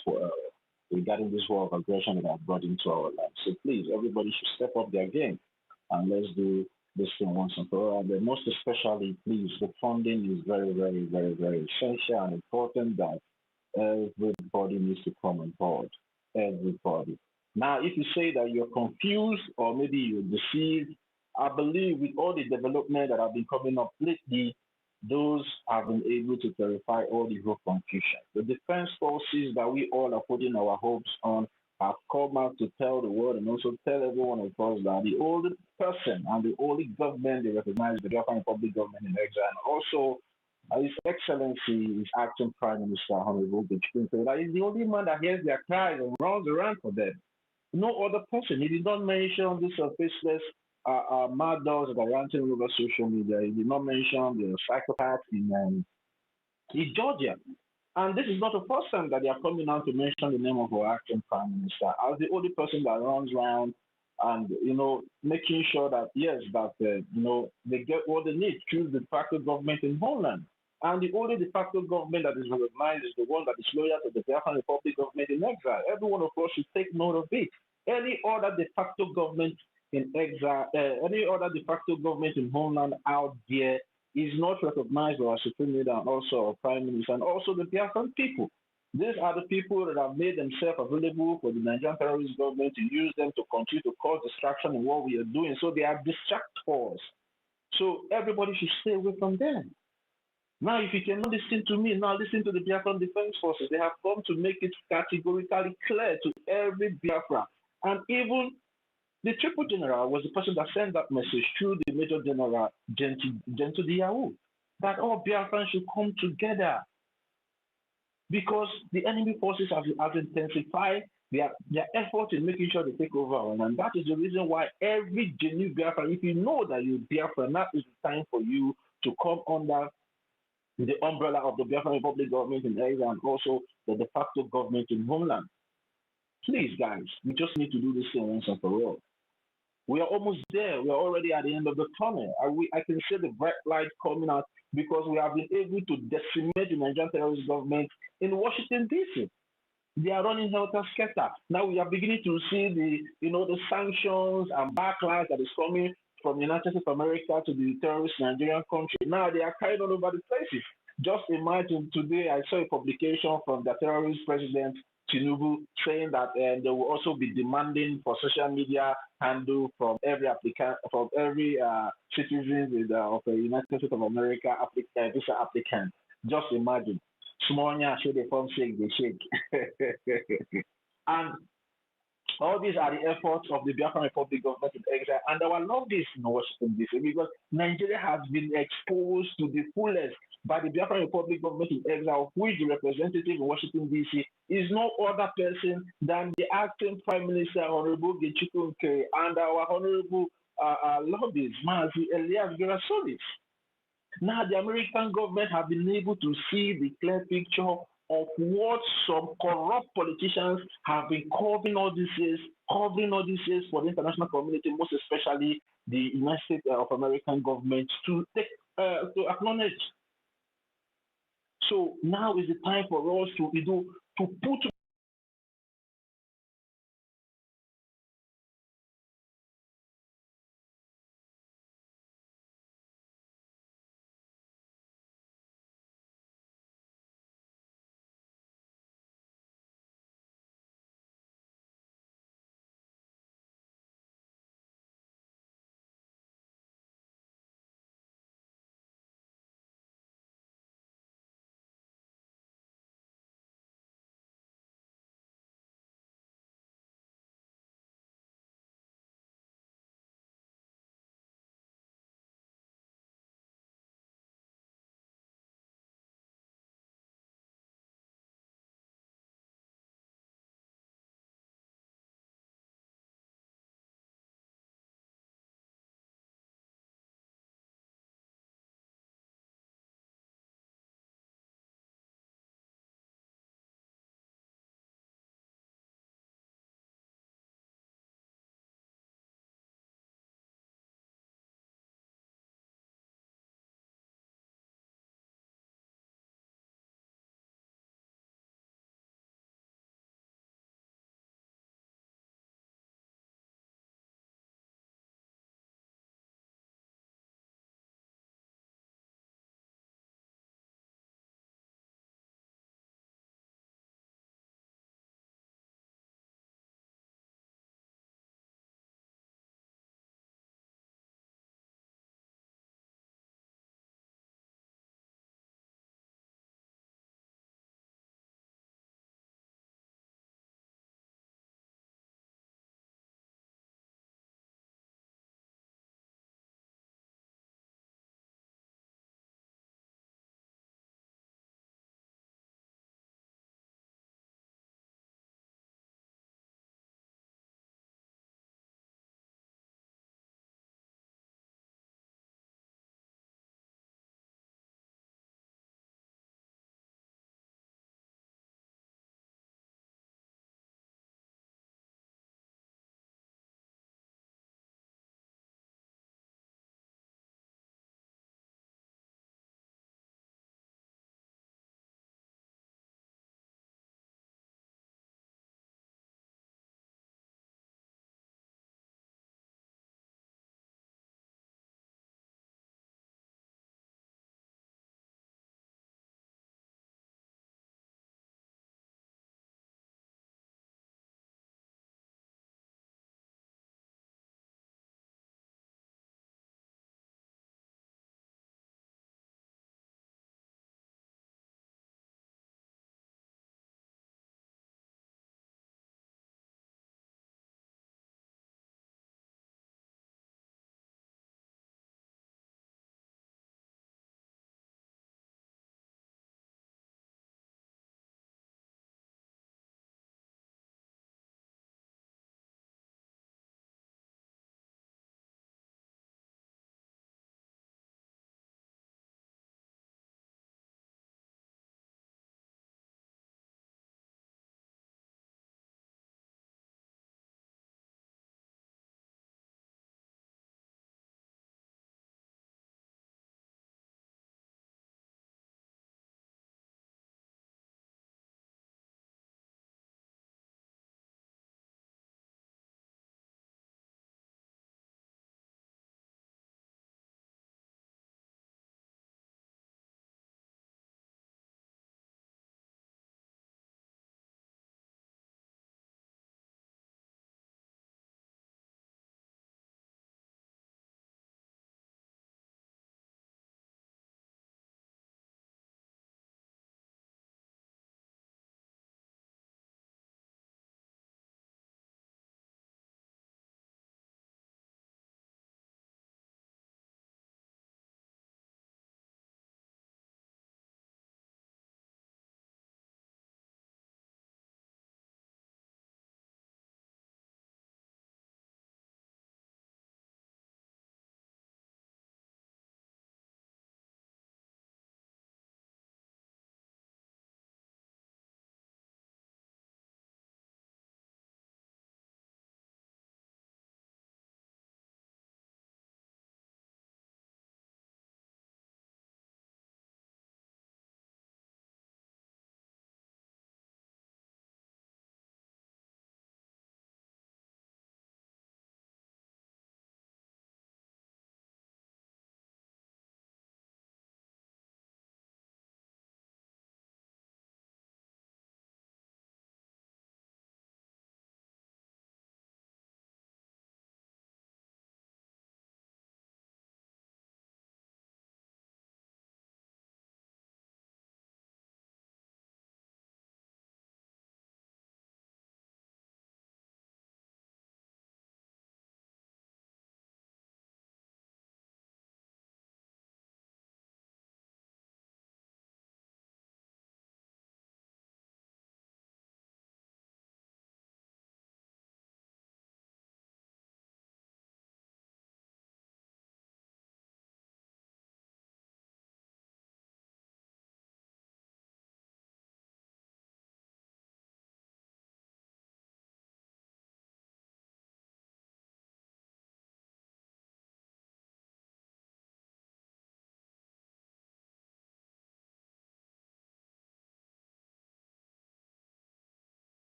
regarding this war of aggression that have brought into our land. So please, everybody should step up their game, and let's do this thing once and for all. And most especially, please, the funding is very, very, very, very essential and important that everybody needs to come on board. Everybody. Now, if you say that you're confused or maybe you're deceived, I believe with all the development that have been coming up lately, those have been able to clarify all the whole confusion. The defense forces that we all are putting our hopes on have come out to tell the world and also tell everyone of us that the only person and the only government they recognize is the Biafran Republic government in exile, and also His Excellency is acting Prime Minister Honorable Bichkun. So that is the only man that hears their cries and runs around for them. No other person. He did not mention this faceless mad dogs that are ranting over social media. He did not mention the psychopaths in Georgia. And this is not the first time that they are coming out to mention the name of our acting prime minister as the only person that runs around and making sure that yes, that they get what they need through the de facto government in Holland. And the only de facto government that is recognized is the one that is loyal to the Biafran Republic government in exile. Every one of us should take note of it. Any other de facto government in exile, any other de facto government in Homeland out there is not recognized by our supreme leader and also our prime minister and also the Biafran people. These are the people that have made themselves available for the Nigerian terrorist government to use them to continue to cause distraction in what we are doing. So they are distractors. So everybody should stay away from them. Now, if you cannot listen to me, now listen to the Biafran Defense Forces. They have come to make it categorically clear to every Biafra. And even the Triple General was the person that sent that message through the Major General Gentle Diawu, that all Biafrans should come together because the enemy forces have intensified their effort in making sure they take over. And that is the reason why every genuine Biafran, if you know that you're Biafran, that is the time for you to come under the umbrella of the Biafran Republic government in exile and also the de facto government in Homeland. Please, guys, we just need to do this thing once and for all. We are almost there. We are already at the end of the tunnel. I can see the bright light coming out because we have been able to decimate the Nigerian terrorist government in Washington, D.C. They are running helter-skelter. Now we are beginning to see the sanctions and backlash that is coming from the United States of America to the terrorist Nigerian country. Now they are carried all over the places. Just imagine today I saw a publication from the terrorist president Tinubu saying that they will also be demanding for social media handle from every applicant, from every citizen of the United States of America visa applicant. Just imagine. Small show the form shake, they shake. And All these are the efforts of the Biafran Republic government in exile, and our lobbies in Washington DC, because Nigeria has been exposed to the fullest by the Biafran Republic government in exile, of which the representative in Washington DC is no other person than the acting Prime Minister Honorable Gechukwu Nkeri and our honorable lobbies, Mazi Elias Gerasolis. Now, the American government have been able to see the clear picture of what some corrupt politicians have been covering all these years for the international community, most especially the United States of American government to acknowledge. So now is the time for us to put